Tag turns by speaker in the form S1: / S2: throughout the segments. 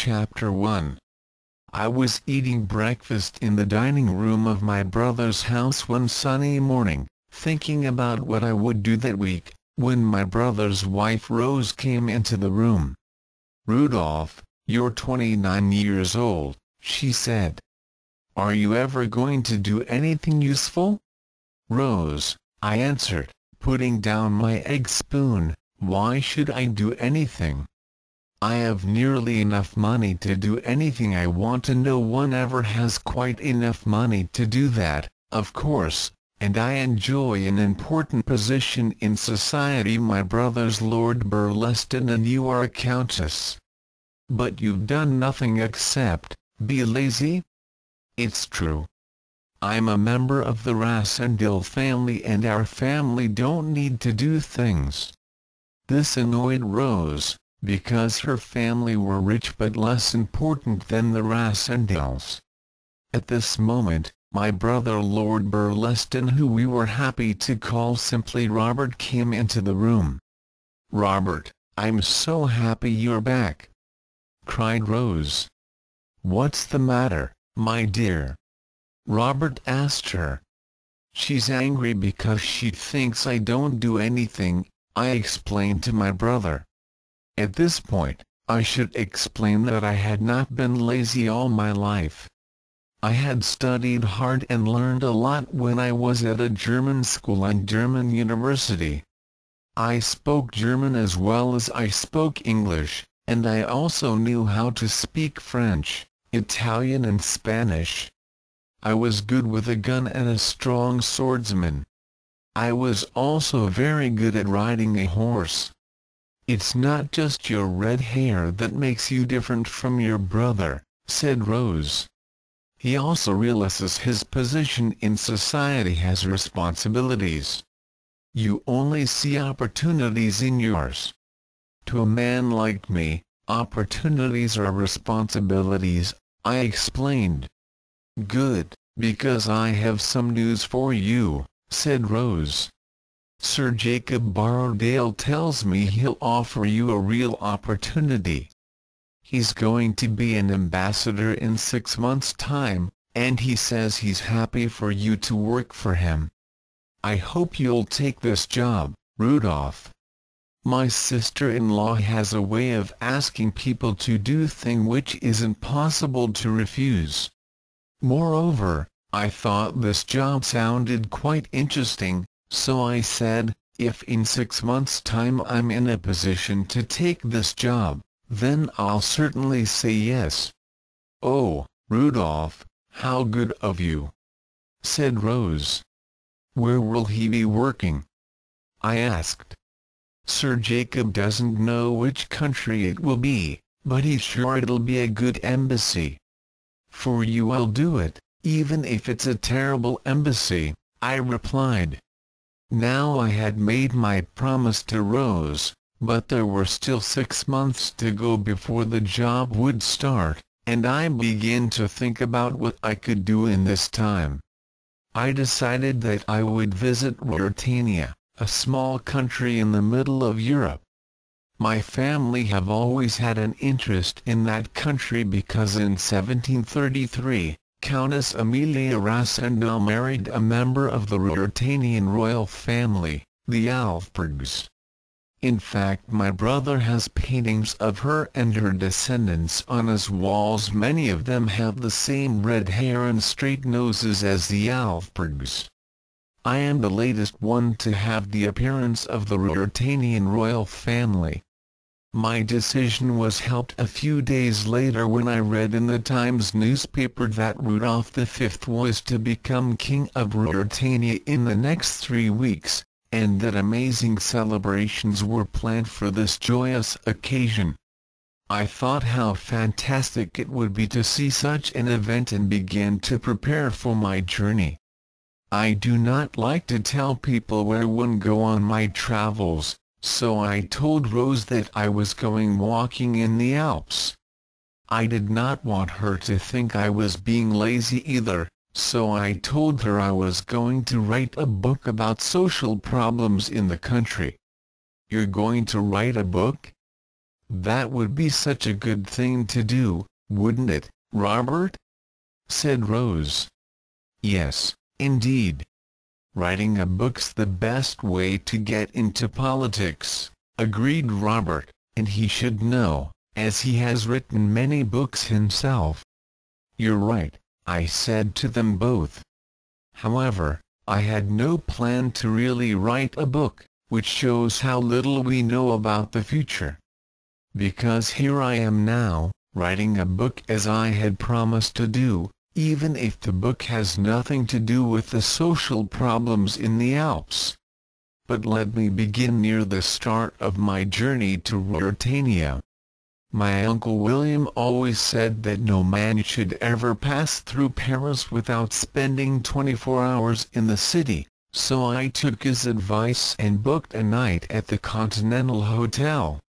S1: Chapter 1. I was eating breakfast in the dining room of my brother's house one sunny morning, thinking about what I would do that week, when my brother's wife Rose came into the room. "Rudolph, you're 29 years old," she said. "Are you ever going to do anything useful?" "Rose," I answered, putting down my egg spoon, "why should I do anything? I have nearly enough money to do anything I want, and no one ever has quite enough money to do that, of course, and I enjoy an important position in society. My brother's Lord Burleston and you are a countess. But you've done nothing except be lazy." "It's true. I'm a member of the Rassendil family, and our family don't need to do things." This annoyed Rose, because her family were rich but less important than the Rassendils. At this moment, my brother Lord Burleston, who we were happy to call simply Robert, came into the room. "Robert, I'm so happy you're back," cried Rose. "What's the matter, my dear?" Robert asked her. "She's angry because she thinks I don't do anything," I explained to my brother. At this point, I should explain that I had not been lazy all my life. I had studied hard and learned a lot when I was at a German school and German university. I spoke German as well as I spoke English, and I also knew how to speak French, Italian and Spanish. I was good with a gun and a strong swordsman. I was also very good at riding a horse. "It's not just your red hair that makes you different from your brother," said Rose. "He also realizes his position in society has responsibilities. You only see opportunities in yours. To a man like me, opportunities are responsibilities," I explained. "Good, because I have some news for you," said Rose. "Sir Jacob Borrowdale tells me he'll offer you a real opportunity. He's going to be an ambassador in 6 months' time, and he says he's happy for you to work for him. I hope you'll take this job, Rudolph. My sister-in-law has a way of asking people to do things which isn't possible to refuse." Moreover, I thought this job sounded quite interesting, so I said, "If in 6 months' time I'm in a position to take this job, then I'll certainly say yes." "Oh, Rudolph, how good of you," said Rose. "Where will he be working?" I asked. "Sir Jacob doesn't know which country it will be, but he's sure it'll be a good embassy." "For you I'll do it, even if it's a terrible embassy," I replied. Now I had made my promise to Rose, but there were still 6 months to go before the job would start, and I began to think about what I could do in this time. I decided that I would visit Ruritania, a small country in the middle of Europe. My family have always had an interest in that country because in 1733, Countess Amelia Rassendil married a member of the Ruritanian royal family, the Alfbergs. In fact, my brother has paintings of her and her descendants on his walls. Many of them have the same red hair and straight noses as the Alfbergs. I am the latest one to have the appearance of the Ruritanian royal family. My decision was helped a few days later when I read in the Times newspaper that Rudolph V was to become King of Ruritania in the next 3 weeks, and that amazing celebrations were planned for this joyous occasion. I thought how fantastic it would be to see such an event and began to prepare for my journey. I do not like to tell people where one go on my travels, so I told Rose that I was going walking in the Alps. I did not want her to think I was being lazy either, so I told her I was going to write a book about social problems in the country. "You're going to write a book?" That would be such a good thing to do, wouldn't it, Robert? Said Rose. Yes, indeed. Writing a book's the best way to get into politics, agreed Robert, and he should know, as he has written many books himself. You're right, I said to them both. However, I had no plan to really write a book, which shows how little we know about the future. Because here I am now, writing a book as I had promised to do, even if the book has nothing to do with the social problems in the Alps. But let me begin near the start of my journey to Ruritania. My Uncle William always said that no man should ever pass through Paris without spending 24 hours in the city, so I took his advice and booked a night at the Continental Hotel.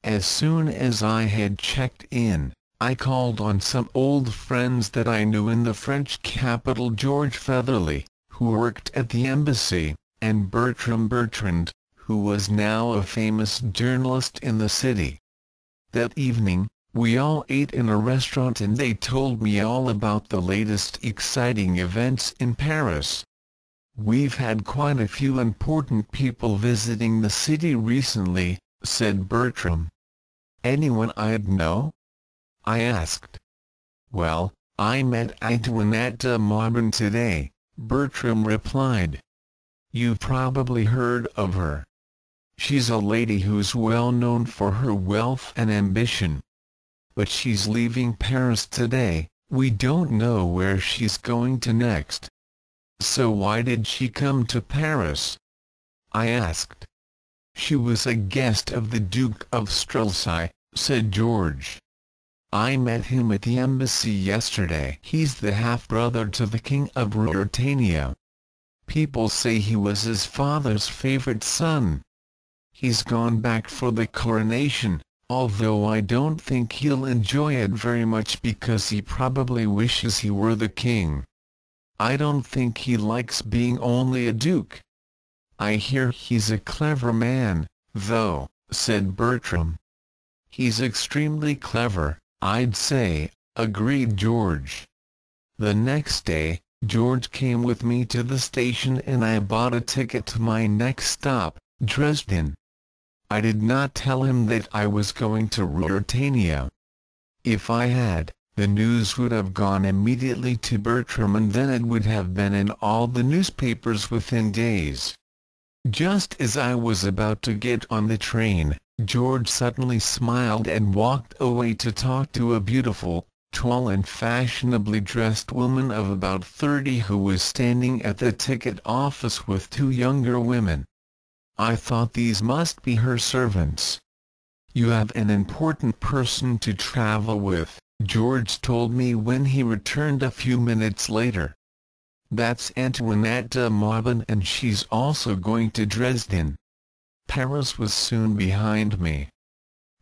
S1: As soon as I had checked in, I called on some old friends that I knew in the French capital, George Featherly, who worked at the embassy, and Bertram Bertrand, who was now a famous journalist in the city. That evening, we all ate in a restaurant and they told me all about the latest exciting events in Paris. We've had quite a few important people visiting the city recently, said Bertram. Anyone I'd know? I asked. Well, I met Antoinette de Mauban today, Bertram replied. You've probably heard of her. She's a lady who's well known for her wealth and ambition. But she's leaving Paris today, we don't know where she's going to next. So why did she come to Paris? I asked. She was a guest of the Duke of Streltsy, said George. I met him at the embassy yesterday. He's the half-brother to the King of Ruritania. People say he was his father's favorite son. He's gone back for the coronation, although I don't think he'll enjoy it very much because he probably wishes he were the king. I don't think he likes being only a duke. I hear he's a clever man, though, said Bertram. He's extremely clever, I'd say, agreed George. The next day, George came with me to the station and I bought a ticket to my next stop, Dresden. I did not tell him that I was going to Ruritania. If I had, the news would have gone immediately to Bertram and then it would have been in all the newspapers within days. Just as I was about to get on the train, George suddenly smiled and walked away to talk to a beautiful, tall and fashionably dressed woman of about 30 who was standing at the ticket office with two younger women. I thought these must be her servants. You have an important person to travel with, George told me when he returned a few minutes later. That's Antoinette de Mauban and she's also going to Dresden. Paris was soon behind me.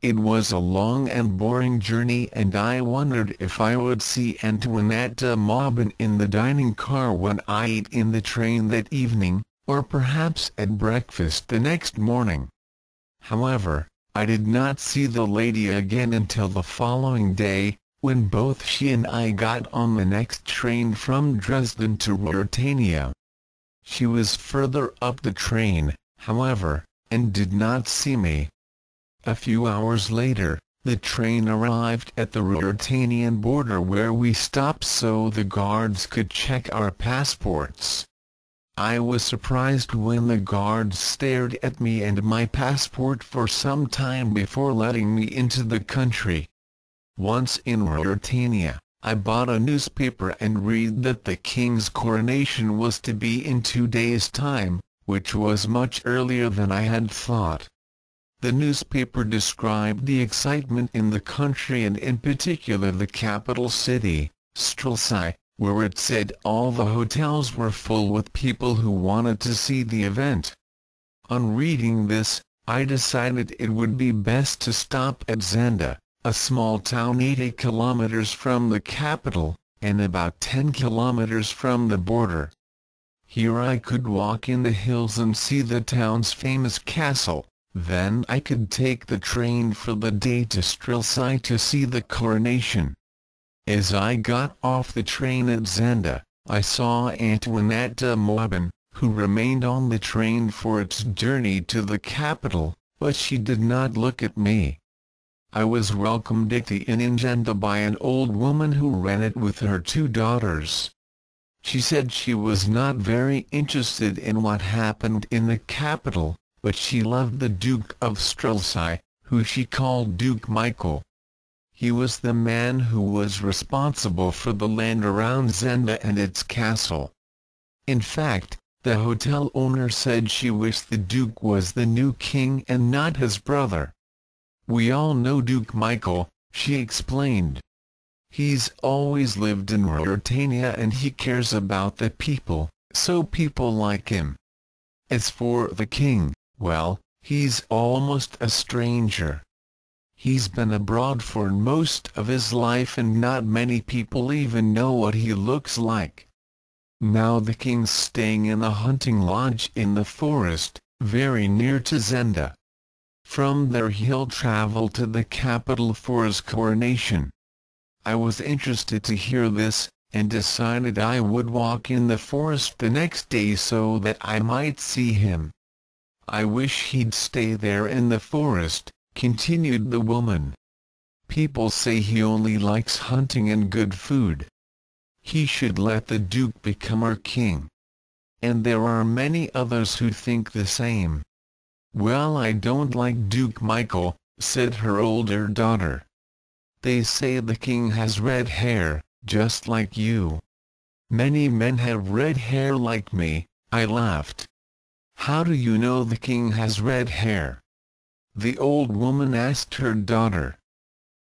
S1: It was a long and boring journey and I wondered if I would see Antoinette de Mauban in the dining car when I ate in the train that evening, or perhaps at breakfast the next morning. However, I did not see the lady again until the following day, when both she and I got on the next train from Dresden to Ruritania. She was further up the train, however, and did not see me. A few hours later, the train arrived at the Ruritanian border where we stopped so the guards could check our passports. I was surprised when the guards stared at me and my passport for some time before letting me into the country. Once in Ruritania, I bought a newspaper and read that the king's coronation was to be in 2 days' time, which was much earlier than I had thought. The newspaper described the excitement in the country and in particular the capital city, Streltsy, where it said all the hotels were full with people who wanted to see the event. On reading this, I decided it would be best to stop at Zenda, a small town 80 kilometers from the capital, and about 10 kilometers from the border. Here I could walk in the hills and see the town's famous castle, Then I could take the train for the day to Strelsau to see the coronation. As I got off the train at Zenda, I saw Antoinette de Mauban, who remained on the train for its journey to the capital, but she did not look at me. I was welcomed at the inn in Zenda by an old woman who ran it with her 2 daughters. She said she was not very interested in what happened in the capital, but she loved the Duke of Strelsau, who she called Duke Michael. He was the man who was responsible for the land around Zenda and its castle. In fact, the hotel owner said she wished the Duke was the new king and not his brother. "We all know Duke Michael," she explained. "He's always lived in Ruritania and he cares about the people, so people like him. As for the king, well, he's almost a stranger. He's been abroad for most of his life and not many people even know what he looks like. Now the king's staying in a hunting lodge in the forest, very near to Zenda. From there he'll travel to the capital for his coronation." I was interested to hear this, and decided I would walk in the forest the next day so that I might see him. "I wish he'd stay there in the forest," continued the woman. "People say he only likes hunting and good food. He should let the Duke become our king. And there are many others who think the same." "Well, I don't like Duke Michael," said her older daughter. "They say the king has red hair, just like you." "Many men have red hair like me," I laughed. "How do you know the king has red hair?" the old woman asked her daughter.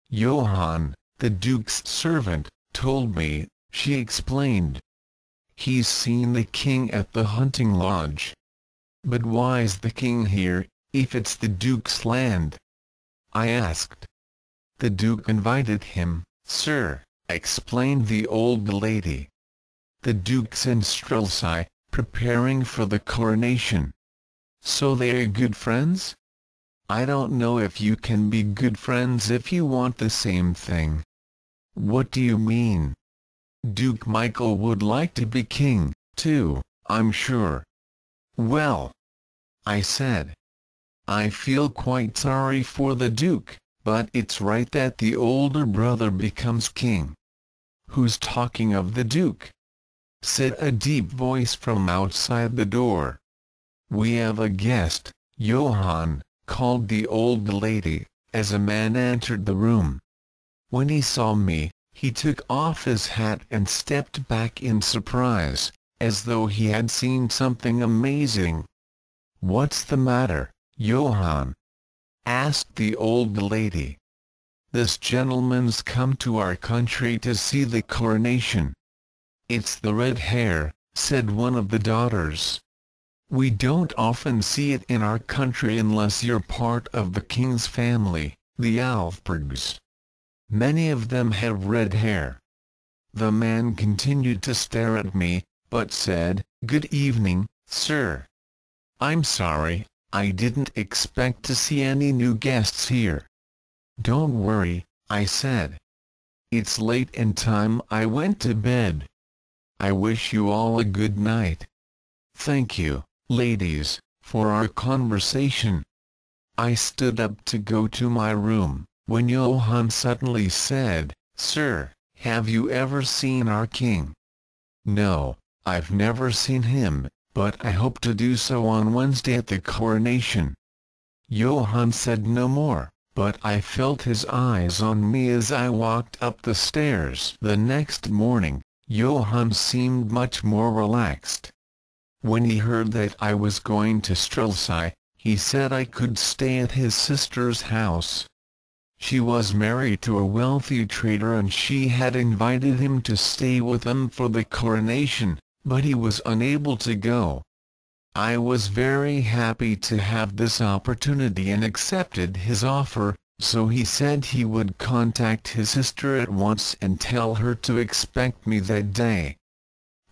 S1: "Johann, the Duke's servant, told me," she explained. "He's seen the king at the hunting lodge." "But why's the king here, if it's the Duke's land?" I asked. "The Duke invited him, sir," explained the old lady. "The Duke's in Strelsau, preparing for the coronation." "So they're good friends?" "I don't know if you can be good friends if you want the same thing." "What do you mean?" "Duke Michael would like to be king, too, I'm sure." "Well," I said, "I feel quite sorry for the Duke, but it's right that the older brother becomes king." "Who's talking of the Duke?" said a deep voice from outside the door. "We have a guest, Johann," called the old lady, as a man entered the room. When he saw me, he took off his hat and stepped back in surprise, as though he had seen something amazing. "What's the matter, Johann?" asked the old lady. "This gentleman's come to our country to see the coronation." "It's the red hair," said one of the daughters. "We don't often see it in our country unless you're part of the king's family, the Alfbergs. Many of them have red hair." The man continued to stare at me, but said, "Good evening, sir. I'm sorry, I didn't expect to see any new guests here." "Don't worry," I said. "It's late and time I went to bed. I wish you all a good night." "Thank you, ladies, for our conversation." I stood up to go to my room, when Johann suddenly said, "Sir, have you ever seen our king?" "No, I've never seen him, but I hope to do so on Wednesday at the coronation." Johann said no more, but I felt his eyes on me as I walked up the stairs. The next morning, Johann seemed much more relaxed. When he heard that I was going to Strelsau, he said I could stay at his sister's house. She was married to a wealthy trader and she had invited him to stay with them for the coronation, but he was unable to go. I was very happy to have this opportunity and accepted his offer, so he said he would contact his sister at once and tell her to expect me that day.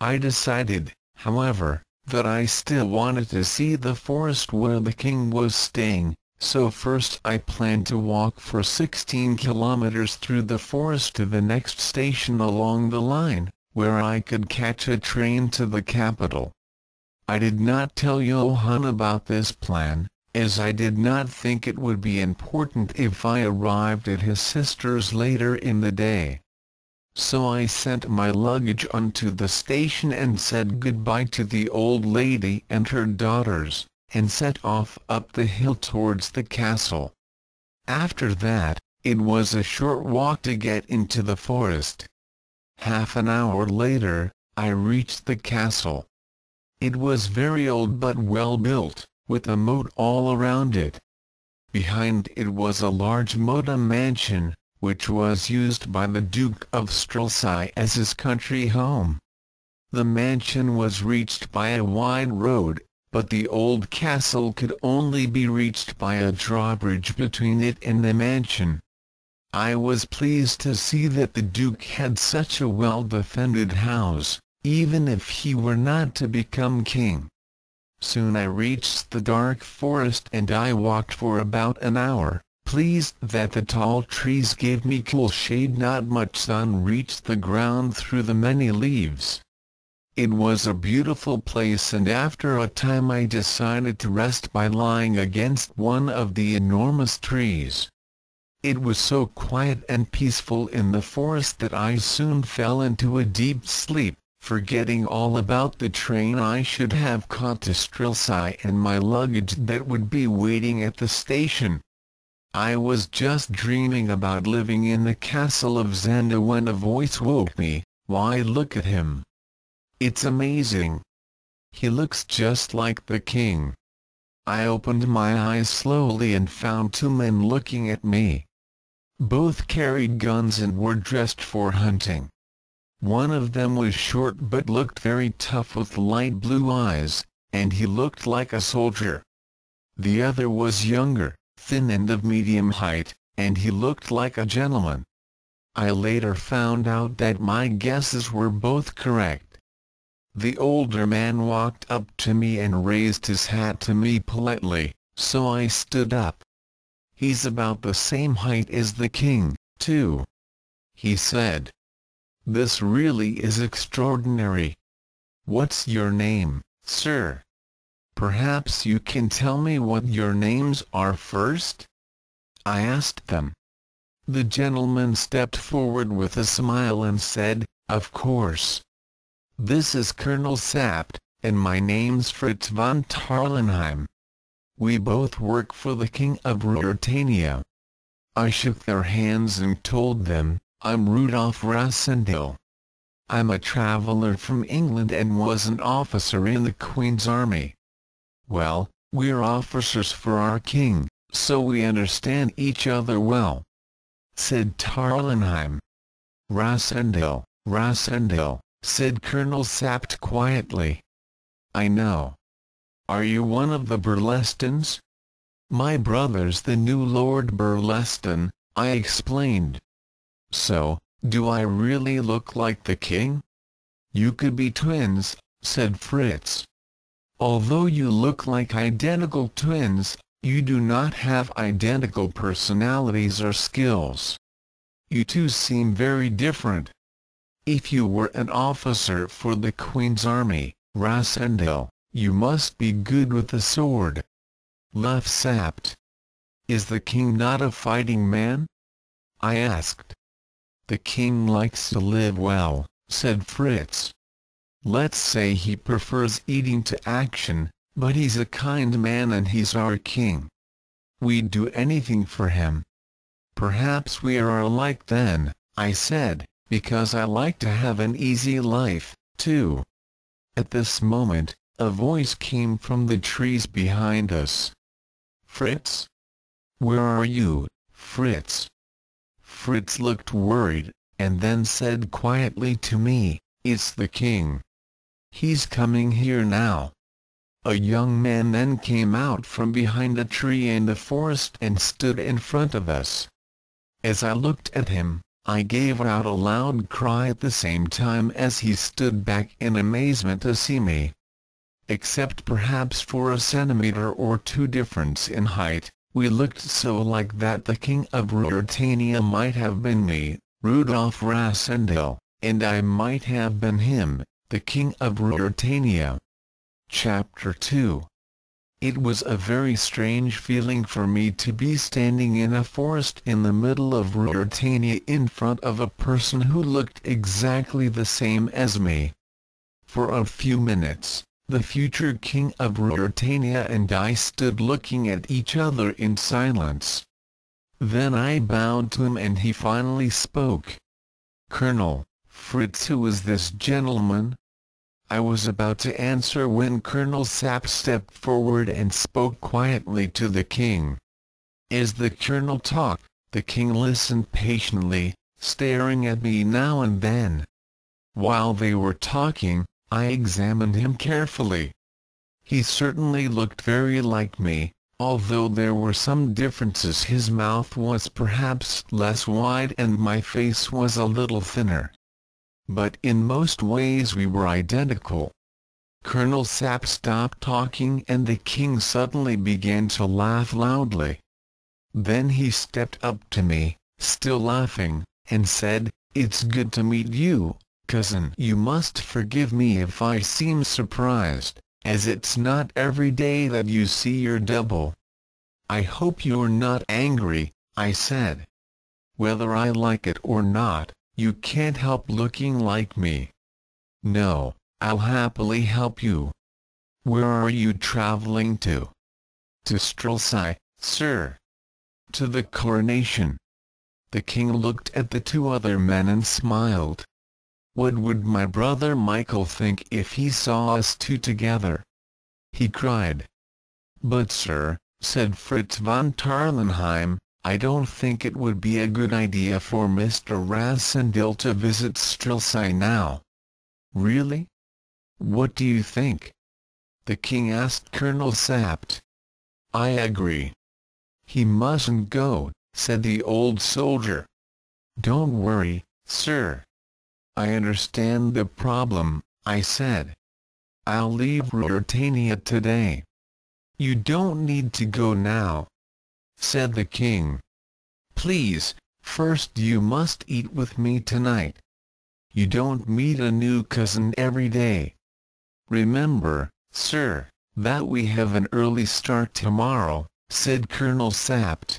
S1: I decided, however, that I still wanted to see the forest where the king was staying, So first I planned to walk for 16 kilometers through the forest to the next station along the line, where I could catch a train to the capital. I did not tell Johann about this plan, as I did not think it would be important if I arrived at his sister's later in the day. So I sent my luggage on to the station and said goodbye to the old lady and her daughters, and set off up the hill towards the castle. After that, it was a short walk to get into the forest. Half an hour later, I reached the castle. It was very old but well built, with a moat all around it. Behind it was a large moat mansion, which was used by the Duke of Strelsau as his country home. The mansion was reached by a wide road, but the old castle could only be reached by a drawbridge between it and the mansion. I was pleased to see that the Duke had such a well-defended house, even if he were not to become king. Soon I reached the dark forest and I walked for about an hour, pleased that the tall trees gave me cool shade. Not much sun reached the ground through the many leaves. It was a beautiful place, and after a time I decided to rest by lying against one of the enormous trees. It was so quiet and peaceful in the forest that I soon fell into a deep sleep, forgetting all about the train I should have caught to Strelsau and my luggage that would be waiting at the station. I was just dreaming about living in the castle of Zenda when a voice woke me. "Why, look at him! It's amazing! He looks just like the king." I opened my eyes slowly and found two men looking at me. Both carried guns and were dressed for hunting. One of them was short but looked very tough with light blue eyes, and he looked like a soldier. The other was younger, thin and of medium height, and he looked like a gentleman. I later found out that my guesses were both correct. The older man walked up to me and raised his hat to me politely, so I stood up. "He's about the same height as the king, too," he said. "This really is extraordinary. What's your name, sir? Perhaps you can tell me what your names are first?" I asked them. The gentleman stepped forward with a smile and said, "Of course. This is Colonel Sapt, and my name's Fritz von Tarlenheim. We both work for the King of Ruritania." I shook their hands and told them, "I'm Rudolf Rassendyll. I'm a traveler from England and was an officer in the Queen's army." "Well, we're officers for our king, so we understand each other well," said Tarlenheim. "Rassendyll, Rassendyll," said Colonel Sapt quietly. "I know. Are you one of the Burlestons?" "My brother's the new Lord Burleston," I explained. "So, do I really look like the king?" "You could be twins," said Fritz. "Although you look like identical twins, you do not have identical personalities or skills. You two seem very different. If you were an officer for the Queen's army, Rassendyll, you must be good with the sword." Laughed Sapt. "Is the king not a fighting man?" I asked. "The king likes to live well," said Fritz. "Let's say he prefers eating to action, but he's a kind man and he's our king. We'd do anything for him." "Perhaps we are alike then," I said, "because I like to have an easy life, too." At this moment, a voice came from the trees behind us. "Fritz? Where are you, Fritz?" Fritz looked worried, and then said quietly to me, "It's the king. He's coming here now." A young man then came out from behind a tree in the forest and stood in front of us. As I looked at him, I gave out a loud cry at the same time as he stood back in amazement to see me. Except perhaps for a centimeter or two difference in height, We looked so like that the king of Ruritania might have been me, Rudolf Rassendyll, and I might have been him, the king of Ruritania. Chapter 2. It was a very strange feeling for me to be standing in a forest in the middle of Ruritania in front of a person who looked exactly the same as me. For a few minutes, the future king of Ruritania and I stood looking at each other in silence. Then I bowed to him and he finally spoke. "Colonel Fritz, who is this gentleman?" I was about to answer when Colonel Sapp stepped forward and spoke quietly to the king. As the colonel talked, the king listened patiently, staring at me now and then. While they were talking, I examined him carefully. He certainly looked very like me, although there were some differences. His mouth was perhaps less wide and my face was a little thinner. But in most ways we were identical. Colonel Sapp stopped talking and the king suddenly began to laugh loudly. Then he stepped up to me, still laughing, and said, "It's good to meet you, cousin. You must forgive me if I seem surprised, as it's not every day that you see your double." "I hope you're not angry," I said. "Whether I like it or not, you can't help looking like me." "No, I'll happily help you. Where are you traveling to?" "To Strelsau, sir." "To the coronation." The king looked at the two other men and smiled. "What would my brother Michael think if he saw us two together?" he cried. "But sir," said Fritz von Tarlenheim, "I don't think it would be a good idea for Mr. Rassendyll to visit Strelsau now." "Really? What do you think?" the king asked Colonel Sapt. "I agree. He mustn't go," said the old soldier. "Don't worry, sir. I understand the problem," I said. "I'll leave Ruritania today." "You don't need to go now," said the king. "Please, first you must eat with me tonight. You don't meet a new cousin every day. Remember, sir, that we have an early start tomorrow," said Colonel Sapt.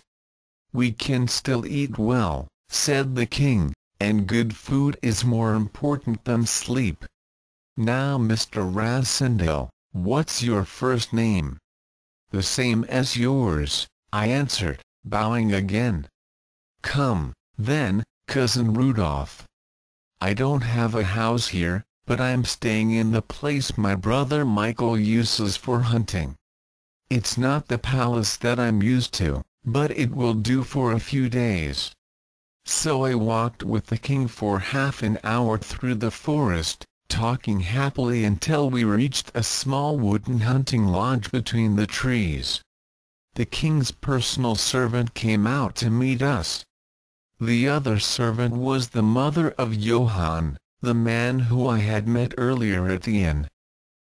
S1: "We can still eat well," said the king, "and good food is more important than sleep. Now Mr. Rassendyll, what's your first name?" "The same as yours," I answered, bowing again. "Come, then, Cousin Rudolph. I don't have a house here, but I'm staying in the place my brother Michael uses for hunting. It's not the palace that I'm used to, but it will do for a few days." So I walked with the king for half an hour through the forest, talking happily until we reached a small wooden hunting lodge between the trees. The king's personal servant came out to meet us. The other servant was the mother of Johann, the man who I had met earlier at the inn.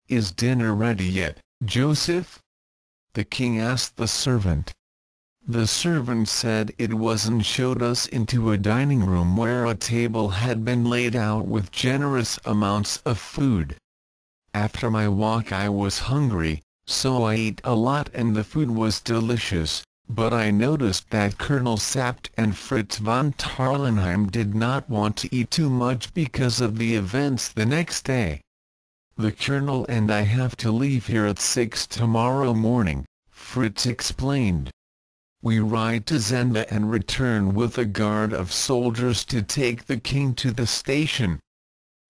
S1: "Is dinner ready yet, Joseph?" the king asked the servant. The servant said it was and showed us into a dining room where a table had been laid out with generous amounts of food. After my walk I was hungry, so I ate a lot and the food was delicious, but I noticed that Colonel Sapt and Fritz von Tarlenheim did not want to eat too much because of the events the next day. "The colonel and I have to leave here at 6 tomorrow morning," Fritz explained. "We ride to Zenda and return with a guard of soldiers to take the king to the station."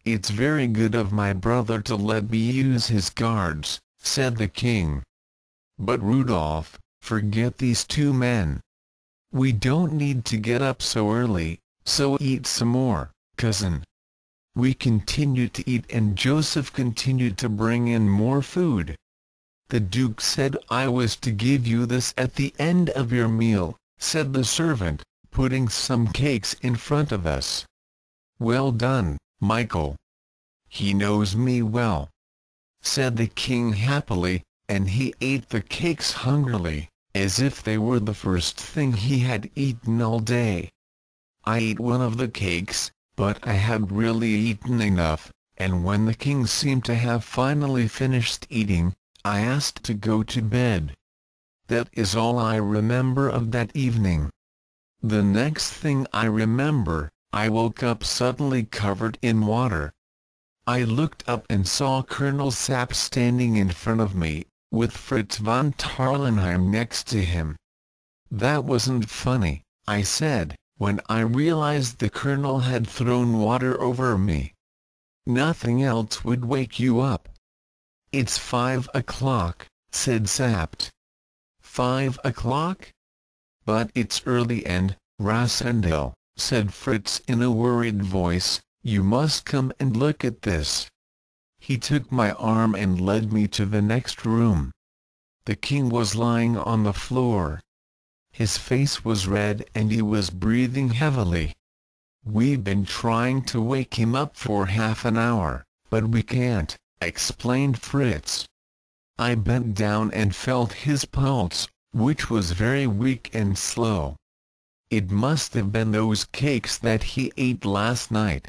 S1: "It's very good of my brother to let me use his guards," said the king. "But Rudolph, forget these two men. We don't need to get up so early, so eat some more, cousin." We continued to eat and Joseph continued to bring in more food. "The Duke said I was to give you this at the end of your meal," said the servant, putting some cakes in front of us. "Well done, Michael. He knows me well," said the king happily, and he ate the cakes hungrily, as if they were the first thing he had eaten all day. I ate one of the cakes, but I had really eaten enough, and when the king seemed to have finally finished eating, I asked to go to bed. That is all I remember of that evening. The next thing I remember, I woke up suddenly covered in water. I looked up and saw Colonel Sapp standing in front of me, with Fritz von Tarlenheim next to him. "That wasn't funny," I said, when I realized the colonel had thrown water over me. "Nothing else would wake you up." "It's 5 o'clock, said Sapt. 5 o'clock? But it's early and, Rasendel, said Fritz in a worried voice, "you must come and look at this." He took my arm and led me to the next room. The king was lying on the floor. His face was red and he was breathing heavily. "We've been trying to wake him up for half an hour, but we can't," explained Fritz. I bent down and felt his pulse, which was very weak and slow. It must have been those cakes that he ate last night.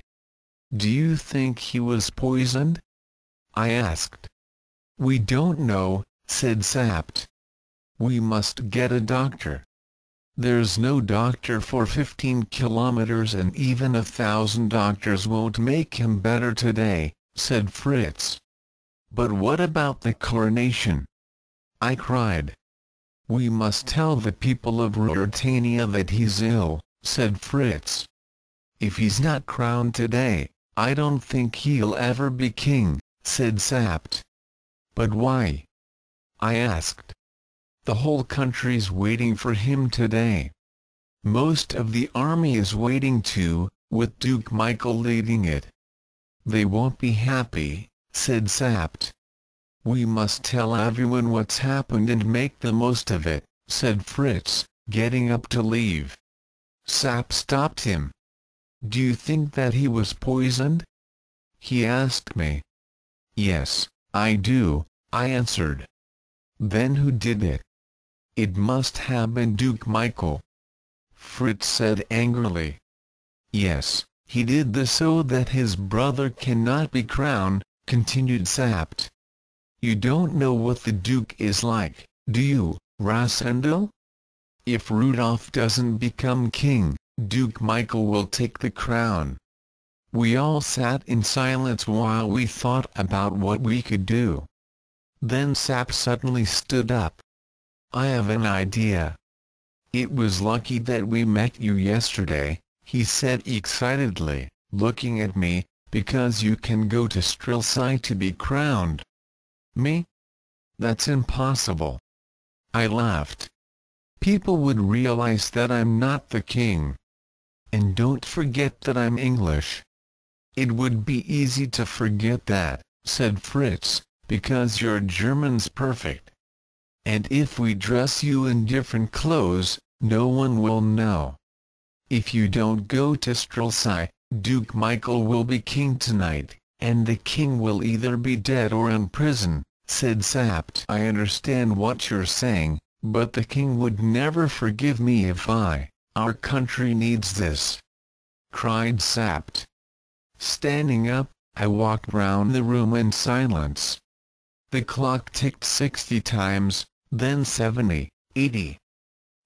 S1: "Do you think he was poisoned?" I asked. "We don't know," said Sapt. "We must get a doctor." "There's no doctor for 15 kilometers and even 1,000 doctors won't make him better today," said Fritz. "But what about the coronation?" I cried. "We must tell the people of Ruritania that he's ill," said Fritz. "If he's not crowned today, I don't think he'll ever be king," said Sapt. "But why?" I asked. "The whole country's waiting for him today. Most of the army is waiting too, with Duke Michael leading it." "They won't be happy," said Sapt. "We must tell everyone what's happened and make the most of it," said Fritz, getting up to leave. Sapt stopped him. "Do you think that he was poisoned?" he asked me. "Yes, I do," I answered. "Then who did it?" "It must have been Duke Michael," Fritz said angrily. "Yes, he did this so that his brother cannot be crowned," continued Sapt. "You don't know what the Duke is like, do you, Rasendel? If Rudolph doesn't become king, Duke Michael will take the crown." We all sat in silence while we thought about what we could do. Then Sapt suddenly stood up. "I have an idea. It was lucky that we met you yesterday," he said excitedly, looking at me, "because you can go to Strilsai to be crowned." "Me? That's impossible." I laughed. "People would realize that I'm not the king. And don't forget that I'm English." "It would be easy to forget that," said Fritz, "because your German's perfect. And if we dress you in different clothes, no one will know. If you don't go to Strilsai, Duke Michael will be king tonight, and the king will either be dead or in prison," said Sapt. "I understand what you're saying, but the king would never forgive me if our country needs this," cried Sapt. Standing up, I walked round the room in silence. The clock ticked 60 times, then 70, 80.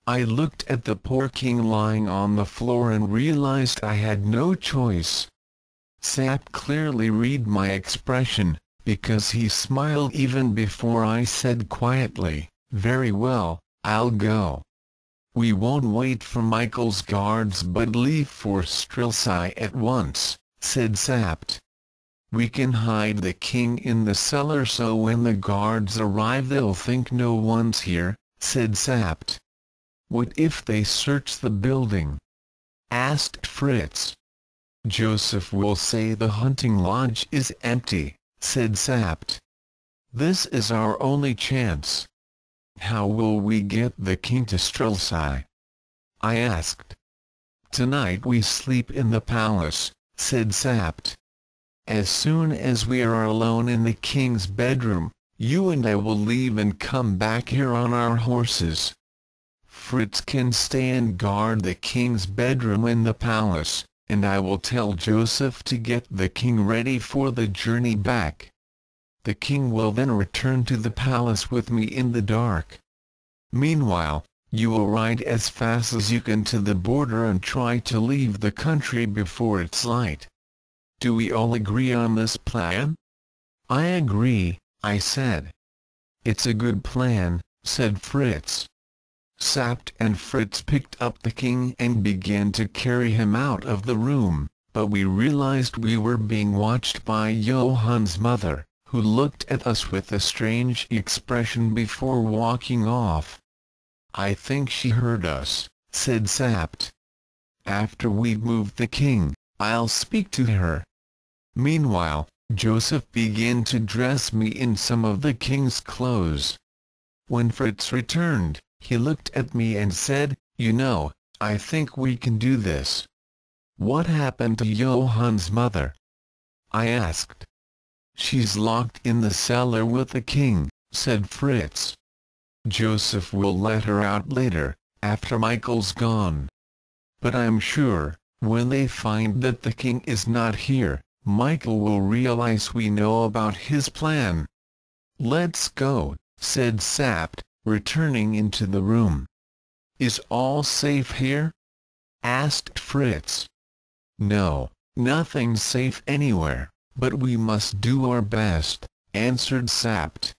S1: I looked at the poor king lying on the floor and realized I had no choice. Sapt clearly read my expression, because he smiled even before I said quietly, "Very well, I'll go." "We won't wait for Michael's guards but leave for Strilsai at once," said Sapt. "We can hide the king in the cellar so when the guards arrive they'll think no one's here," said Sapt. "What if they search the building?" asked Fritz. "Joseph will say the hunting lodge is empty," said Sapt. "This is our only chance." "How will we get the king to Strilsai?" I asked. "Tonight we sleep in the palace," said Sapt. "As soon as we are alone in the king's bedroom, you and I will leave and come back here on our horses. Fritz can stay and guard the king's bedroom in the palace, and I will tell Joseph to get the king ready for the journey back. The king will then return to the palace with me in the dark. Meanwhile, you will ride as fast as you can to the border and try to leave the country before it's light. Do we all agree on this plan?" "I agree," I said. "It's a good plan," said Fritz. Sapt and Fritz picked up the king and began to carry him out of the room, but we realized we were being watched by Johann's mother, who looked at us with a strange expression before walking off. "I think she heard us," said Sapt. "After we've moved the king, I'll speak to her." Meanwhile, Joseph began to dress me in some of the king's clothes. When Fritz returned, he looked at me and said, "You know, I think we can do this." "What happened to Johann's mother?" I asked. "She's locked in the cellar with the king," said Fritz. "Joseph will let her out later, after Michael's gone. But I'm sure, when they find that the king is not here, Michael will realize we know about his plan." "Let's go," said Sapt, returning into the room. "Is all safe here?" asked Fritz. "No, nothing's safe anywhere, but we must do our best," answered Sapt.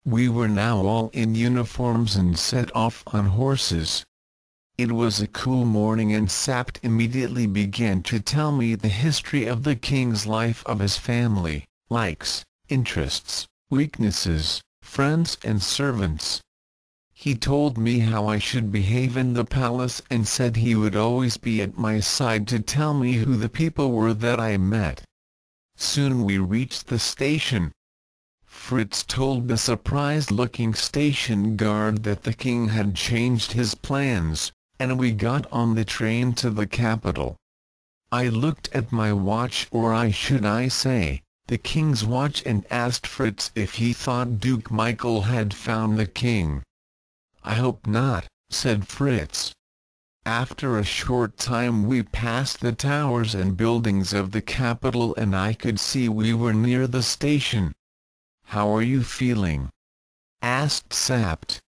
S1: We were now all in uniforms and set off on horses. It was a cool morning and Sapt immediately began to tell me the history of the king's life, of his family, likes, interests, weaknesses, friends and servants. He told me how I should behave in the palace and said he would always be at my side to tell me who the people were that I met. Soon we reached the station. Fritz told the surprised-looking station guard that the king had changed his plans, and we got on the train to the capital. I looked at my watch, or I should say, the king's watch, and asked Fritz if he thought Duke Michael had found the king. "I hope not," said Fritz. After a short time we passed the towers and buildings of the capital and I could see we were near the station. "How are you feeling?" asked Sapt.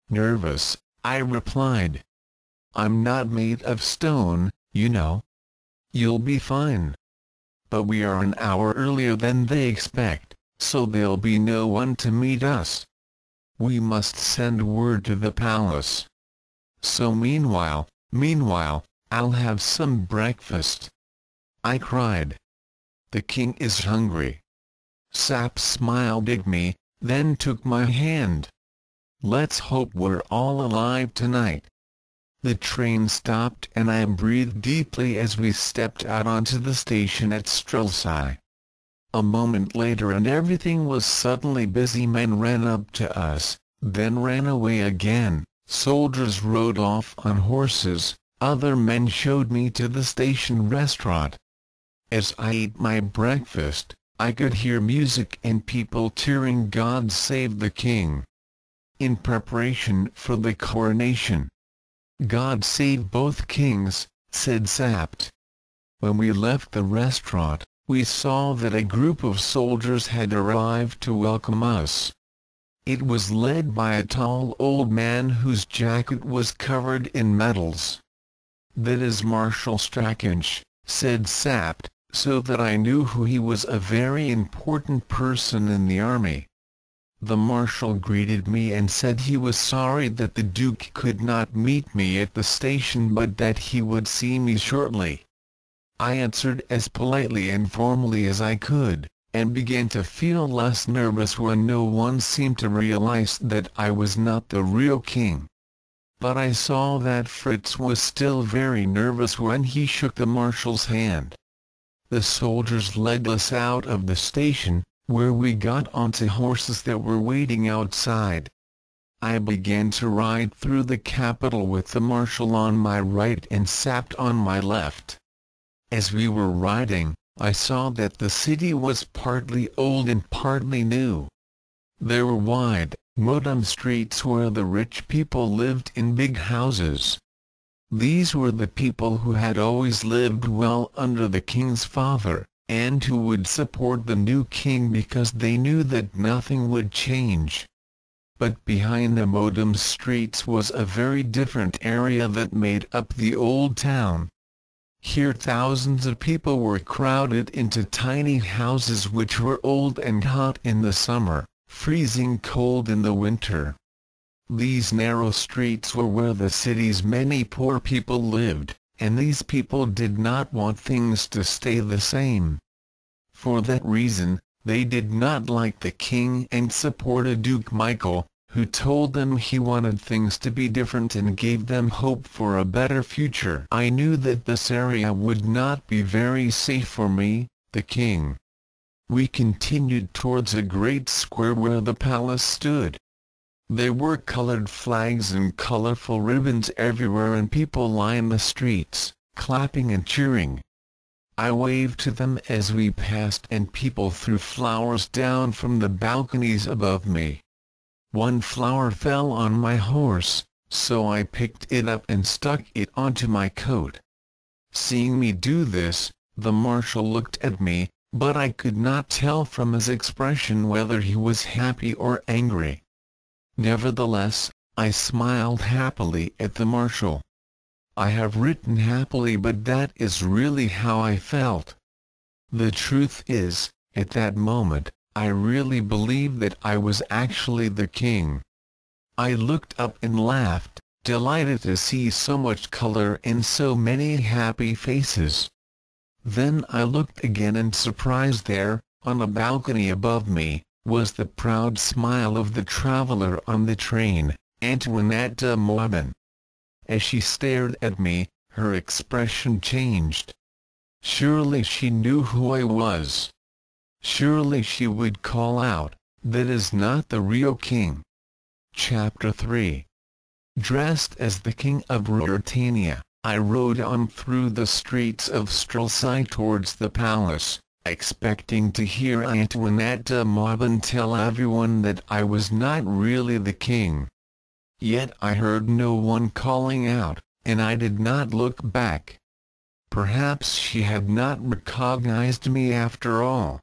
S1: "Nervous," I replied. "I'm not made of stone, you know." "You'll be fine. But we are an hour earlier than they expect, so there'll be no one to meet us. We must send word to the palace. So meanwhile, I'll have some breakfast," I cried. "The king is hungry." Sapt smiled at me, then took my hand. "Let's hope we're all alive tonight." The train stopped and I breathed deeply as we stepped out onto the station at Strelsau. A moment later and everything was suddenly busy. Men ran up to us, then ran away again, soldiers rode off on horses, other men showed me to the station restaurant. As I ate my breakfast, I could hear music and people cheering "God Save the King," in preparation for the coronation. "God save both kings," said Sapt. When we left the restaurant, we saw that a group of soldiers had arrived to welcome us. It was led by a tall old man whose jacket was covered in medals. "That is Marshal Strakensch," said Sapt, so that I knew who he was, a very important person in the army. The marshal greeted me and said he was sorry that the Duke could not meet me at the station but that he would see me shortly. I answered as politely and formally as I could, and began to feel less nervous when no one seemed to realize that I was not the real king. But I saw that Fritz was still very nervous when he shook the marshal's hand. The soldiers led us out of the station, where we got onto horses that were waiting outside. I began to ride through the capital with the marshal on my right and Sapt on my left. As we were riding, I saw that the city was partly old and partly new. There were wide, modern streets where the rich people lived in big houses. These were the people who had always lived well under the king's father, and who would support the new king because they knew that nothing would change. But behind the modern streets was a very different area that made up the old town. Here thousands of people were crowded into tiny houses which were old and hot in the summer, freezing cold in the winter. These narrow streets were where the city's many poor people lived, and these people did not want things to stay the same. For that reason, they did not like the king and supported Duke Michael, who told them he wanted things to be different and gave them hope for a better future. I knew that this area would not be very safe for me, the king. We continued towards a great square where the palace stood. There were colored flags and colorful ribbons everywhere, and people lined the streets, clapping and cheering. I waved to them as we passed, and people threw flowers down from the balconies above me. One flower fell on my horse, so I picked it up and stuck it onto my coat. Seeing me do this, the marshal looked at me, but I could not tell from his expression whether he was happy or angry. Nevertheless, I smiled happily at the marshal. I have written happily, but that is really how I felt. The truth is, at that moment, I really believed that I was actually the king. I looked up and laughed, delighted to see so much color and so many happy faces. Then I looked again, and surprised there, on a balcony above me, was the proud smile of the traveler on the train, Antoinette de Mauban. As she stared at me, her expression changed. Surely she knew who I was. Surely she would call out, "That is not the real king." Chapter 3. Dressed as the king of Ruritania, I rode on through the streets of Strelsau towards the palace, expecting to hear Antoinette de Mauban tell everyone that I was not really the king. Yet I heard no one calling out, and I did not look back. Perhaps she had not recognized me after all.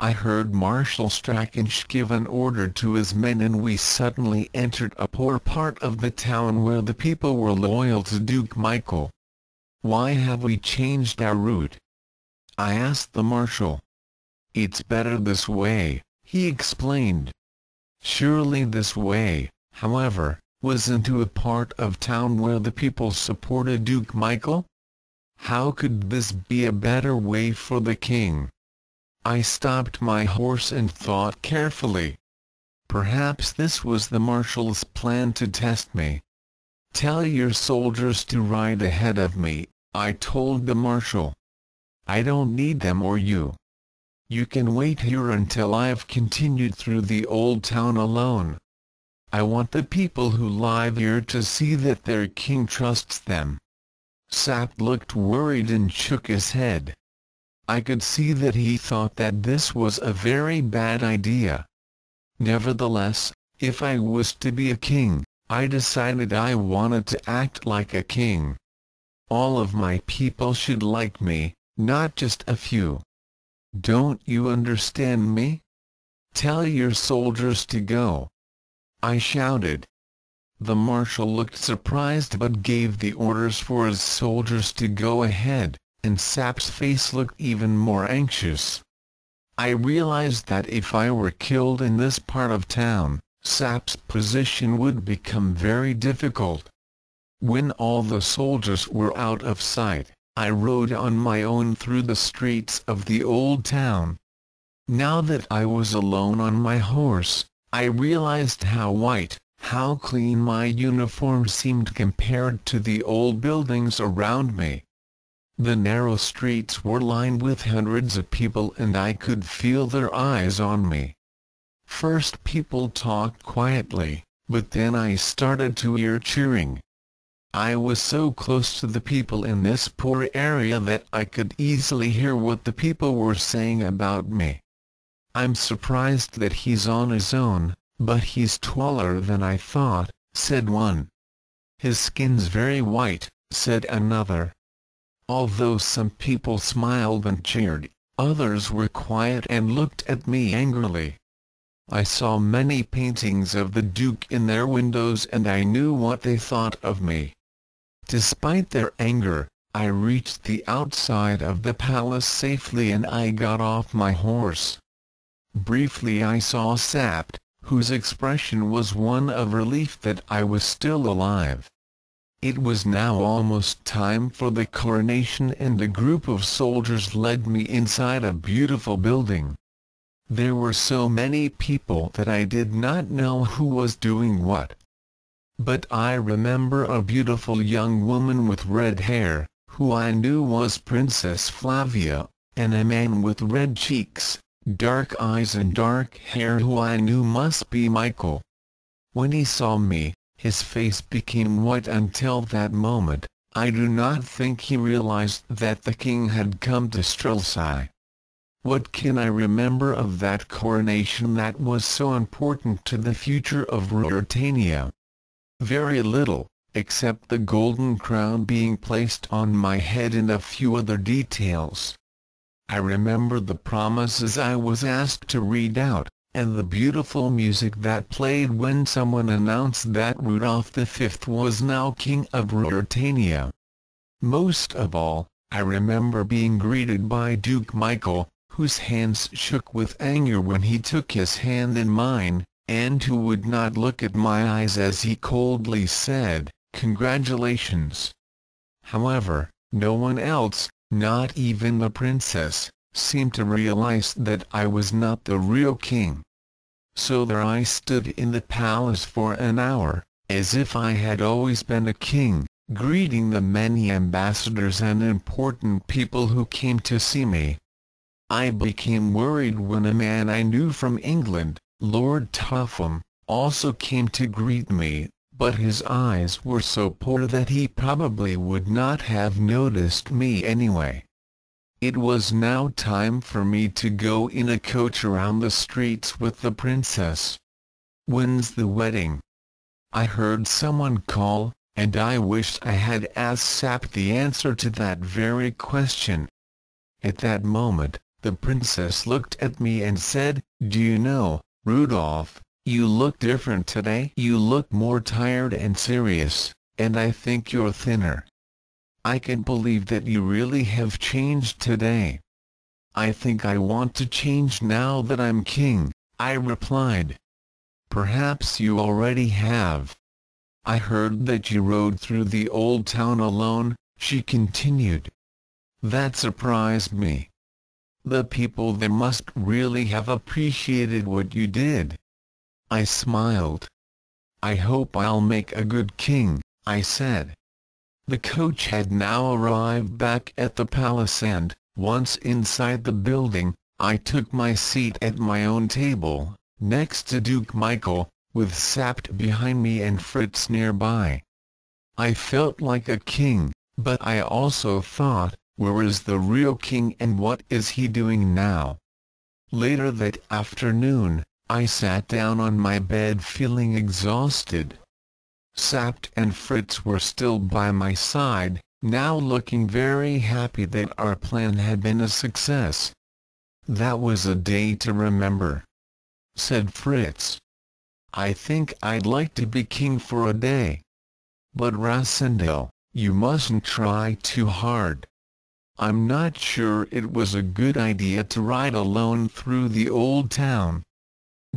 S1: I heard Marshal Strachansch give an order to his men, and we suddenly entered a poor part of the town where the people were loyal to Duke Michael. "Why have we changed our route?" I asked the marshal. "It's better this way," he explained. Surely this way, however, was into a part of town where the people supported Duke Michael? How could this be a better way for the king? I stopped my horse and thought carefully. Perhaps this was the marshal's plan to test me. "Tell your soldiers to ride ahead of me," I told the marshal. "I don't need them or you. You can wait here until I've continued through the old town alone. I want the people who live here to see that their king trusts them." Sapt looked worried and shook his head. I could see that he thought that this was a very bad idea. Nevertheless, if I was to be a king, I decided I wanted to act like a king. All of my people should like me, not just a few. Don't you understand me? "Tell your soldiers to go," I shouted. The marshal looked surprised but gave the orders for his soldiers to go ahead, and Sap's face looked even more anxious. I realized that if I were killed in this part of town, Sap's position would become very difficult. When all the soldiers were out of sight, I rode on my own through the streets of the old town. Now that I was alone on my horse, I realized how white, how clean my uniform seemed compared to the old buildings around me. The narrow streets were lined with hundreds of people, and I could feel their eyes on me. First people talked quietly, but then I started to hear cheering. I was so close to the people in this poor area that I could easily hear what the people were saying about me. I'm surprised that he's on his own, but he's taller than I thought," said one. "His skin's very white," said another. Although some people smiled and cheered, others were quiet and looked at me angrily. I saw many paintings of the Duke in their windows and I knew what they thought of me. Despite their anger, I reached the outside of the palace safely and I got off my horse. Briefly I saw Sapt, whose expression was one of relief that I was still alive. It was now almost time for the coronation and a group of soldiers led me inside a beautiful building. There were so many people that I did not know who was doing what. But I remember a beautiful young woman with red hair, who I knew was Princess Flavia, and a man with red cheeks, dark eyes and dark hair who I knew must be Michael. When he saw me, his face became white until that moment. I do not think he realized that the king had come to Strelsau. What can I remember of that coronation that was so important to the future of Ruritania? Very little, except the golden crown being placed on my head and a few other details. I remember the promises I was asked to read out, and the beautiful music that played when someone announced that Rudolph V was now King of Ruritania. Most of all, I remember being greeted by Duke Michael, whose hands shook with anger when he took his hand in mine, and who would not look at my eyes as he coldly said, "Congratulations." However, no one else, not even the princess, seemed to realize that I was not the real king. So there I stood in the palace for an hour, as if I had always been a king, greeting the many ambassadors and important people who came to see me. I became worried when a man I knew from England, Lord Topham, also came to greet me, but his eyes were so poor that he probably would not have noticed me anyway. It was now time for me to go in a coach around the streets with the princess. "When's the wedding?" I heard someone call, and I wished I had asked Sapt the answer to that very question. At that moment, the princess looked at me and said, "Do you know, Rudolph, you look different today. You look more tired and serious, and I think you're thinner. I can't believe that you really have changed today." "I think I want to change now that I'm king," I replied. "Perhaps you already have. I heard that you rode through the old town alone," she continued. "That surprised me. The people there must really have appreciated what you did." I smiled. "I hope I'll make a good king," I said. The coach had now arrived back at the palace and, once inside the building, I took my seat at my own table, next to Duke Michael, with Sapt behind me and Fritz nearby. I felt like a king, but I also thought, where is the real king and what is he doing now? Later that afternoon, I sat down on my bed feeling exhausted. Sapt and Fritz were still by my side, now looking very happy that our plan had been a success. "That was a day to remember," said Fritz. "I think I'd like to be king for a day. But Rasendel, you mustn't try too hard. I'm not sure it was a good idea to ride alone through the old town.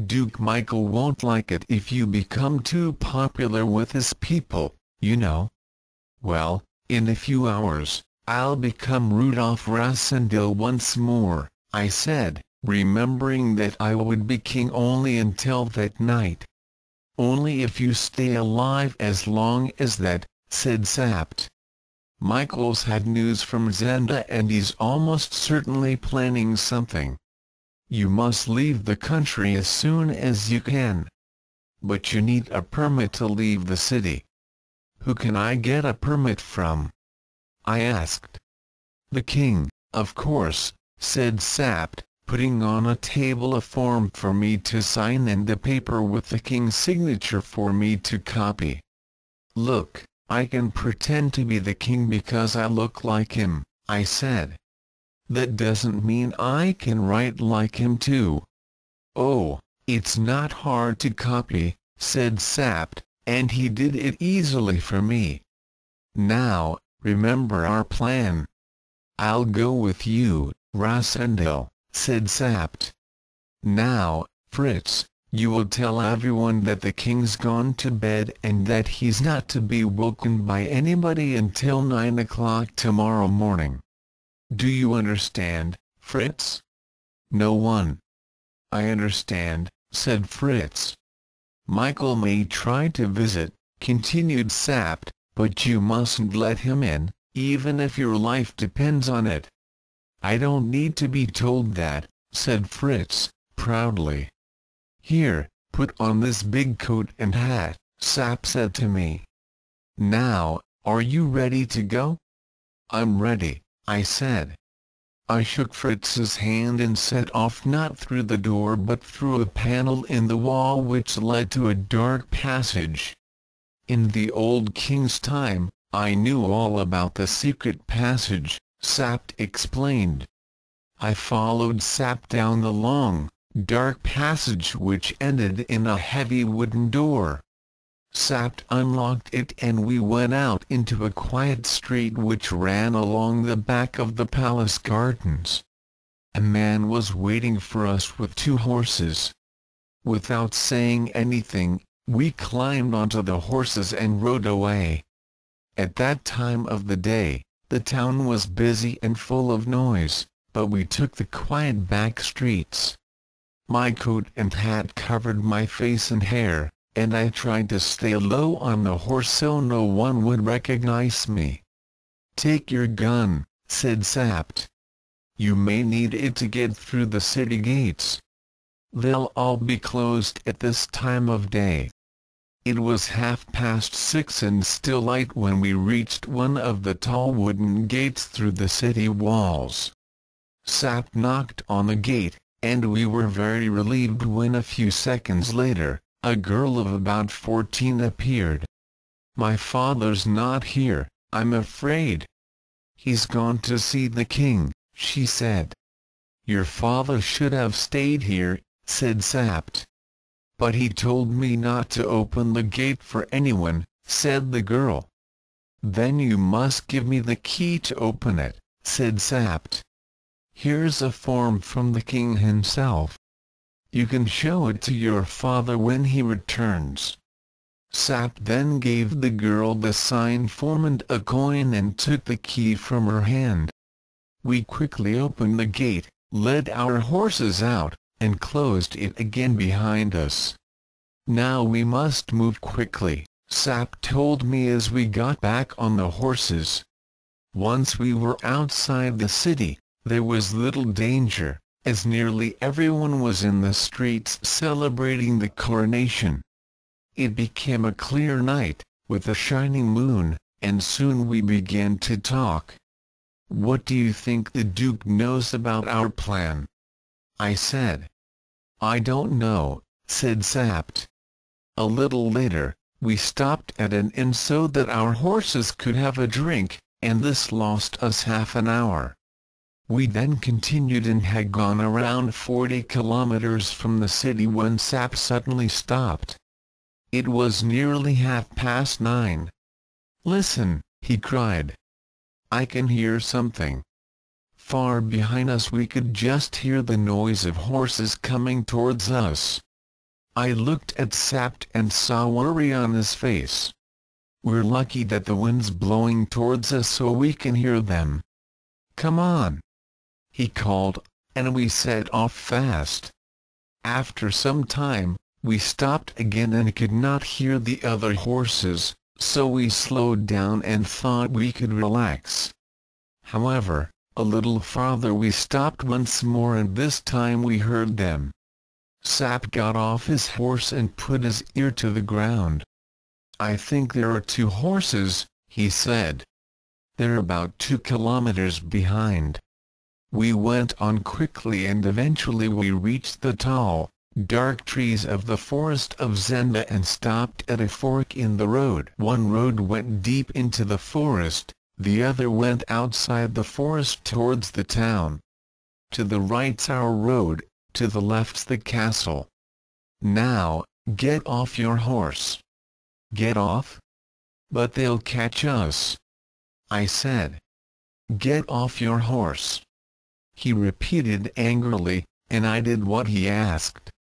S1: Duke Michael won't like it if you become too popular with his people, you know." "Well, in a few hours, I'll become Rudolf Rasendil once more," I said, remembering that I would be king only until that night. "Only if you stay alive as long as that," said Sapt. "Michael's had news from Zenda and he's almost certainly planning something. You must leave the country as soon as you can. But you need a permit to leave the city." "Who can I get a permit from?" I asked. "The king, of course," said Sapt, putting on a table a form for me to sign and a paper with the king's signature for me to copy. "Look, I can pretend to be the king because I look like him," I said. "That doesn't mean I can write like him too." "Oh, it's not hard to copy," said Sapt, "and he did it easily for me. Now, remember our plan." "I'll go with you, Rasendel," said Sapt. "Now, Fritz, you will tell everyone that the king's gone to bed and that he's not to be woken by anybody until 9 o'clock tomorrow morning. Do you understand, Fritz?" "No one." "I understand," said Fritz. "Michael may try to visit," continued Sapt, "but you mustn't let him in, even if your life depends on it." "I don't need to be told that," said Fritz, proudly. "Here, put on this big coat and hat," Sapt said to me. "Now, are you ready to go?" "I'm ready," I said. I shook Fritz's hand and set off, not through the door but through a panel in the wall which led to a dark passage. In the old king's time, I knew all about the secret passage, Sapt explained. I followed Sapt down the long, dark passage which ended in a heavy wooden door. Sapt unlocked it and we went out into a quiet street which ran along the back of the palace gardens. A man was waiting for us with 2 horses. Without saying anything, we climbed onto the horses and rode away. At that time of the day, the town was busy and full of noise, but we took the quiet back streets. My coat and hat covered my face and hair, and I tried to stay low on the horse so no one would recognize me. "Take your gun," said Sapt. "You may need it to get through the city gates. They'll all be closed at this time of day." It was 6:30 and still light when we reached one of the tall wooden gates through the city walls. Sapt knocked on the gate, and we were very relieved when a few seconds later, a girl of about 14 appeared. "My father's not here, I'm afraid. He's gone to see the king," she said. "Your father should have stayed here," said Sapt. "But he told me not to open the gate for anyone," said the girl. "Then you must give me the key to open it," said Sapt. "Here's a form from the king himself. You can show it to your father when he returns." Sapt then gave the girl the signed form and a coin and took the key from her hand. We quickly opened the gate, led our horses out, and closed it again behind us. "Now we must move quickly," Sapt told me as we got back on the horses. Once we were outside the city, there was little danger, as nearly everyone was in the streets celebrating the coronation. It became a clear night, with a shining moon, and soon we began to talk. "What do you think the Duke knows about our plan?" I said. "I don't know," said Sapt. A little later, we stopped at an inn so that our horses could have a drink, and this lost us half an hour. We then continued and had gone around 40 kilometers from the city when Sapt suddenly stopped. It was nearly 9:30. "Listen," he cried. "I can hear something." Far behind us we could just hear the noise of horses coming towards us. I looked at Sapt and saw worry on his face. "We're lucky that the wind's blowing towards us so we can hear them. Come on," he called, and we set off fast. After some time, we stopped again and could not hear the other horses, so we slowed down and thought we could relax. However, a little farther we stopped once more and this time we heard them. Sapt got off his horse and put his ear to the ground. "I think there are 2 horses," he said. "They're about 2 kilometers behind." We went on quickly and eventually we reached the tall, dark trees of the forest of Zenda and stopped at a fork in the road. One road went deep into the forest, the other went outside the forest towards the town. To the right's our road, to the left's the castle. Now, get off your horse. Get off? But they'll catch us, I said. Get off your horse. He repeated angrily, and I did what he asked.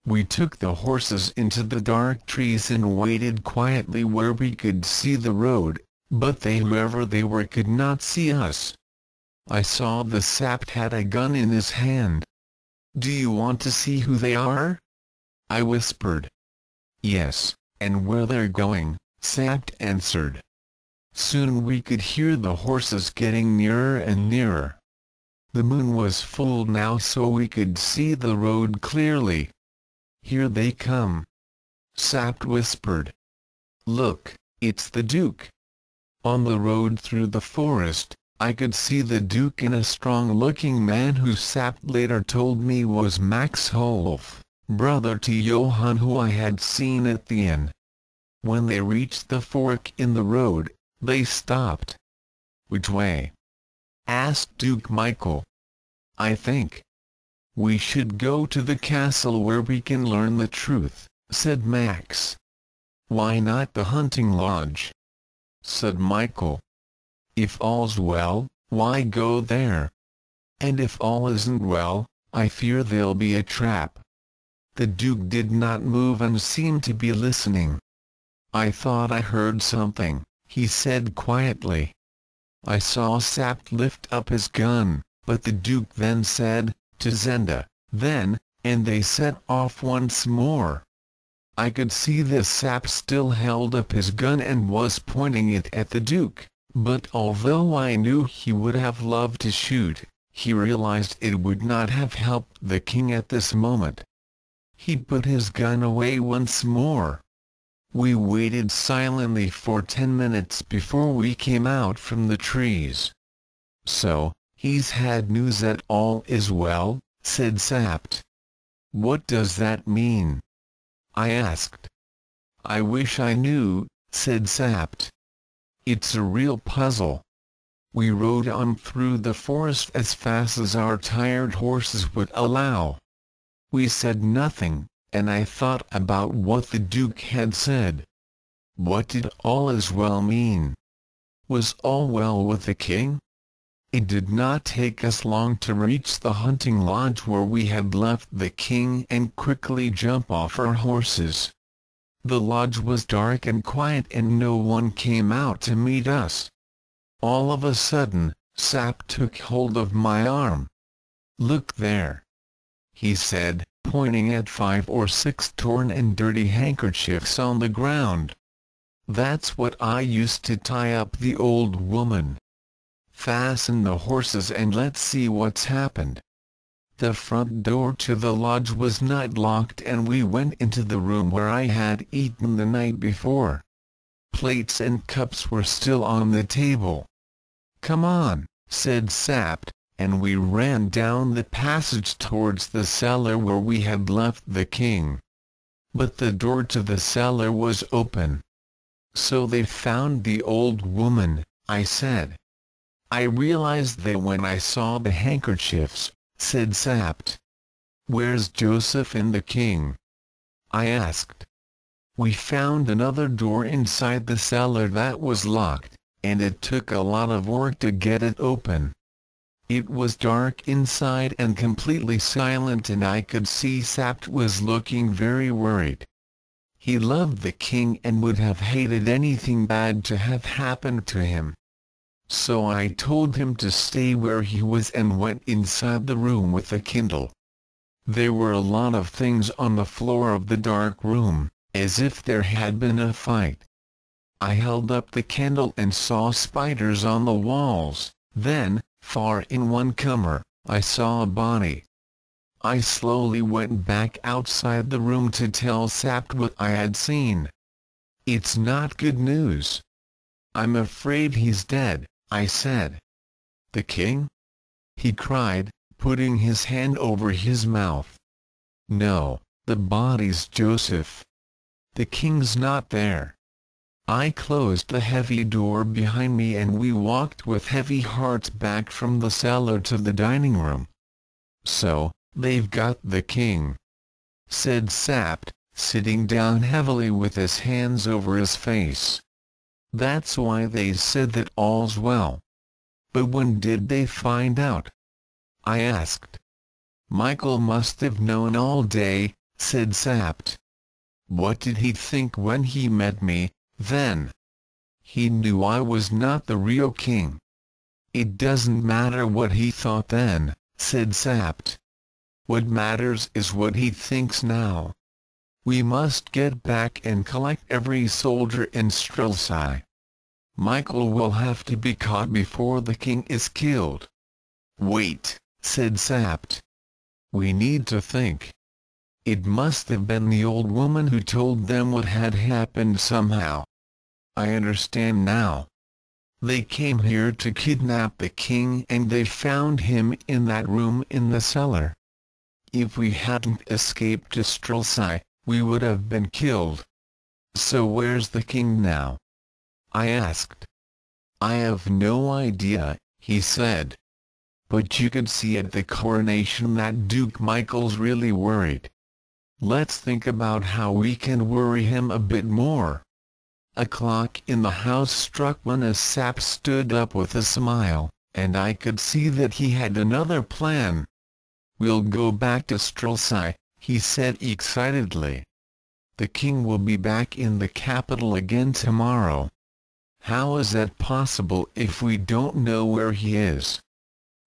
S1: We took the horses into the dark trees and waited quietly where we could see the road, but they, whoever they were, could not see us. I saw the Sapt had a gun in his hand. Do you want to see who they are? I whispered. Yes, and where they're going, Sapt answered. Soon we could hear the horses getting nearer and nearer. The moon was full now so we could see the road clearly. Here they come, Sapt whispered. Look, it's the Duke. On the road through the forest, I could see the Duke and a strong-looking man who Sapt later told me was Max Holf, brother to Johann, who I had seen at the inn. When they reached the fork in the road, they stopped. Which way? Asked Duke Michael. I think we should go to the castle where we can learn the truth, said Max. Why not the hunting lodge? Said Michael. If all's well, why go there? And if all isn't well, I fear there'll be a trap. The Duke did not move and seemed to be listening. I thought I heard something, he said quietly. I saw Sapt lift up his gun, but the Duke then said, to Zenda, then, and they set off once more. I could see the Sapt still held up his gun and was pointing it at the Duke, but although I knew he would have loved to shoot, he realized it would not have helped the king at this moment. He put his gun away once more. We waited silently for 10 minutes before we came out from the trees. So, he's had news that all is well, said Sapt. What does that mean? I asked. I wish I knew, said Sapt. It's a real puzzle. We rode on through the forest as fast as our tired horses would allow. We said nothing, and I thought about what the Duke had said. What did all is well mean? Was all well with the king? It did not take us long to reach the hunting lodge where we had left the king and quickly jump off our horses. The lodge was dark and quiet and no one came out to meet us. All of a sudden, Sapt took hold of my arm. Look there, he said, pointing at 5 or 6 torn and dirty handkerchiefs on the ground. That's what I used to tie up the old woman. Fasten the horses and let's see what's happened. The front door to the lodge was not locked and we went into the room where I had eaten the night before. Plates and cups were still on the table. Come on, said Sapt, and we ran down the passage towards the cellar where we had left the king. But the door to the cellar was open. So they found the old woman, I said. I realized that when I saw the handkerchiefs, said Sapt. Where's Joseph and the king? I asked. We found another door inside the cellar that was locked, and it took a lot of work to get it open. It was dark inside and completely silent and I could see Sapt was looking very worried. He loved the king and would have hated anything bad to have happened to him. So I told him to stay where he was and went inside the room with a candle. There were a lot of things on the floor of the dark room, as if there had been a fight. I held up the candle and saw spiders on the walls, then, far in one corner, I saw a body. I slowly went back outside the room to tell Sapt what I had seen. It's not good news. I'm afraid he's dead, I said. The king? he cried, putting his hand over his mouth. "No, the body's Joseph. The king's not there." I closed the heavy door behind me and we walked with heavy hearts back from the cellar to the dining room. "So, they've got the king," said Sapt, sitting down heavily with his hands over his face. "That's why they said that all's well." "But when did they find out?" I asked. "Michael must have known all day," said Sapt. "What did he think when he met me, then?" "He knew I was not the real king." "It doesn't matter what he thought then," said Sapt. "What matters is what he thinks now. We must get back and collect every soldier in Strelsau. Michael will have to be caught before the king is killed." "Wait," said Sapt. "We need to think. It must have been the old woman who told them what had happened somehow. I understand now. They came here to kidnap the king and they found him in that room in the cellar. If we hadn't escaped to Strelsau, we would have been killed." "So where's the king now?" I asked. "I have no idea," he said. "But you could see at the coronation that Duke Michael's really worried. Let's think about how we can worry him a bit more." A clock in the house struck one as Sapt stood up with a smile, and I could see that he had another plan. "We'll go back to Strelsau," he said excitedly. "The king will be back in the capital again tomorrow. How is that possible if we don't know where he is?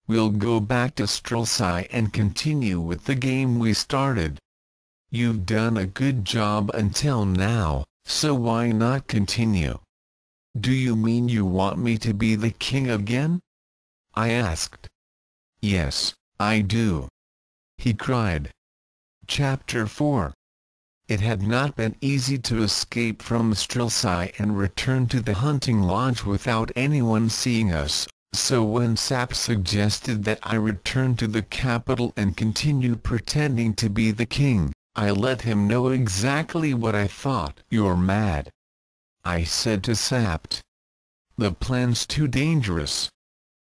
S1: We'll go back to Strelsau and continue with the game we started. You've done a good job until now, so why not continue?" "Do you mean you want me to be the king again?" I asked. "Yes, I do," he cried. Chapter 4. It had not been easy to escape from Strelsau and return to the hunting lodge without anyone seeing us, so when Sapt suggested that I return to the capital and continue pretending to be the king, I let him know exactly what I thought. "You're mad," I said to Sapt. "The plan's too dangerous."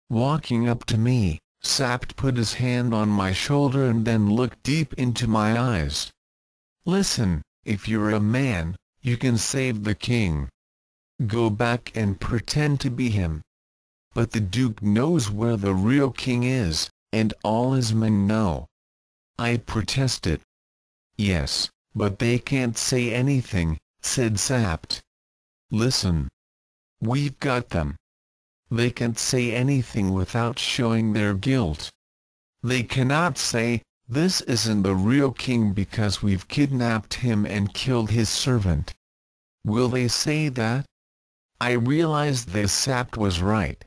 S1: Walking up to me, Sapt put his hand on my shoulder and then looked deep into my eyes. "Listen, if you're a man, you can save the king. Go back and pretend to be him. But the Duke knows where the real king is, and all his men know." I protested. "Yes, but they can't say anything," said Sapt. "Listen. We've got them. They can't say anything without showing their guilt. They cannot say, 'This isn't the real king because we've kidnapped him and killed his servant.' Will they say that?" I realized that Sapt was right.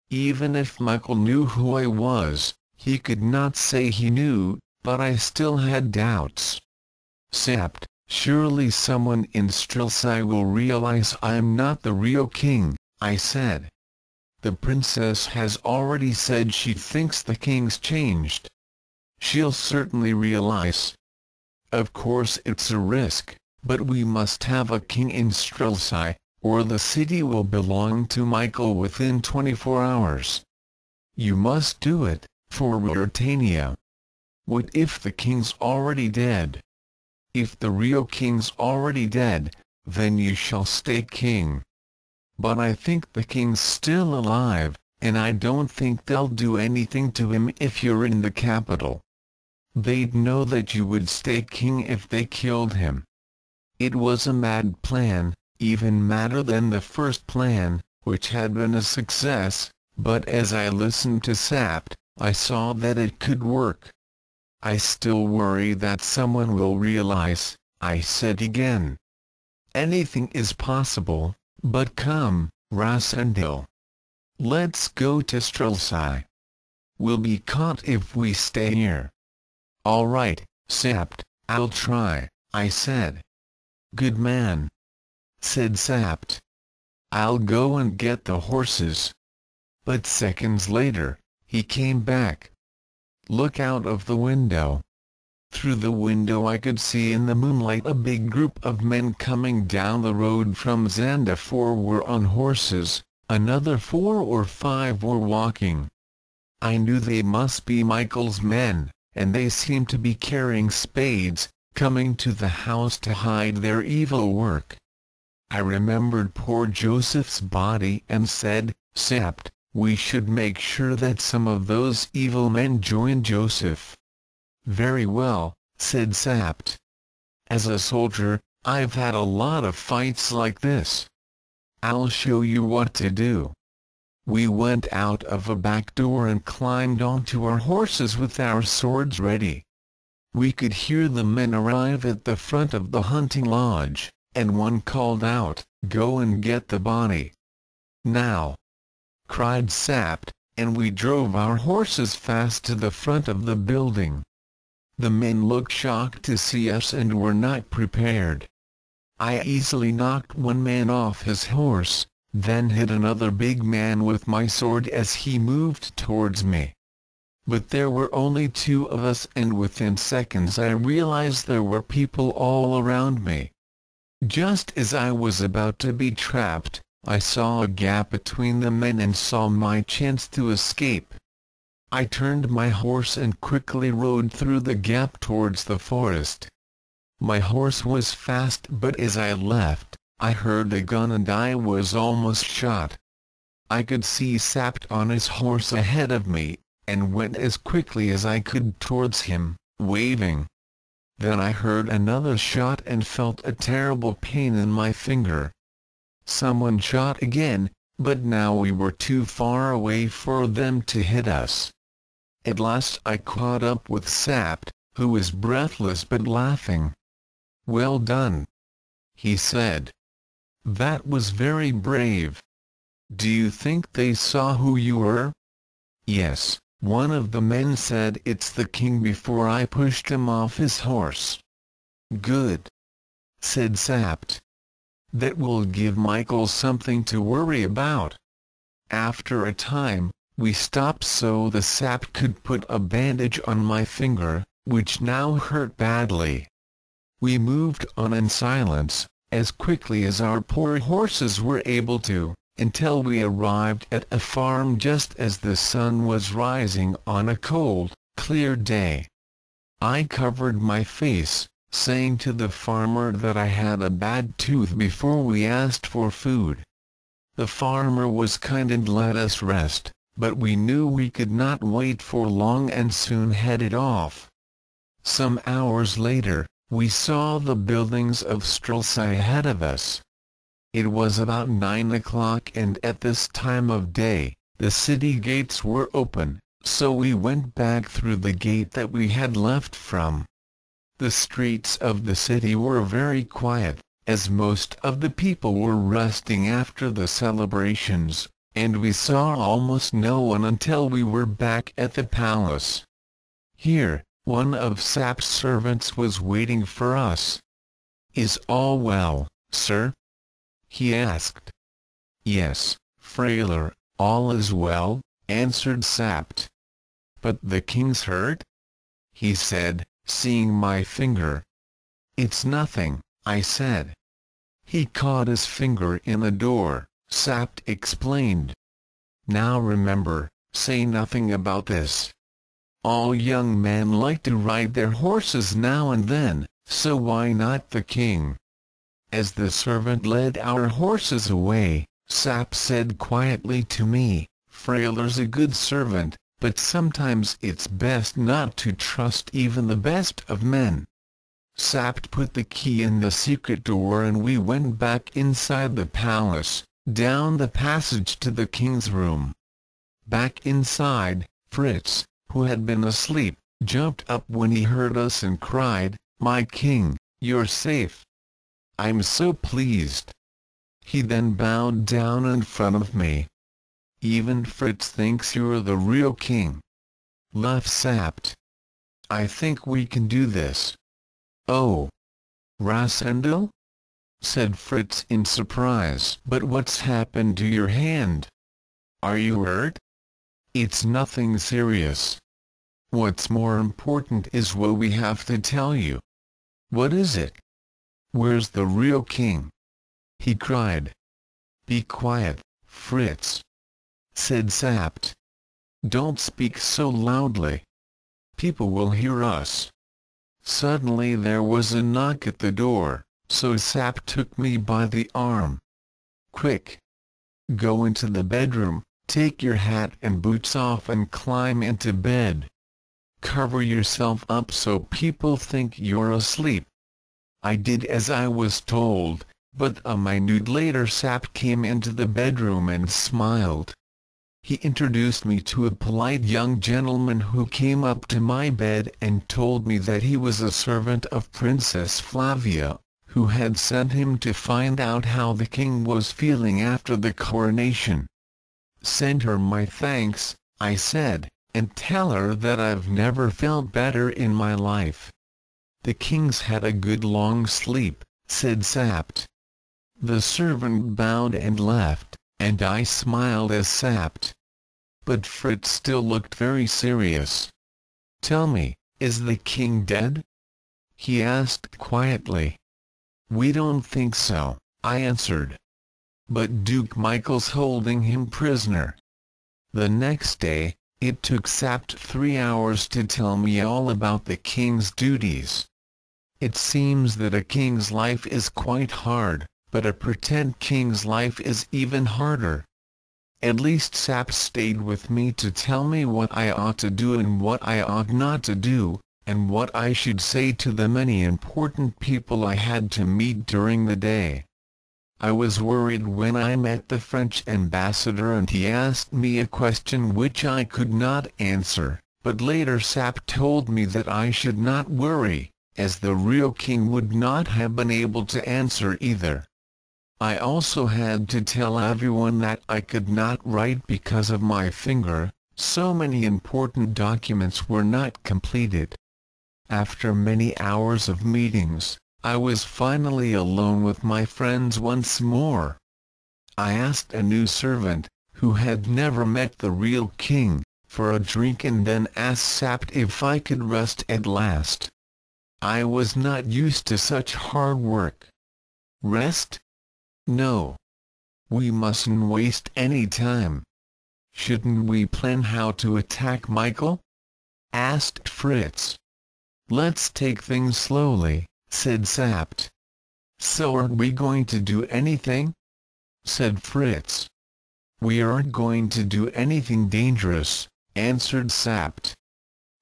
S1: Even if Michael knew who I was, he could not say he knew, but I still had doubts. "Sapt, surely someone in Strelsau will realize I'm not the real king," I said. "The princess has already said she thinks the king's changed. She'll certainly realize. Of course it's a risk, but we must have a king in Strelsau, or the city will belong to Michael within 24 hours. You must do it, for Ruritania. What if the king's already dead? If the real king's already dead, then you shall stay king. But I think the king's still alive, and I don't think they'll do anything to him if you're in the capital. They'd know that you would stay king if they killed him." It was a mad plan, even madder than the first plan, which had been a success, but as I listened to Sapt, I saw that it could work. "I still worry that someone will realize," I said again. "Anything is possible, but come, Rasendil. Let's go to Strelsau. We'll be caught if we stay here." "All right, Sapt, I'll try," I said. "Good man," said Sapt. "I'll go and get the horses." But seconds later, He came back. Look out of the window. Through the window I could see in the moonlight a big group of men coming down the road from Zenda. 4 were on horses, another 4 or 5 were walking. I knew they must be Michael's men, and they seemed to be carrying spades, coming to the house to hide their evil work. I remembered poor Joseph's body and said, "Sapt, we should make sure that some of those evil men join Joseph." "Very well," said Sapt. "As a soldier, I've had a lot of fights like this. I'll show you what to do." We went out of a back door and climbed onto our horses with our swords ready. We could hear the men arrive at the front of the hunting lodge, and one called out, "Go and get the body." "Now!" cried Sapt, and we drove our horses fast to the front of the building. The men looked shocked to see us and were not prepared. I easily knocked one man off his horse, then hit another big man with my sword as he moved towards me. But there were only 2 of us, and within seconds I realized there were people all around me. Just as I was about to be trapped, I saw a gap between the men and saw my chance to escape. I turned my horse and quickly rode through the gap towards the forest. My horse was fast, but as I left, I heard a gun and I was almost shot. I could see Sapt on his horse ahead of me, and went as quickly as I could towards him, waving. Then I heard another shot and felt a terrible pain in my finger. Someone shot again, but now we were too far away for them to hit us. At last I caught up with Sapt, who was breathless but laughing. "Well done," he said. "That was very brave. Do you think they saw who you were?" "Yes," one of the men said. "It's the king," before I pushed him off his horse. "Good," said Sapt. "That will give Michael something to worry about." After a time, we stopped so the Sapt could put a bandage on my finger, which now hurt badly. We moved on in silence, as quickly as our poor horses were able to, until we arrived at a farm just as the sun was rising on a cold, clear day. I covered my face, saying to the farmer that I had a bad tooth before we asked for food. The farmer was kind and let us rest, but we knew we could not wait for long and soon headed off. Some hours later, we saw the buildings of Strelsau ahead of us. It was about 9 o'clock, and at this time of day, the city gates were open, so we went back through the gate that we had left from. The streets of the city were very quiet, as most of the people were resting after the celebrations, and we saw almost no one until we were back at the palace. Here, one of Sap's servants was waiting for us. "Is all well, sir?" he asked. "Yes, Frailer, all is well," answered Sapt. "But the king's hurt?" he said, seeing my finger. "It's nothing," I said. "He caught his finger in a door," Sapt explained. "Now remember, say nothing about this. All young men like to ride their horses now and then, so why not the king?" As the servant led our horses away, Sapt said quietly to me, "Frailer's a good servant, but sometimes it's best not to trust even the best of men." Sapt put the key in the secret door and we went back inside the palace, down the passage to the king's room. Back inside, Fritz, who had been asleep, jumped up when he heard us and cried, "My king, you're safe. I'm so pleased." He then bowed down in front of me. "Even Fritz thinks you're the real king," laughed Sapt. "I think we can do this." "Oh, Rasendel?" said Fritz in surprise. "But what's happened to your hand? Are you hurt?" It's nothing serious. What's more important is what we have to tell you. What is it? Where's the real king? He cried. Be quiet, Fritz, said Sapt. Don't speak so loudly. People will hear us. Suddenly there was a knock at the door, so Sapt took me by the arm. Quick! Go into the bedroom, take your hat and boots off and climb into bed. Cover yourself up so people think you're asleep. I did as I was told, but a minute later Sapt came into the bedroom and smiled. He introduced me to a polite young gentleman who came up to my bed and told me that he was a servant of Princess Flavia, who had sent him to find out how the king was feeling after the coronation. Send her my thanks, I said, and tell her that I've never felt better in my life. The king's had a good long sleep, said Sapt. The servant bowed and left, and I smiled as Sapt. But Fritz still looked very serious. Tell me, is the king dead? He asked quietly. We don't think so, I answered. But Duke Michael's holding him prisoner. The next day, it took Sapt 3 hours to tell me all about the king's duties. It seems that a king's life is quite hard, but a pretend king's life is even harder. At least Sapt stayed with me to tell me what I ought to do and what I ought not to do, and what I should say to the many important people I had to meet during the day. I was worried when I met the French ambassador and he asked me a question which I could not answer, but later Sapt told me that I should not worry, as the real king would not have been able to answer either. I also had to tell everyone that I could not write because of my finger, so many important documents were not completed. After many hours of meetings, I was finally alone with my friends once more. I asked a new servant, who had never met the real king, for a drink and then asked Sapt if I could rest at last. I was not used to such hard work. Rest? No. We mustn't waste any time. Shouldn't we plan how to attack Michael? Asked Fritz. Let's take things slowly, said Sapt. So aren't we going to do anything? Said Fritz. We aren't going to do anything dangerous, answered Sapt.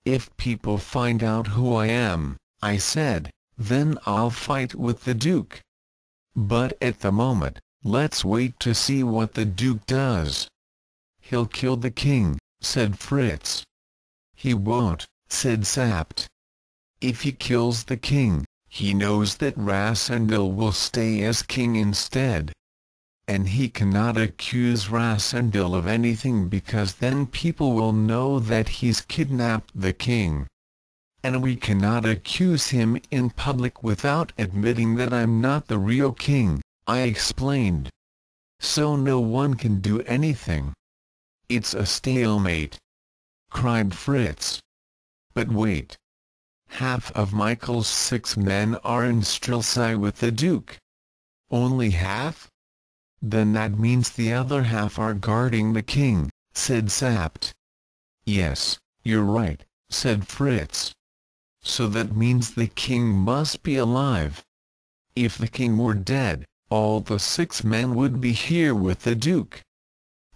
S1: If people find out who I am, I said, then I'll fight with the Duke. But at the moment, let's wait to see what the Duke does. He'll kill the king, said Fritz. He won't, said Sapt. If he kills the king, he knows that Rassendyll will stay as king instead. And he cannot accuse Rassendyll of anything because then people will know that he's kidnapped the king. And we cannot accuse him in public without admitting that I'm not the real king, I explained. So no one can do anything. It's a stalemate, cried Fritz. But wait. Half of Michael's 6 men are in Strelsau with the Duke. Only half? Then that means the other half are guarding the king, said Sapt. Yes, you're right, said Fritz. So that means the king must be alive. If the king were dead, all the 6 men would be here with the Duke.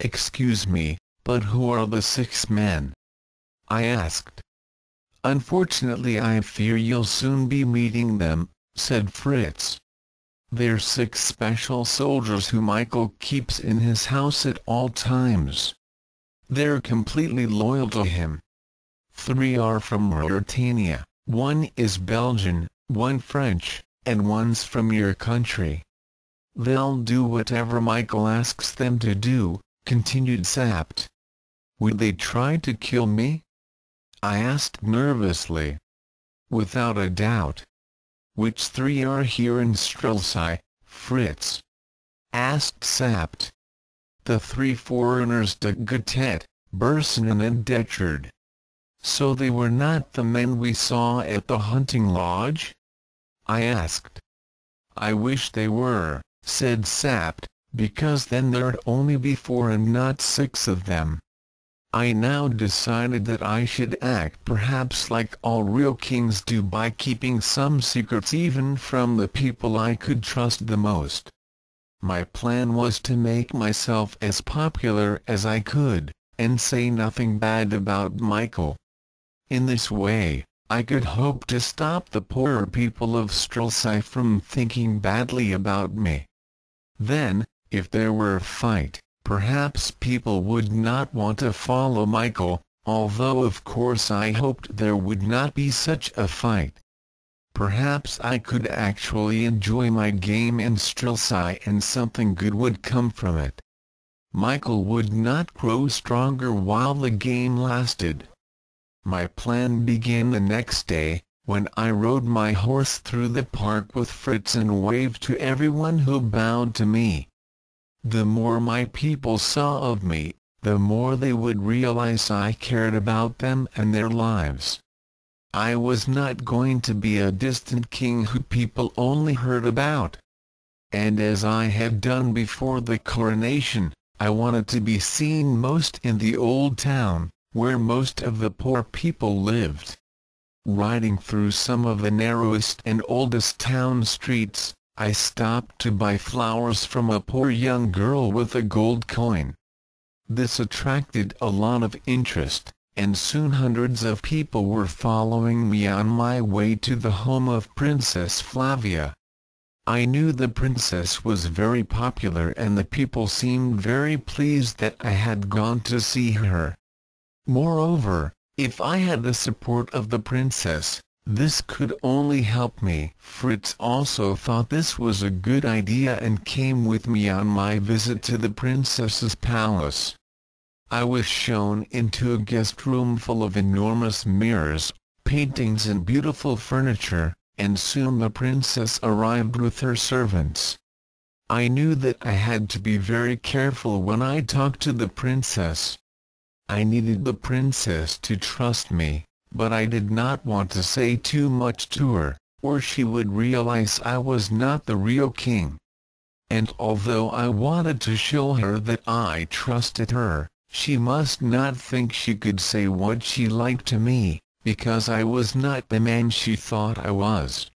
S1: Excuse me, but who are the 6 men? I asked. Unfortunately I fear you'll soon be meeting them, said Fritz. They're 6 special soldiers who Michael keeps in his house at all times. They're completely loyal to him. 3 are from Mauritania, 1 is Belgian, 1 French, and 1's from your country. They'll do whatever Michael asks them to do, continued Sapt. Would they try to kill me? I asked nervously. Without a doubt. Which 3 are here in Strelsau, Fritz? Asked Sapt. The 3 foreigners de Gutet, Burson and Detchard. So they were not the men we saw at the hunting lodge? I asked. I wish they were, said Sapt, because then there'd only be 4 and not 6 of them. I now decided that I should act perhaps like all real kings do by keeping some secrets even from the people I could trust the most. My plan was to make myself as popular as I could, and say nothing bad about Michael. In this way, I could hope to stop the poorer people of Strelsau from thinking badly about me. Then, if there were a fight, perhaps people would not want to follow Michael, although of course I hoped there would not be such a fight. Perhaps I could actually enjoy my game in Strelsau and something good would come from it. Michael would not grow stronger while the game lasted. My plan began the next day, when I rode my horse through the park with Fritz and waved to everyone who bowed to me. The more my people saw of me, the more they would realize I cared about them and their lives. I was not going to be a distant king who people only heard about. And as I had done before the coronation, I wanted to be seen most in the old town, where most of the poor people lived. Riding through some of the narrowest and oldest town streets, I stopped to buy flowers from a poor young girl with a gold coin. This attracted a lot of interest, and soon hundreds of people were following me on my way to the home of Princess Flavia. I knew the princess was very popular and the people seemed very pleased that I had gone to see her. Moreover, if I had the support of the princess, this could only help me. Fritz also thought this was a good idea and came with me on my visit to the princess's palace. I was shown into a guest room full of enormous mirrors, paintings and beautiful furniture, and soon the princess arrived with her servants. I knew that I had to be very careful when I talked to the princess. I needed the princess to trust me, but I did not want to say too much to her, or she would realize I was not the real king. And although I wanted to show her that I trusted her, she must not think she could say what she liked to me, because I was not the man she thought I was.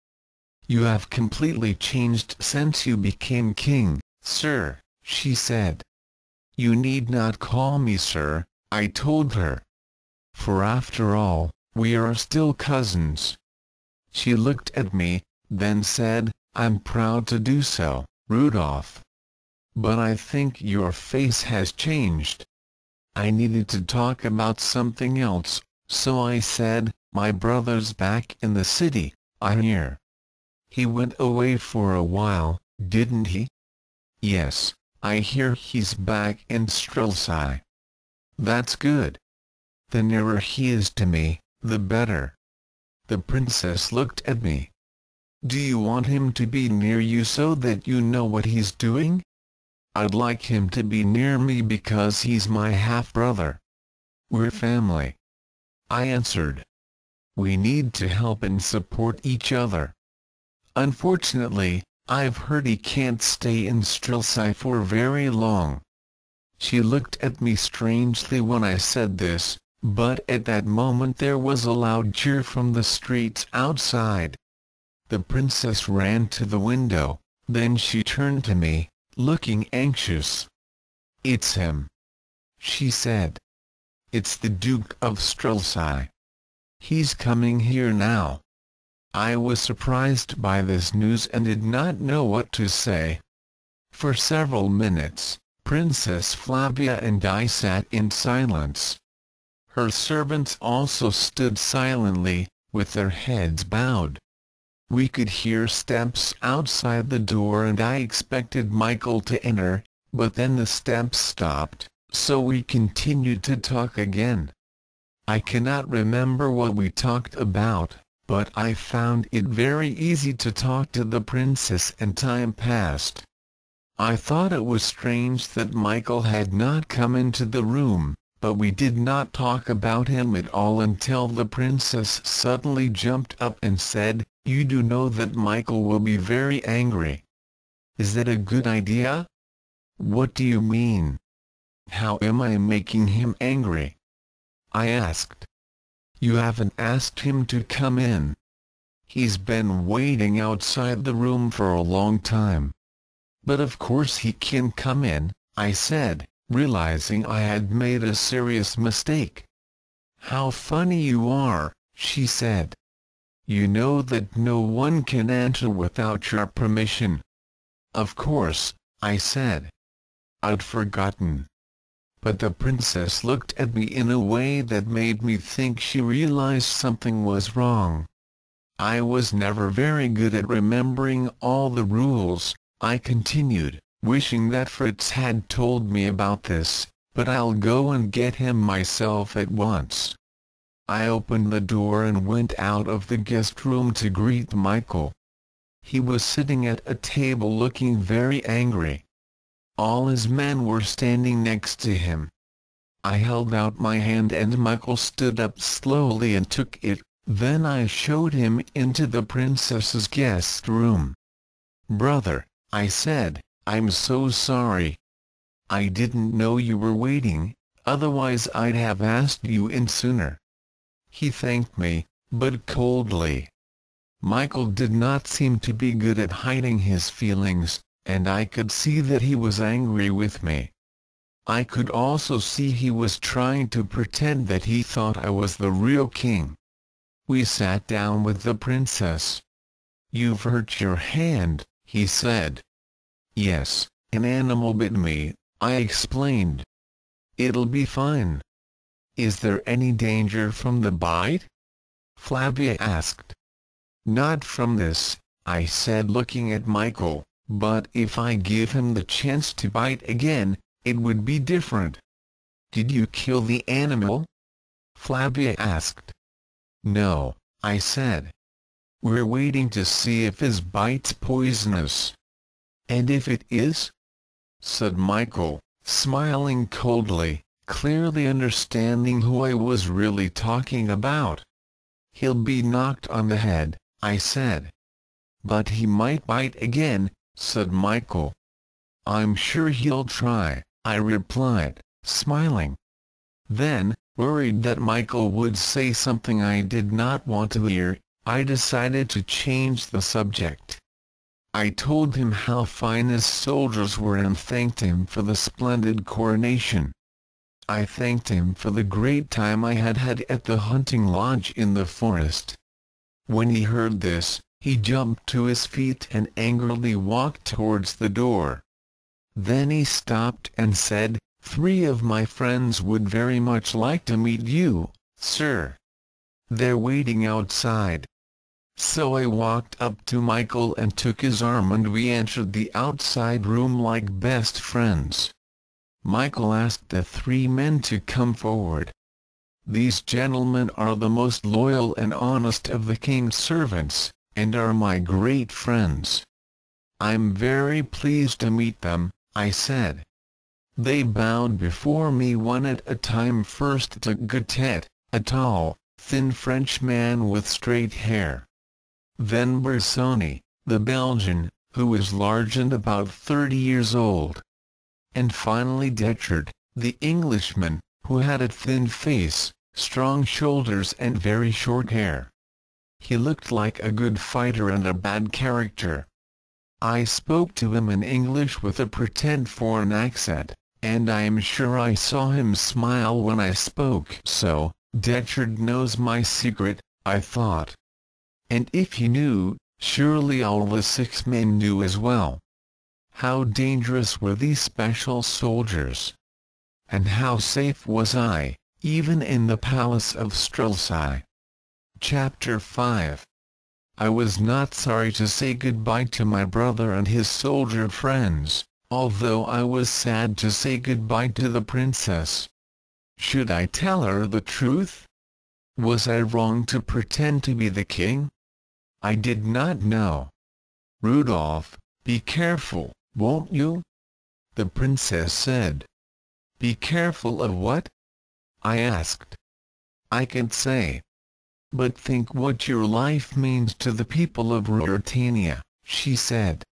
S1: "You have completely changed since you became king, sir," she said. "You need not call me sir," I told her. "For after all, we are still cousins." She looked at me, then said, "I'm proud to do so, Rudolph. But I think your face has changed." I needed to talk about something else, so I said, "My brother's back in the city, I hear." "He went away for a while, didn't he?" "Yes, I hear he's back in Strelsau." "That's good. The nearer he is to me, the better." The princess looked at me. "Do you want him to be near you so that you know what he's doing?" "I'd like him to be near me because he's my half-brother. We're family," I answered. "We need to help and support each other. Unfortunately, I've heard he can't stay in Strelsau for very long." She looked at me strangely when I said this, but at that moment there was a loud cheer from the streets outside. The princess ran to the window, then she turned to me, looking anxious. "It's him," she said. "It's the Duke of Strelsau. He's coming here now." I was surprised by this news and did not know what to say. For several minutes, Princess Flavia and I sat in silence. Her servants also stood silently, with their heads bowed. We could hear steps outside the door and I expected Michael to enter, but then the steps stopped, so we continued to talk again. I cannot remember what we talked about, but I found it very easy to talk to the princess and time passed. I thought it was strange that Michael had not come into the room, but we did not talk about him at all until the princess suddenly jumped up and said, "You do know that Michael will be very angry. Is that a good idea?" "What do you mean? How am I making him angry?" I asked. "You haven't asked him to come in. He's been waiting outside the room for a long time." "But of course he can come in," I said, realizing I had made a serious mistake. "How funny you are," she said. "You know that no one can enter without your permission." "Of course," I said. I'd forgotten. But the princess looked at me in a way that made me think she realized something was wrong. "I was never very good at remembering all the rules," I continued, wishing that Fritz had told me about this, "but I'll go and get him myself at once." I opened the door and went out of the guest room to greet Michael. He was sitting at a table looking very angry. All his men were standing next to him. I held out my hand and Michael stood up slowly and took it, then I showed him into the princess's guest room. "Brother," I said, "I'm so sorry. I didn't know you were waiting, otherwise I'd have asked you in sooner." He thanked me, but coldly. Michael did not seem to be good at hiding his feelings, and I could see that he was angry with me. I could also see he was trying to pretend that he thought I was the real king. We sat down with the princess. "You've hurt your hand," he said. "Yes, an animal bit me," I explained. "It'll be fine." "Is there any danger from the bite?" Flavia asked. "Not from this," I said, looking at Michael, "but if I give him the chance to bite again, it would be different." "Did you kill the animal?" Flavia asked. "No," I said. "We're waiting to see if his bite's poisonous." "And if it is?" said Michael, smiling coldly, clearly understanding who I was really talking about. "He'll be knocked on the head," I said. "But he might bite again," said Michael. "I'm sure he'll try," I replied, smiling. Then, worried that Michael would say something I did not want to hear, I decided to change the subject. I told him how fine his soldiers were and thanked him for the splendid coronation. I thanked him for the great time I had had at the hunting lodge in the forest. When he heard this, he jumped to his feet and angrily walked towards the door. Then he stopped and said, "3 of my friends would very much like to meet you, sir. They're waiting outside." So I walked up to Michael and took his arm and we entered the outside room like best friends. Michael asked the 3 men to come forward. "These gentlemen are the most loyal and honest of the king's servants, and are my great friends. I'm very pleased to meet them," I said. They bowed before me one at a time, first to Gatet, a tall, thin French man with straight hair. Then Bersoni, the Belgian, who was large and about 30 years old. And finally Detchard, the Englishman, who had a thin face, strong shoulders and very short hair. He looked like a good fighter and a bad character. I spoke to him in English with a pretend foreign accent, and I am sure I saw him smile when I spoke. So, Detchard knows my secret, I thought. And if he knew, surely all the 6 men knew as well. How dangerous were these special soldiers? And how safe was I, even in the palace of Strelsau? Chapter 5. I was not sorry to say goodbye to my brother and his soldier friends, although I was sad to say goodbye to the princess. Should I tell her the truth? Was I wrong to pretend to be the king? I did not know. "Rudolph, be careful, won't you?" the princess said. "Be careful of what?" I asked. I can say. But think what your life means to the people of Ruritania, she said.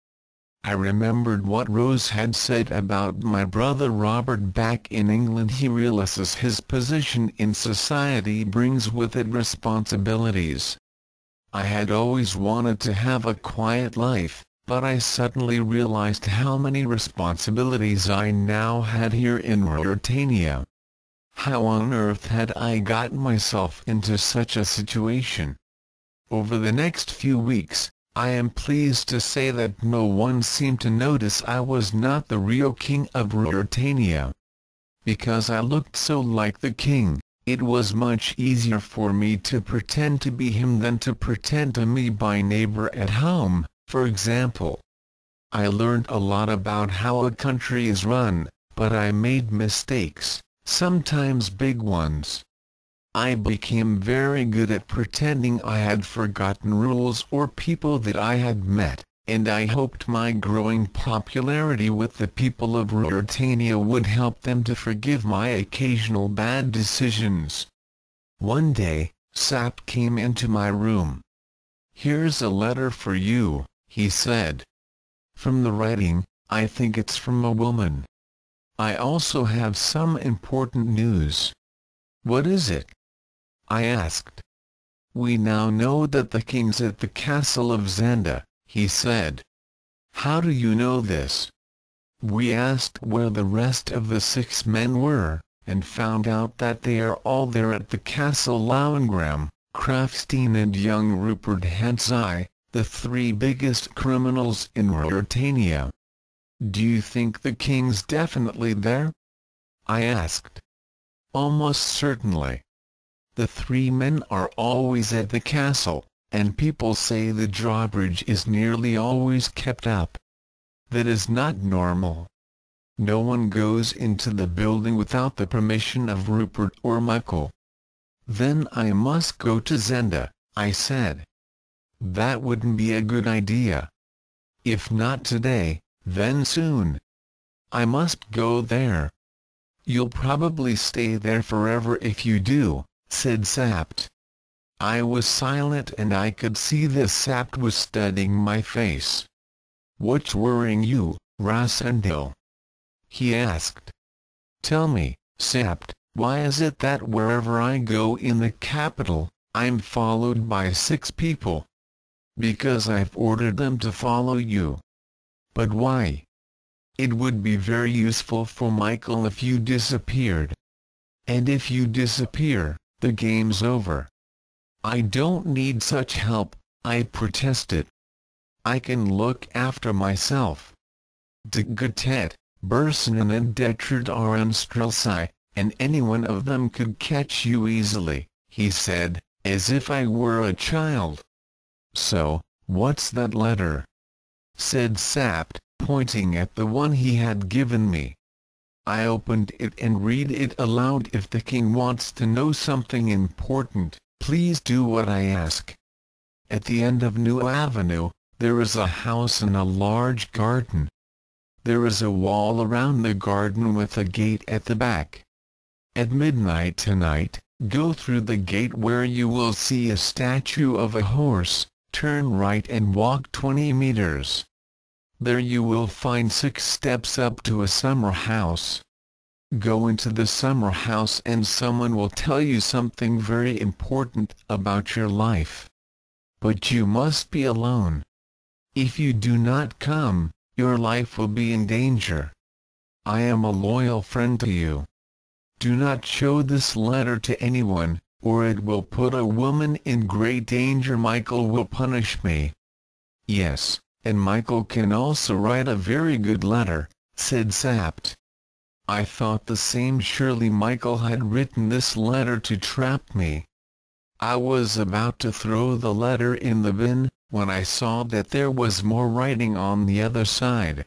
S1: I remembered what Rose had said about my brother Robert back in England. He realizes his position in society brings with it responsibilities. I had always wanted to have a quiet life, but I suddenly realized how many responsibilities I now had here in Ruritania. How on earth had I gotten myself into such a situation? Over the next few weeks, I am pleased to say that no one seemed to notice I was not the real king of Ruritania. Because I looked so like the king, it was much easier for me to pretend to be him than to pretend to be my neighbor at home, for example. I learned a lot about how a country is run, but I made mistakes, sometimes big ones. I became very good at pretending I had forgotten rules or people that I had met, and I hoped my growing popularity with the people of Ruritania would help them to forgive my occasional bad decisions. One day, Sap came into my room. "Here's a letter for you," he said. "From the writing, I think it's from a woman. I also have some important news." "What is it?" I asked. "We now know that the king's at the castle of Zenda," he said. "How do you know this?" We asked where the rest of the 6 men were, and found out that they are all there at the castle. Lauengram, Krafstein and young Rupert Hatzai, the 3 biggest criminals in Ruritania. "Do you think the king's definitely there?" I asked. "Almost certainly. The 3 men are always at the castle, and people say the drawbridge is nearly always kept up. That is not normal. No one goes into the building without the permission of Rupert or Michael." "Then I must go to Zenda," I said. "That wouldn't be a good idea. If not today, then soon. I must go there." "You'll probably stay there forever if you do," said Sapt. I was silent and I could see that Sapt was studying my face. "What's worrying you, Rasendil?" he asked. "Tell me, Sapt, why is it that wherever I go in the capital, I'm followed by 6 people?" "Because I've ordered them to follow you." "But why?" "It would be very useful for Michael if you disappeared." "And if you disappear, the game's over." "I don't need such help," I protested. "I can look after myself. De Gutet, Bursanen and Detrud are on Strelsai, and any one of them could catch you easily," he said, as if I were a child. "So, what's that letter?" said Sapt, pointing at the one he had given me. I opened it and read it aloud. "If the king wants to know something important, please do what I ask. At the end of New Avenue, there is a house and a large garden. There is a wall around the garden with a gate at the back. At midnight tonight, go through the gate where you will see a statue of a horse, turn right and walk 20 meters. There you will find 6 steps up to a summer house. Go into the summer house and someone will tell you something very important about your life. But you must be alone. If you do not come, your life will be in danger. I am a loyal friend to you. Do not show this letter to anyone, or it will put a woman in great danger. Michael will punish me." "Yes, and Michael can also write a very good letter," said Sapt. I thought the same. Surely Michael had written this letter to trap me. I was about to throw the letter in the bin, when I saw that there was more writing on the other side.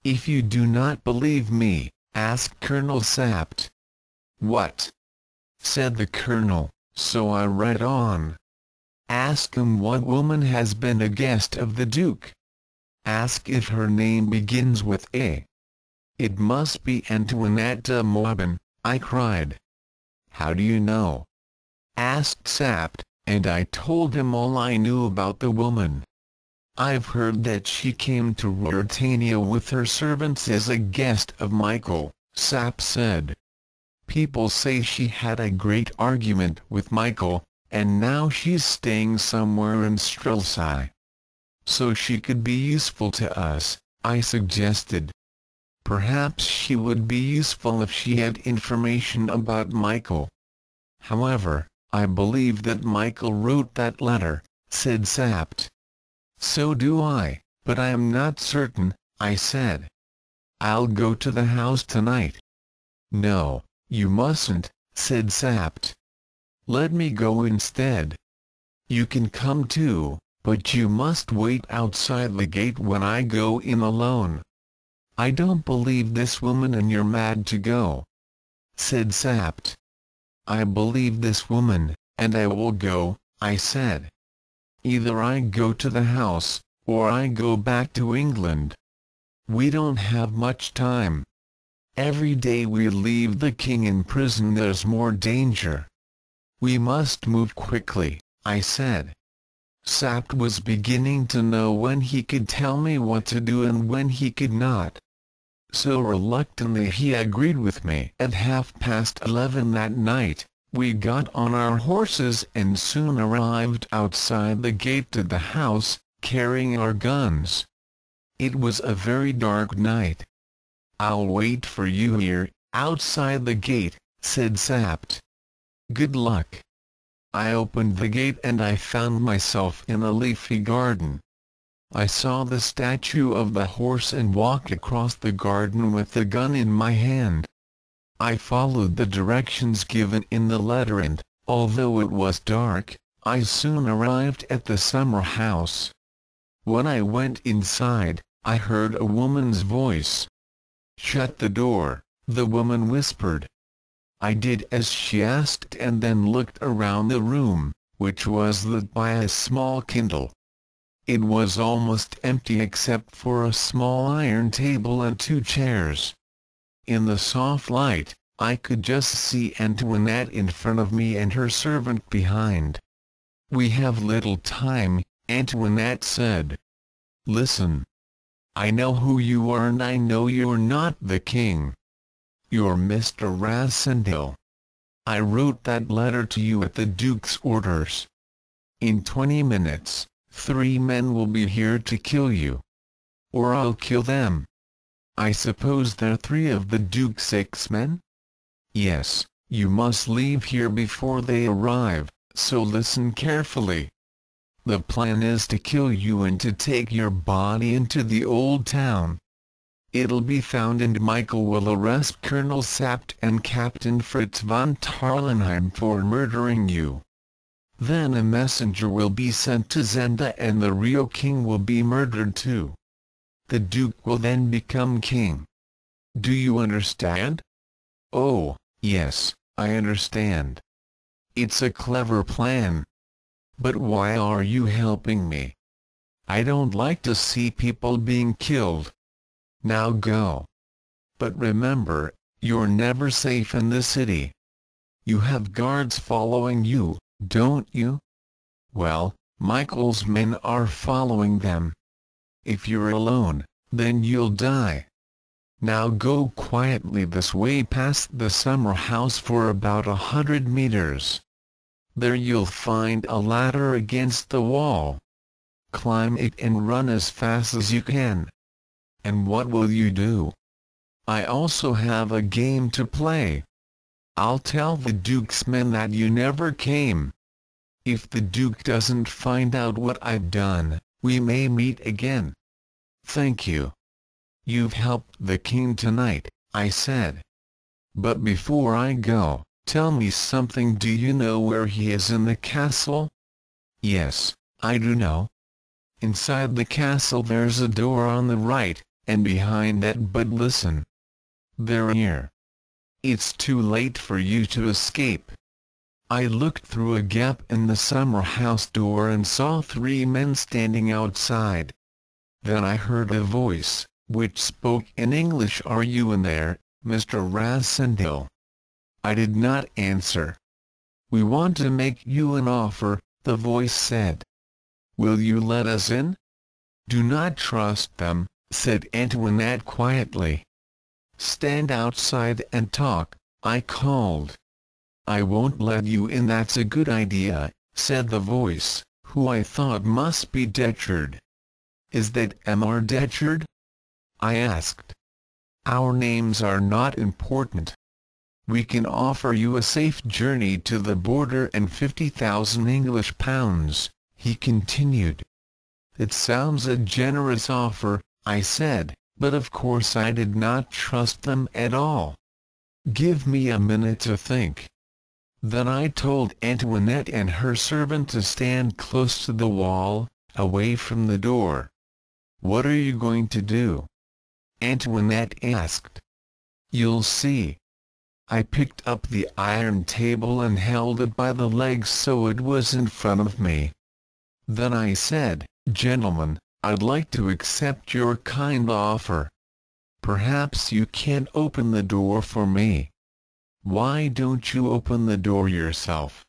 S1: "If you do not believe me, ask Colonel Sapt." "What?" said the colonel, so I read on. "Ask him what woman has been a guest of the Duke. Ask if her name begins with A." "It must be Antoinette de Morban," I cried. "How do you know?" asked Sapt, and I told him all I knew about the woman. "I've heard that she came to Ruritania with her servants as a guest of Michael," Sapt said. "People say she had a great argument with Michael, and now she's staying somewhere in Strelsau. So she could be useful to us," I suggested. "Perhaps she would be useful if she had information about Michael." "However, I believe that Michael wrote that letter," said Sapt. "So do I, but I am not certain," I said. "I'll go to the house tonight." "No, you mustn't," said Sapt. "Let me go instead. You can come too, but you must wait outside the gate when I go in alone." "I don't believe this woman and you're mad to go," said Sapt. "I believe this woman, and I will go," I said. "Either I go to the house, or I go back to England. We don't have much time. Every day we leave the king in prison there's more danger. We must move quickly," I said. Sapt was beginning to know when he could tell me what to do and when he could not. So reluctantly he agreed with me. At 11:30 that night, we got on our horses and soon arrived outside the gate to the house, carrying our guns. It was a very dark night. "I'll wait for you here, outside the gate," said Sapt. "Good luck." I opened the gate and I found myself in a leafy garden. I saw the statue of the horse and walked across the garden with the gun in my hand. I followed the directions given in the letter and, although it was dark, I soon arrived at the summer house. When I went inside, I heard a woman's voice. "Shut the door," the woman whispered. I did as she asked and then looked around the room, which was lit by a small candle. It was almost empty except for a small iron table and 2 chairs. In the soft light, I could just see Antoinette in front of me and her servant behind. "We have little time," Antoinette said. "Listen. I know who you are and I know you're not the king. You're Mr. Saeid. I wrote that letter to you at the Duke's orders. In 20 minutes, 3 men will be here to kill you. Or I'll kill them. I suppose they're 3 of the Duke's 6 men? Yes, you must leave here before they arrive, so listen carefully. The plan is to kill you and to take your body into the old town. It'll be found and Michael will arrest Colonel Sapt and Captain Fritz von Tarlenheim for murdering you. Then a messenger will be sent to Zenda and the real king will be murdered too. The Duke will then become king. Do you understand?" "Oh, yes, I understand. It's a clever plan. But why are you helping me? I don't like to see people being killed. Now go. But remember, you're never safe in the city. You have guards following you, don't you? Well, Michael's men are following them. If you're alone, then you'll die. Now go quietly this way past the summer house for about 100 meters. There you'll find a ladder against the wall. Climb it and run as fast as you can." "And what will you do?" "I also have a game to play. I'll tell the Duke's men that you never came. If the Duke doesn't find out what I've done, we may meet again." "Thank you. You've helped the king tonight," I said. "But before I go, tell me something. Do you know where he is in the castle?" "Yes, I do know. Inside the castle there's a door on the right, and behind that, but listen. They're here. It's too late for you to escape." I looked through a gap in the summer house door and saw 3 men standing outside. Then I heard a voice, which spoke in English. "Are you in there, Mr. Saeid?" I did not answer. "We want to make you an offer," the voice said. "Will you let us in?" "Do not trust them," said Antoinette quietly. "Stand outside and talk," I called. "I won't let you in." "That's a good idea," said the voice, who I thought must be Detchard. "Is that Mr. Detchard?" I asked. "Our names are not important. We can offer you a safe journey to the border and 50,000 English pounds, he continued. "It sounds a generous offer," I said, but of course I did not trust them at all. "Give me a minute to think." Then I told Antoinette and her servant to stand close to the wall, away from the door. "What are you going to do?" Antoinette asked. "You'll see." I picked up the iron table and held it by the legs so it was in front of me. Then I said, "Gentlemen, I'd like to accept your kind offer. Perhaps you can't open the door for me." "Why don't you open the door yourself?"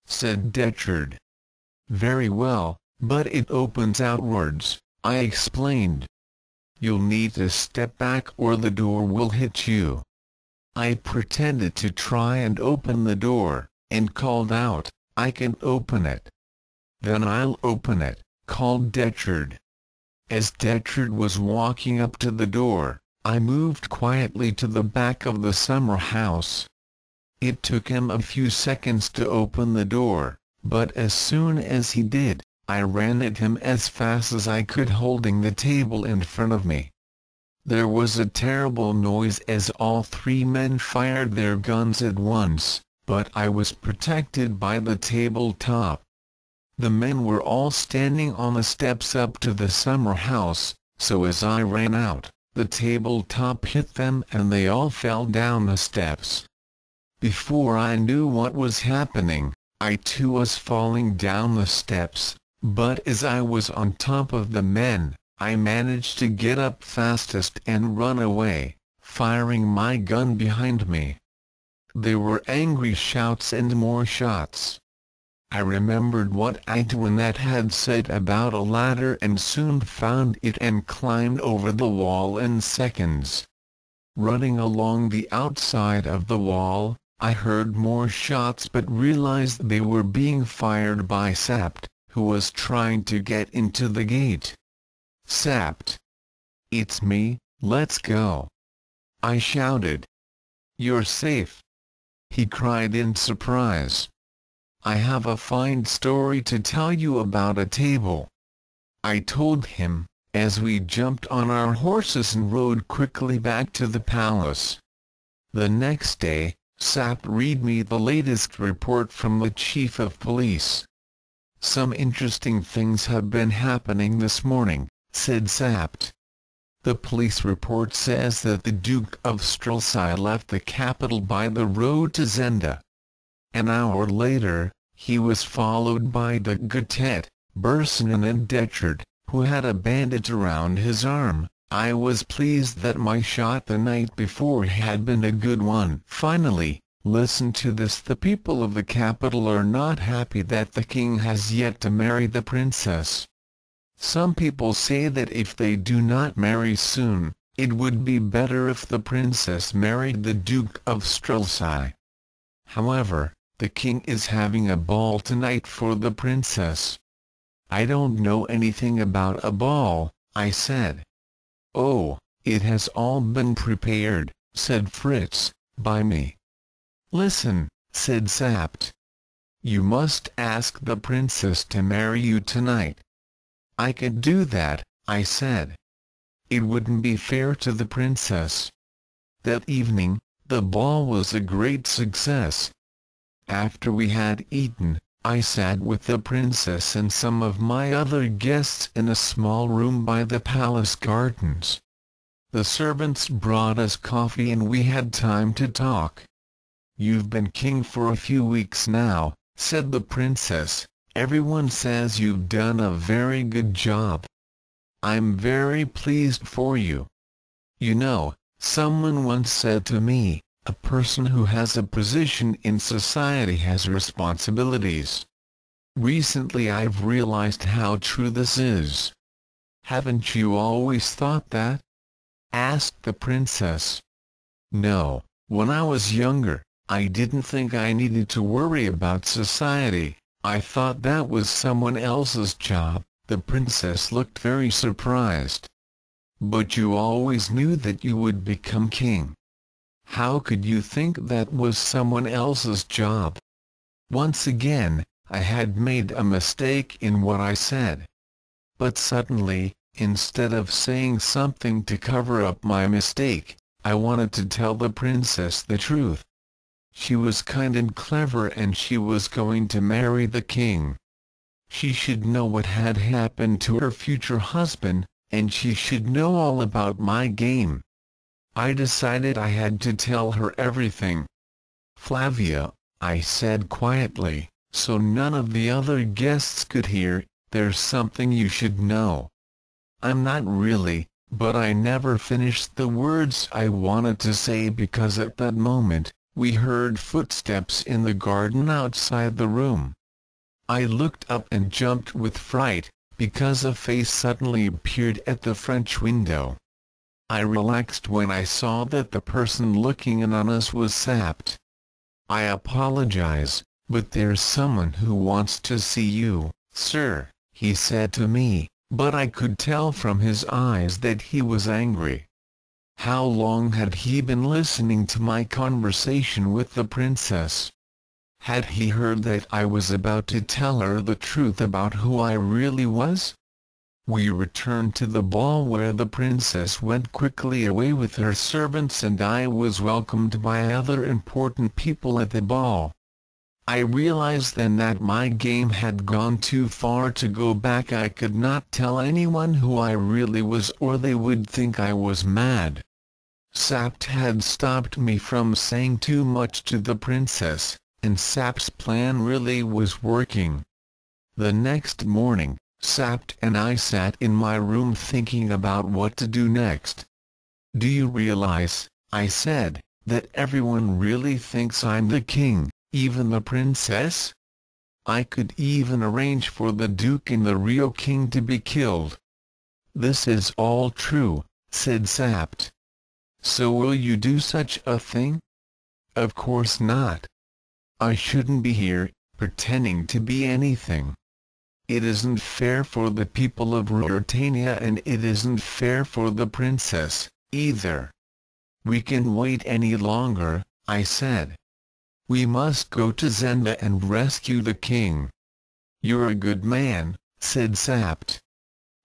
S1: said Detchard. "Very well, but it opens outwards," I explained. "You'll need to step back or the door will hit you." I pretended to try and open the door, and called out, "I can open it." "Then I'll open it," called Detchard. As Detchard was walking up to the door, I moved quietly to the back of the summer house. It took him a few seconds to open the door, but as soon as he did, I ran at him as fast as I could, holding the table in front of me. There was a terrible noise as all three men fired their guns at once, but I was protected by the tabletop. The men were all standing on the steps up to the summer house, so as I ran out, the tabletop hit them and they all fell down the steps. Before I knew what was happening, I too was falling down the steps, but as I was on top of the men, I managed to get up fastest and run away, firing my gun behind me. There were angry shouts and more shots. I remembered what Antoinette had said about a ladder and soon found it and climbed over the wall in seconds. Running along the outside of the wall, I heard more shots but realized they were being fired by Sapt, who was trying to get into the gate. "Sapt! It's me, let's go!" I shouted. "You're safe!" he cried in surprise. "I have a fine story to tell you about a table," I told him, as we jumped on our horses and rode quickly back to the palace. The next day, Sapt read me the latest report from the chief of police. "Some interesting things have been happening this morning," said Sapt. "The police report says that the Duke of Strelsau left the capital by the road to Zenda. An hour later, he was followed by de Gutet, Bersonin and Detchard, who had a bandage around his arm. I was pleased that my shot the night before had been a good one. Finally, listen to this: the people of the capital are not happy that the king has yet to marry the princess. Some people say that if they do not marry soon, it would be better if the princess married the Duke of Strelsau. However, the king is having a ball tonight for the princess." "I don't know anything about a ball," I said. "Oh, it has all been prepared," said Fritz, "by me." "Listen," said Sapt. "You must ask the princess to marry you tonight." "I could do that," I said. "It wouldn't be fair to the princess." That evening, the ball was a great success. After we had eaten, I sat with the princess and some of my other guests in a small room by the palace gardens. The servants brought us coffee and we had time to talk. "You've been king for a few weeks now," said the princess. "Everyone says you've done a very good job. I'm very pleased for you. You know, someone once said to me, A person who has a position in society has responsibilities. Recently I've realized how true this is. Haven't you always thought that? Asked the princess. No, when I was younger, I didn't think I needed to worry about society. I thought that was someone else's job. The princess looked very surprised. But you always knew that you would become king. How could you think that was someone else's job? Once again, I had made a mistake in what I said. But suddenly, instead of saying something to cover up my mistake, I wanted to tell the princess the truth. She was kind and clever and she was going to marry the king. She should know what had happened to her future husband, and she should know all about my game. I decided I had to tell her everything. Flavia, I said quietly, so none of the other guests could hear, there's something you should know. I'm not really, but I never finished the words I wanted to say because at that moment, we heard footsteps in the garden outside the room. I looked up and jumped with fright, because a face suddenly appeared at the French window. I relaxed when I saw that the person looking in on us was Sapt. I apologize, but there's someone who wants to see you, sir, he said to me, but I could tell from his eyes that he was angry. How long had he been listening to my conversation with the princess? Had he heard that I was about to tell her the truth about who I really was? We returned to the ball where the princess went quickly away with her servants and I was welcomed by other important people at the ball. I realized then that my game had gone too far to go back. I could not tell anyone who I really was or they would think I was mad. Sapt had stopped me from saying too much to the princess, and Sapt's plan really was working. The next morning, Sapt and I sat in my room thinking about what to do next. Do you realize, I said, that everyone really thinks I'm the king, even the princess? I could even arrange for the duke and the real king to be killed. This is all true, said Sapt. So will you do such a thing? Of course not. I shouldn't be here, pretending to be anything. It isn't fair for the people of Ruritania and it isn't fair for the princess, either. We can wait any longer, I said. We must go to Zenda and rescue the king. You're a good man, said Sapt.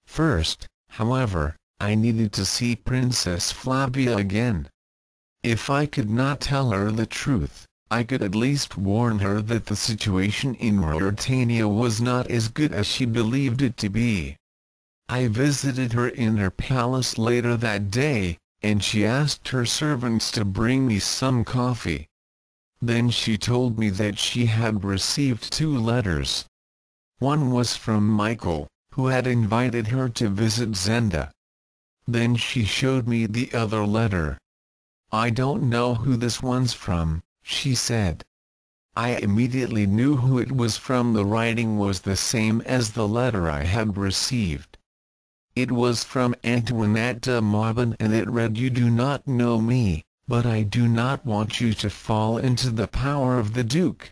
S1: First, however, I needed to see Princess Flavia again. If I could not tell her the truth, I could at least warn her that the situation in Ruritania was not as good as she believed it to be. I visited her in her palace later that day, and she asked her servants to bring me some coffee. Then she told me that she had received 2 letters. One was from Michael, who had invited her to visit Zenda. Then she showed me the other letter. I don't know who this one's from, she said. I immediately knew who it was from. The writing was the same as the letter I had received. It was from Antoinette de Maubin and it read, "You do not know me, but I do not want you to fall into the power of the Duke.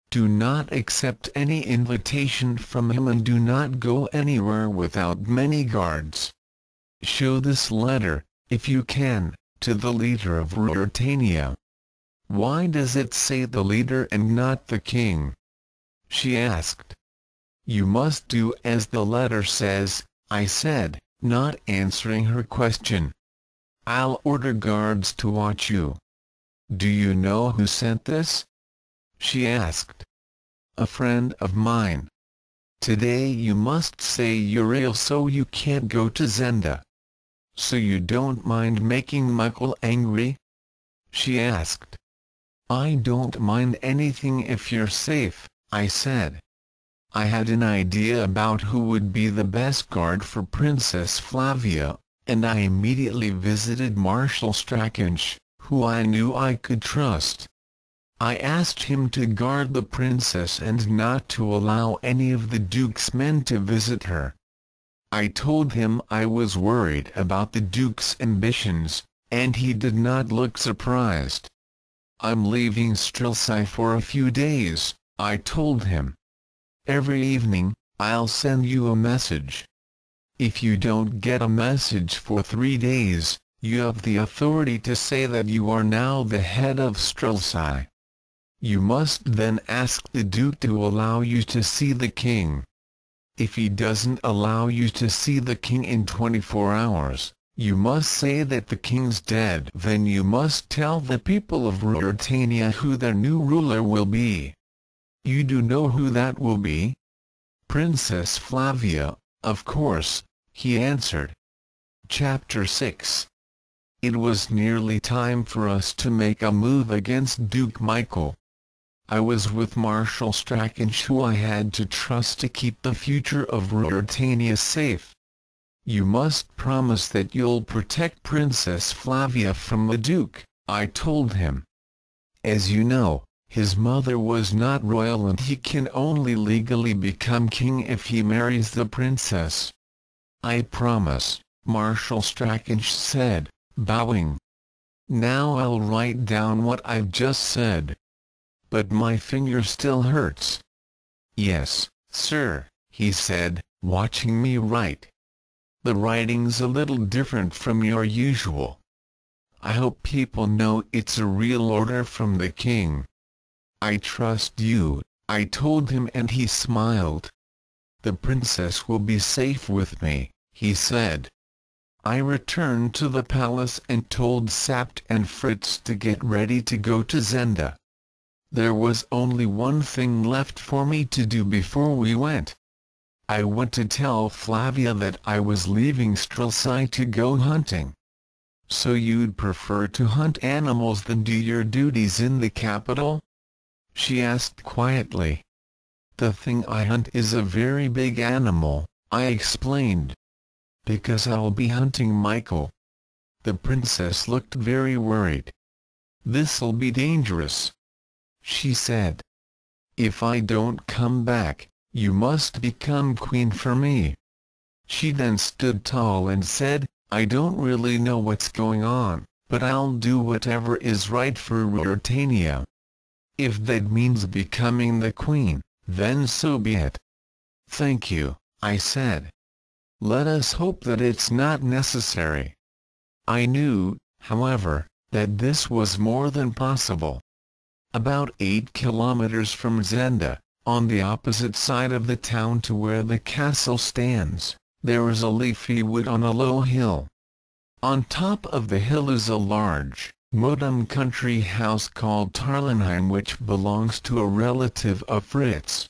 S1: Do not accept any invitation from him and do not go anywhere without many guards. Show this letter, if you can, to the leader of Ruritania." "Why does it say the leader and not the king?" she asked. "You must do as the letter says," I said, not answering her question. "I'll order guards to watch you." "Do you know who sent this?" she asked. "A friend of mine. Today you must say you're ill so you can't go to Zenda. So you don't mind making Michael angry?" she asked. "I don't mind anything if you're safe," I said. I had an idea about who would be the best guard for Princess Flavia, and I immediately visited Marshal Strakensch, who I knew I could trust. I asked him to guard the princess and not to allow any of the Duke's men to visit her. I told him I was worried about the Duke's ambitions, and he did not look surprised. "I'm leaving Strelsau for a few days," I told him. "Every evening, I'll send you a message. If you don't get a message for 3 days, you have the authority to say that you are now the head of Strelsau. You must then ask the Duke to allow you to see the king. If he doesn't allow you to see the king in 24 hours, you must say that the king's dead. Then you must tell the people of Ruritania who their new ruler will be. You do know who that will be?" "Princess Flavia, of course," he answered. Chapter 6. It was nearly time for us to make a move against Duke Michael. I was with Marshal Strachanch, who I had to trust to keep the future of Ruritania safe. "You must promise that you'll protect Princess Flavia from the Duke," I told him. "As you know, his mother was not royal and he can only legally become king if he marries the princess." "I promise," Marshal Strachanch said, bowing. "Now I'll write down what I've just said. But my finger still hurts." "Yes, sir," he said, watching me write. "The writing's a little different from your usual. I hope people know it's a real order from the king." "I trust you," I told him, and he smiled. "The princess will be safe with me," he said. I returned to the palace and told Sapt and Fritz to get ready to go to Zenda. There was only one thing left for me to do before we went. I went to tell Flavia that I was leaving Strelsau to go hunting. "So you'd prefer to hunt animals than do your duties in the capital?" she asked quietly. "The thing I hunt is a very big animal," I explained. "Because I'll be hunting Michael." The princess looked very worried. "This'll be dangerous," she said. "If I don't come back, you must become queen for me." She then stood tall and said, "I don't really know what's going on, but I'll do whatever is right for Ruritania. If that means becoming the queen, then so be it." "Thank you," I said. "Let us hope that it's not necessary." I knew, however, that this was more than possible. About 8 kilometers from Zenda, on the opposite side of the town to where the castle stands, there is a leafy wood on a low hill. On top of the hill is a large, modern country house called Tarlenheim, which belongs to a relative of Fritz.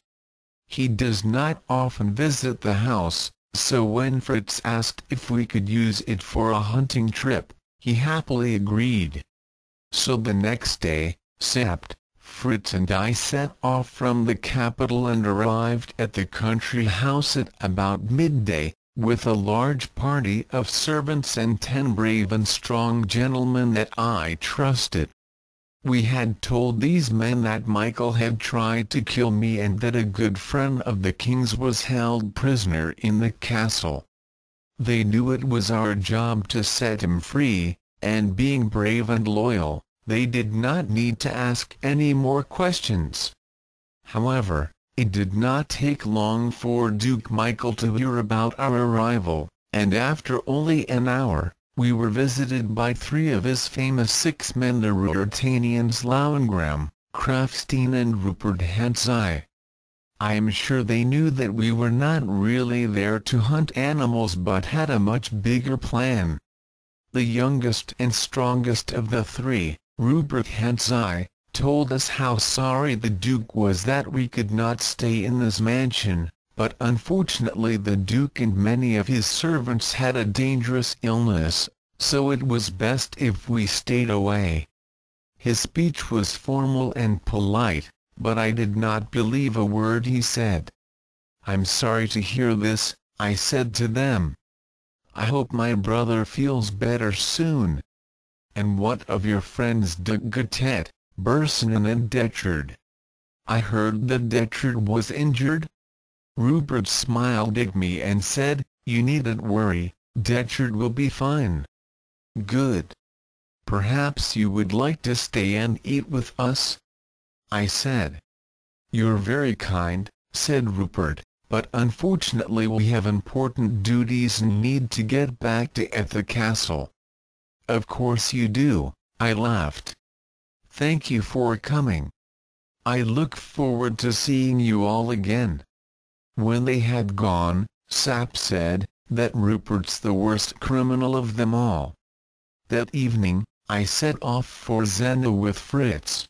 S1: He does not often visit the house, so when Fritz asked if we could use it for a hunting trip, he happily agreed. So the next day, Sapt, Fritz and I set off from the capital and arrived at the country house at about midday, with a large party of servants and 10 brave and strong gentlemen that I trusted. We had told these men that Michael had tried to kill me and that a good friend of the king's was held prisoner in the castle. They knew it was our job to set him free, and being brave and loyal, they did not need to ask any more questions. However, it did not take long for Duke Michael to hear about our arrival, and after only an hour, we were visited by 3 of his famous 6 men, the Ruritanians Lauengram, Krafstein and Rupert Hansai. I am sure they knew that we were not really there to hunt animals but had a much bigger plan. The youngest and strongest of the 3, Rupert Hansai, told us how sorry the Duke was that we could not stay in this mansion, but unfortunately the Duke and many of his servants had a dangerous illness, so it was best if we stayed away. His speech was formal and polite, but I did not believe a word he said. "I'm sorry to hear this," I said to them. "I hope my brother feels better soon." "And what of your friends de Gutet, Burson and Detchard? I heard that Detchard was injured?" Rupert smiled at me and said, "You needn't worry, Detchard will be fine." "Good. Perhaps you would like to stay and eat with us?" I said. "You're very kind," said Rupert, "but unfortunately we have important duties and need to get back to the castle." "Of course you do," I laughed. "Thank you for coming. I look forward to seeing you all again." When they had gone, Sapp said, "That Rupert's the worst criminal of them all." That evening, I set off for Zenda with Fritz.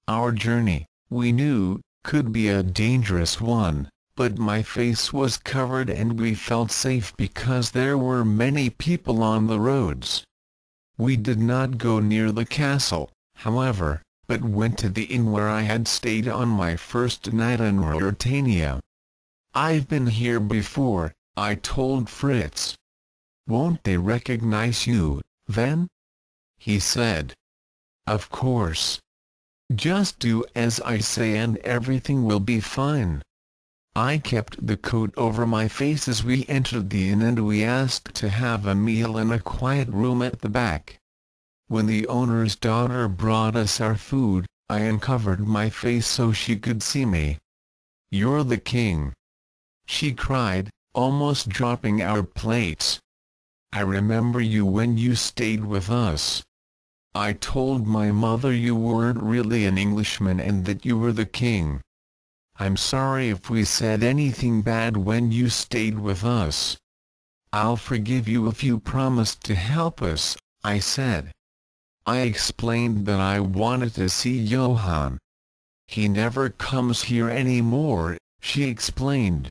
S1: Our journey, we knew, could be a dangerous one, but my face was covered and we felt safe because there were many people on the roads. We did not go near the castle, however, but went to the inn where I had stayed on my first night in Ruritania. "I've been here before," I told Fritz. "Won't they recognize you, then?" he said. "Of course. Just do as I say and everything will be fine." I kept the coat over my face as we entered the inn and we asked to have a meal in a quiet room at the back. When the owner's daughter brought us our food, I uncovered my face so she could see me. "You're the king!" she cried, almost dropping our plates. "I remember you when you stayed with us. I told my mother you weren't really an Englishman and that you were the king. I'm sorry if we said anything bad when you stayed with us." "I'll forgive you if you promise to help us," I said. I explained that I wanted to see Johann. "He never comes here anymore," she explained.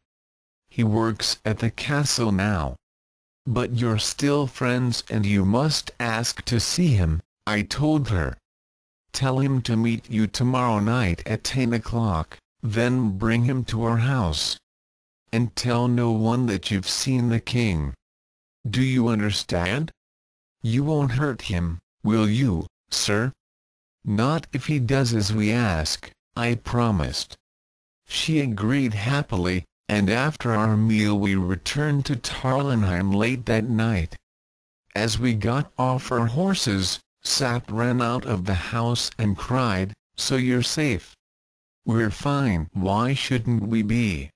S1: "He works at the castle now." "But you're still friends and you must ask to see him," I told her. "Tell him to meet you tomorrow night at 10 o'clock, then bring him to our house. And tell no one that you've seen the king. Do you understand? You won't hurt him, will you, sir?" "Not if he does as we ask," I promised. She agreed happily, and after our meal we returned to Tarlenheim late that night. As we got off our horses, Sapp ran out of the house and cried, "So you're safe?" "We're fine. Why shouldn't we be?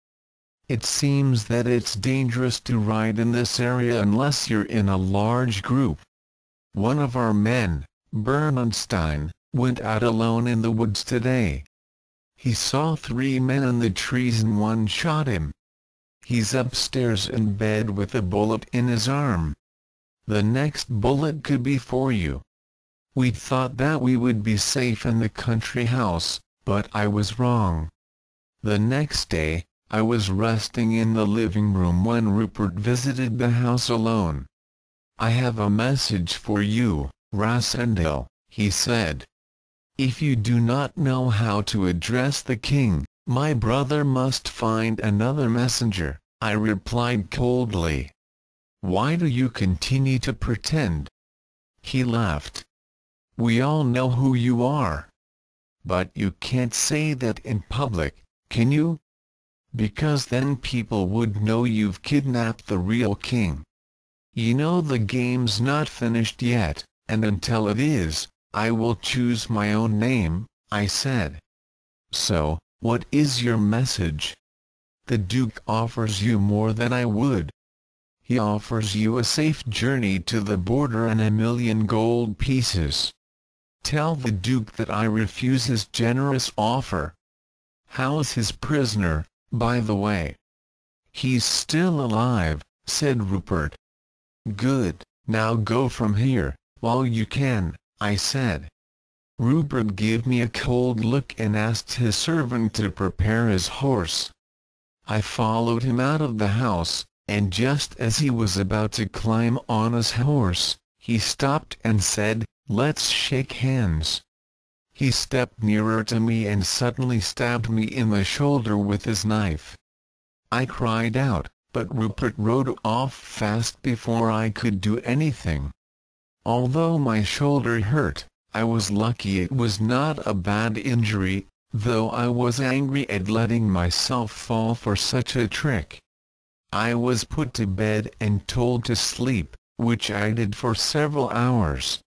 S1: It seems that it's dangerous to ride in this area unless you're in a large group. One of our men, Bernstein, went out alone in the woods today. He saw 3 men in the trees and one shot him. He's upstairs in bed with a bullet in his arm. The next bullet could be for you." We thought that we would be safe in the country house, but I was wrong. The next day, I was resting in the living room when Rupert visited the house alone. "I have a message for you, Rassendyll," he said. "If you do not know how to address the king, my brother must find another messenger," I replied coldly. "Why do you continue to pretend?" He laughed. "We all know who you are. But you can't say that in public, can you? Because then people would know you've kidnapped the real king. You know the game's not finished yet, and until it is, I will choose my own name," I said. "So, what is your message?" "The Duke offers you more than I would. He offers you a safe journey to the border and 1,000,000 gold pieces. Tell the Duke that I refuse his generous offer." "How's his prisoner, by the way?" "He's still alive," said Rupert. "Good, now go from here, while you can," I said. Rupert gave me a cold look and asked his servant to prepare his horse. I followed him out of the house, and just as he was about to climb on his horse, he stopped and said, "Let's shake hands." He stepped nearer to me and suddenly stabbed me in the shoulder with his knife. I cried out, but Rupert rode off fast before I could do anything. Although my shoulder hurt, I was lucky it was not a bad injury, though I was angry at letting myself fall for such a trick. I was put to bed and told to sleep, which I did for several hours.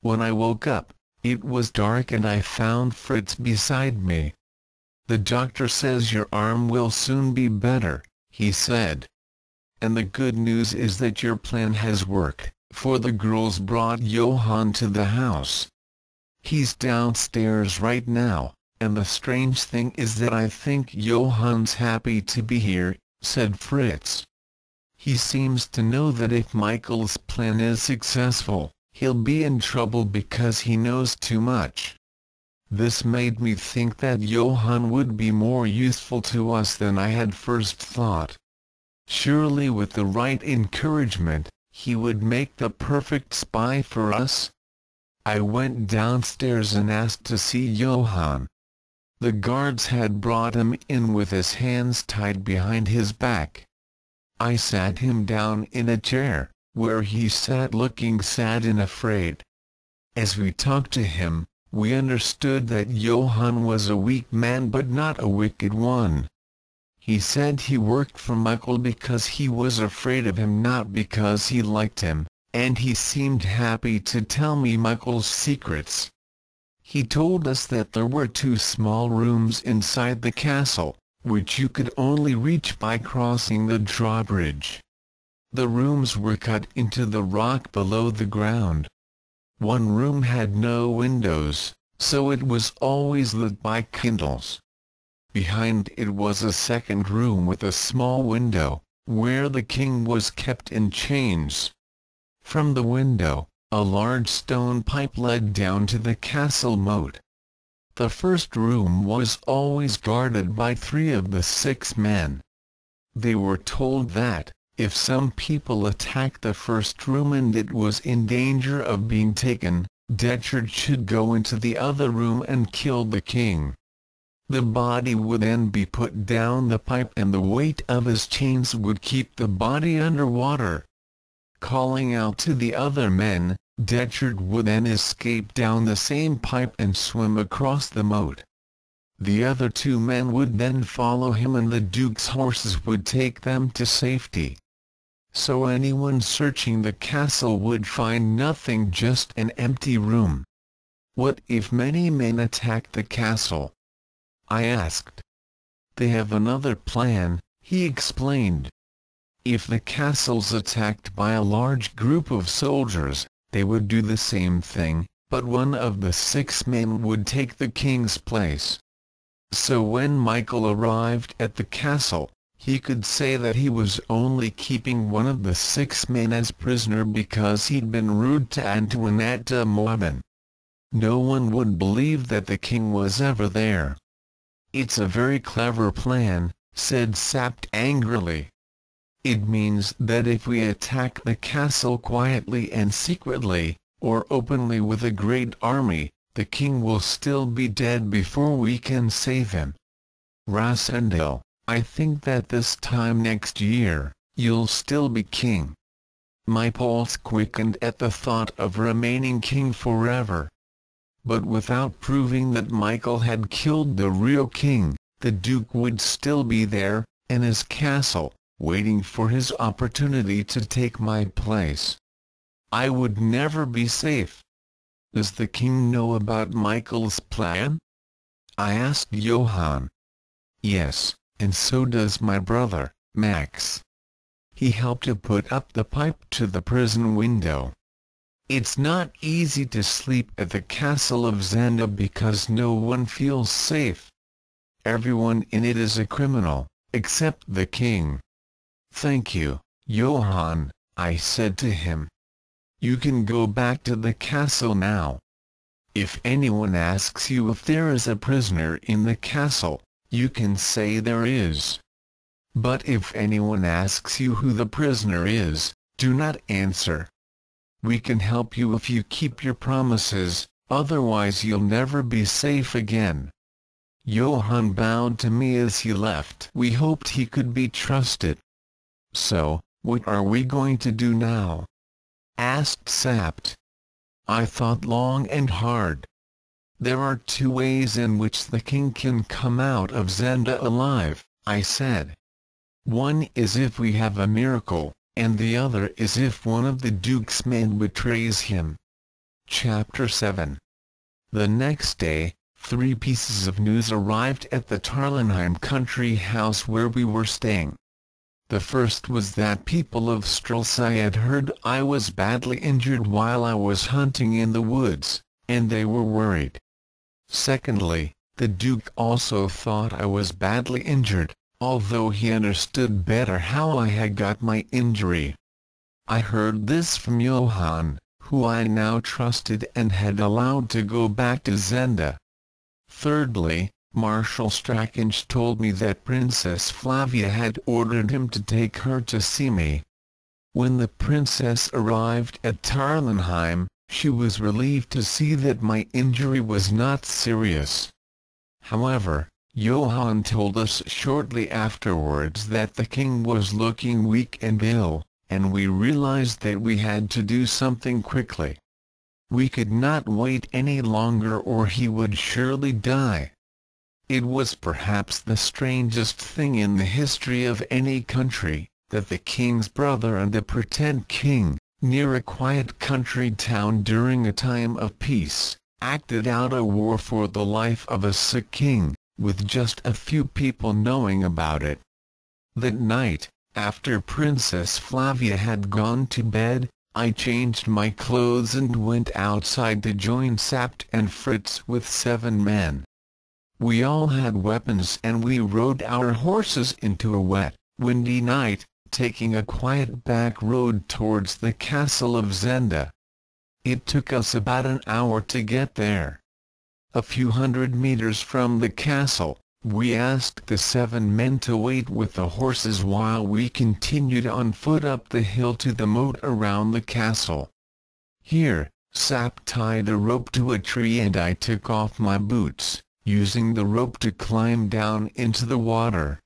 S1: When I woke up, it was dark and I found Fritz beside me. "The doctor says your arm will soon be better," he said. "And the good news is that your plan has worked, for the girls brought Johann to the house. He's downstairs right now, and the strange thing is that I think Johann's happy to be here," said Fritz. "He seems to know that if Michael's plan is successful, he'll be in trouble because he knows too much." This made me think that Johann would be more useful to us than I had first thought. Surely with the right encouragement, he would make the perfect spy for us. I went downstairs and asked to see Johann. The guards had brought him in with his hands tied behind his back. I sat him down in a chair, where he sat looking sad and afraid. As we talked to him, we understood that Johann was a weak man but not a wicked one. He said he worked for Michael because he was afraid of him, not because he liked him, and he seemed happy to tell me Michael's secrets. He told us that there were 2 small rooms inside the castle, which you could only reach by crossing the drawbridge. The rooms were cut into the rock below the ground. One room had no windows, so it was always lit by candles. Behind it was a second room with a small window, where the king was kept in chains. From the window, a large stone pipe led down to the castle moat. The first room was always guarded by 3 of the 6 men. They were told that, if some people attacked the first room and it was in danger of being taken, Detchard should go into the other room and kill the king. The body would then be put down the pipe and the weight of his chains would keep the body under water. Calling out to the other men, Detchard would then escape down the same pipe and swim across the moat. The other 2 men would then follow him and the Duke's horses would take them to safety. So anyone searching the castle would find nothing, just an empty room. "What if many men attacked the castle?" I asked. "They have another plan," he explained. "If the castle's attacked by a large group of soldiers, they would do the same thing, but one of the 6 men would take the king's place. So when Michael arrived at the castle, he could say that he was only keeping one of the 6 men as prisoner because he'd been rude to Antoinette de Moabin. No one would believe that the king was ever there." "It's a very clever plan," said Sapt angrily. "It means that if we attack the castle quietly and secretly, or openly with a great army, the king will still be dead before we can save him. Rasendil, I think that this time next year, you'll still be king." My pulse quickened at the thought of remaining king forever. But without proving that Michael had killed the real king, the Duke would still be there, in his castle, waiting for his opportunity to take my place. I would never be safe. "Does the king know about Michael's plan?" I asked Johann. "Yes, and so does my brother, Max. He helped to put up the pipe to the prison window. It's not easy to sleep at the castle of Zenda because no one feels safe. Everyone in it is a criminal, except the king." "Thank you, Johann," I said to him. "You can go back to the castle now. If anyone asks you if there is a prisoner in the castle, you can say there is. But if anyone asks you who the prisoner is, do not answer. We can help you if you keep your promises, otherwise you'll never be safe again." Johann bowed to me as he left. We hoped he could be trusted. "So, what are we going to do now?" asked Sapt. I thought long and hard. "There are two ways in which the king can come out of Zenda alive," I said. "One is if we have a miracle, and the other is if one of the Duke's men betrays him." Chapter 7. The next day, 3 pieces of news arrived at the Tarlenheim country house where we were staying. The first was that people of Strelsau had heard I was badly injured while I was hunting in the woods, and they were worried. Secondly, the Duke also thought I was badly injured, although he understood better how I had got my injury. I heard this from Johann, who I now trusted and had allowed to go back to Zenda. Thirdly, Marshal Strachinge told me that Princess Flavia had ordered him to take her to see me. When the princess arrived at Tarlenheim, she was relieved to see that my injury was not serious. However, Johann told us shortly afterwards that the king was looking weak and ill, and we realized that we had to do something quickly. We could not wait any longer or he would surely die. It was perhaps the strangest thing in the history of any country, that the king's brother and the pretend king, near a quiet country town during a time of peace, acted out a war for the life of a sick king, with just a few people knowing about it. That night, after Princess Flavia had gone to bed, I changed my clothes and went outside to join Sapt and Fritz with 7 men. We all had weapons and we rode our horses into a wet, windy night, taking a quiet back road towards the castle of Zenda. It took us about an hour to get there. A few hundred meters from the castle, we asked the 7 men to wait with the horses while we continued on foot up the hill to the moat around the castle. Here, Sapt tied a rope to a tree and I took off my boots, using the rope to climb down into the water.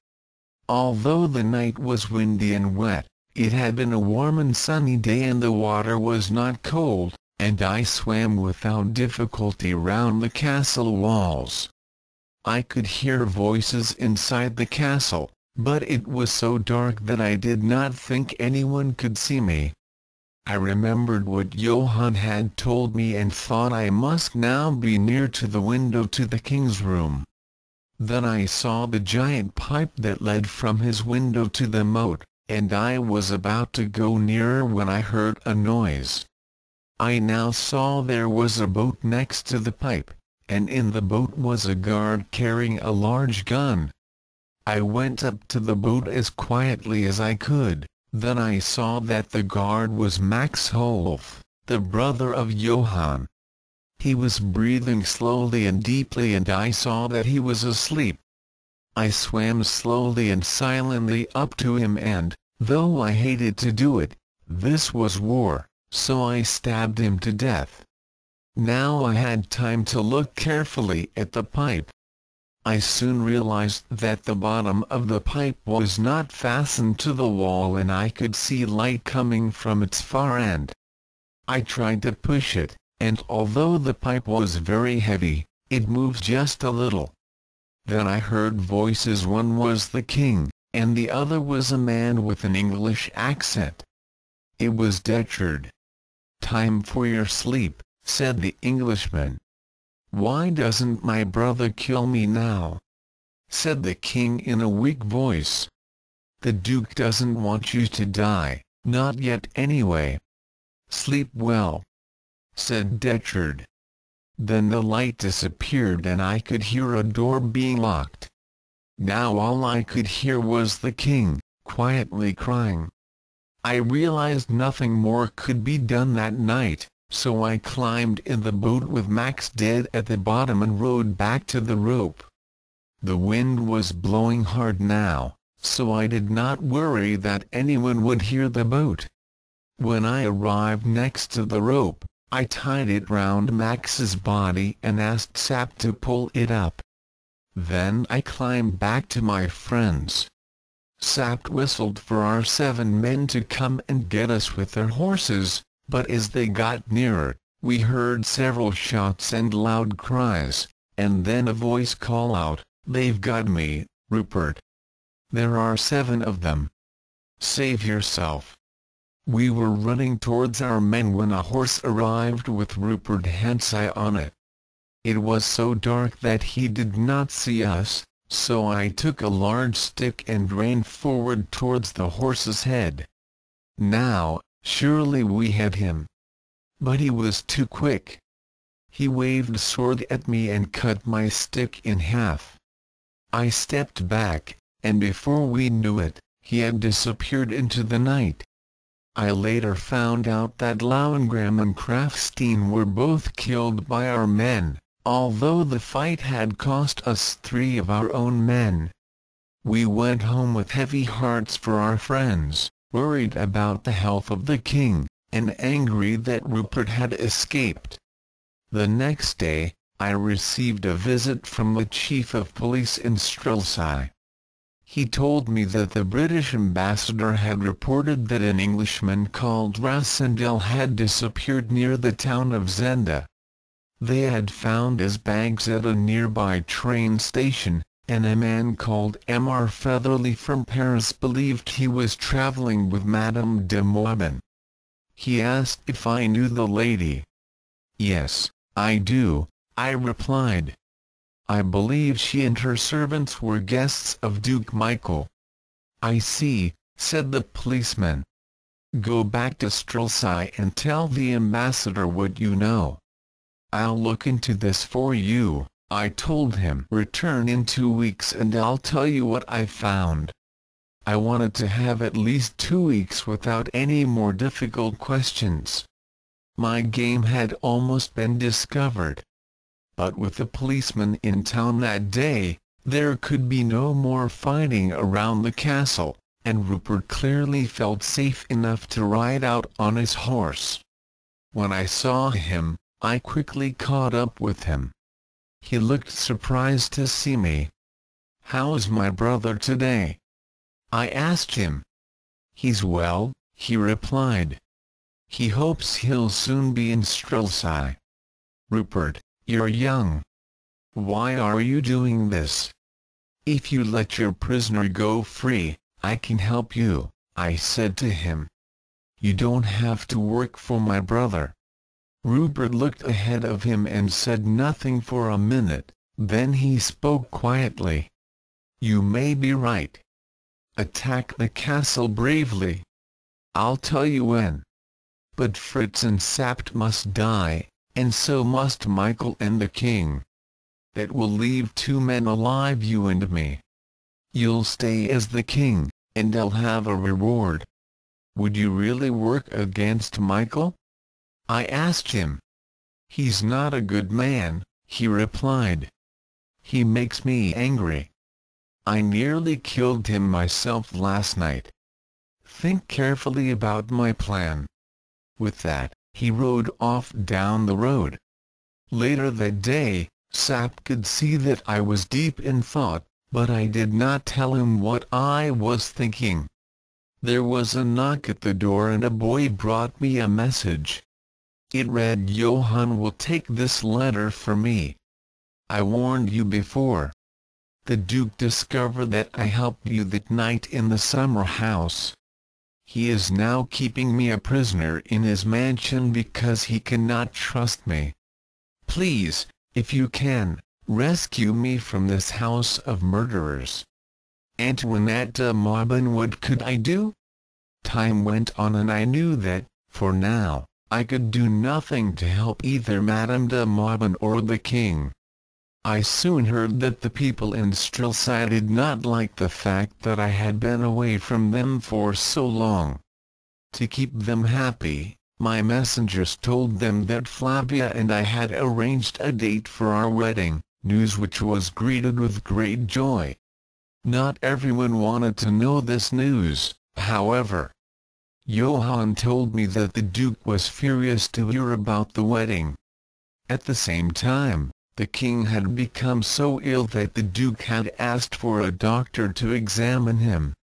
S1: Although the night was windy and wet, it had been a warm and sunny day and the water was not cold, and I swam without difficulty round the castle walls. I could hear voices inside the castle, but it was so dark that I did not think anyone could see me. I remembered what Johann had told me and thought I must now be near to the window to the king's room. Then I saw the giant pipe that led from his window to the moat, and I was about to go nearer when I heard a noise. I now saw there was a boat next to the pipe, and in the boat was a guard carrying a large gun. I went up to the boat as quietly as I could. Then I saw that the guard was Max Holf, the brother of Johann. He was breathing slowly and deeply and I saw that he was asleep. I swam slowly and silently up to him and, though I hated to do it, this was war, so I stabbed him to death. Now I had time to look carefully at the pipe. I soon realized that the bottom of the pipe was not fastened to the wall and I could see light coming from its far end. I tried to push it, and although the pipe was very heavy, it moved just a little. Then I heard voices. One was the king, and the other was a man with an English accent. It was Detchard. "Time for your sleep," said the Englishman. "Why doesn't my brother kill me now?" said the king in a weak voice. "The Duke doesn't want you to die, not yet anyway. Sleep well," said Detchard. Then the light disappeared and I could hear a door being locked. Now all I could hear was the king, quietly crying. I realized nothing more could be done that night, so I climbed in the boat with Max dead at the bottom and rowed back to the rope. The wind was blowing hard now, so I did not worry that anyone would hear the boat. When I arrived next to the rope, I tied it round Max's body and asked Sapt to pull it up. Then I climbed back to my friends. Sapt whistled for our 7 men to come and get us with their horses, but as they got nearer, We heard several shots and loud cries, and then a voice call out, "They've got me, Rupert. There are 7 of them. Save yourself." We were running towards our men when a horse arrived with Rupert Hensai on it. It was so dark that he did not see us, so I took a large stick and ran forward towards the horse's head. Now, surely we had him. But he was too quick. He waved a sword at me and cut my stick in half. I stepped back, and before we knew it, he had disappeared into the night. I later found out that Lauengram and Krafstein were both killed by our men, although the fight had cost us 3 of our own men. We went home with heavy hearts for our friends, worried about the health of the king, and angry that Rupert had escaped. The next day, I received a visit from the chief of police in Strelsau. He told me that the British ambassador had reported that an Englishman called Rassendel had disappeared near the town of Zenda. They had found his bags at a nearby train station, and a man called Mr. Featherly from Paris believed he was travelling with Madame de Morbin. He asked if I knew the lady. "Yes, I do," I replied. "I believe she and her servants were guests of Duke Michael." "I see," said the policeman. "Go back to Strelsau and tell the ambassador what you know." "I'll look into this for you," I told him. "Return in 2 weeks and I'll tell you what I found." I wanted to have at least 2 weeks without any more difficult questions. My game had almost been discovered. But with the policeman in town that day, there could be no more fighting around the castle, and Rupert clearly felt safe enough to ride out on his horse. When I saw him, I quickly caught up with him. He looked surprised to see me. "How's my brother today?" I asked him. "He's well," he replied. "He hopes he'll soon be in Strelsau." "Rupert, you're young. Why are you doing this? If you let your prisoner go free, I can help you," I said to him. "You don't have to work for my brother." Rupert looked ahead of him and said nothing for a minute, then he spoke quietly. "You may be right. Attack the castle bravely. I'll tell you when. But Fritz and Sapt must die, and so must Michael and the king. That will leave 2 men alive, you and me. You'll stay as the king, and I'll have a reward." "Would you really work against Michael?" I asked him. "He's not a good man," he replied. "He makes me angry. I nearly killed him myself last night. Think carefully about my plan." With that, he rode off down the road. Later that day, Sap could see that I was deep in thought, but I did not tell him what I was thinking. There was a knock at the door and a boy brought me a message. It read, "Johann will take this letter for me. I warned you before. The Duke discovered that I helped you that night in the summer house. He is now keeping me a prisoner in his mansion because he cannot trust me. Please, if you can, rescue me from this house of murderers." Antoinette de Marbin, what could I do? Time went on and I knew that, for now, I could do nothing to help either Madame de Marbin or the king. I soon heard that the people in Strelsau did not like the fact that I had been away from them for so long. To keep them happy, my messengers told them that Flavia and I had arranged a date for our wedding, news which was greeted with great joy. Not everyone wanted to know this news, however. Johann told me that the Duke was furious to hear about the wedding. At the same time, the king had become so ill that the Duke had asked for a doctor to examine him.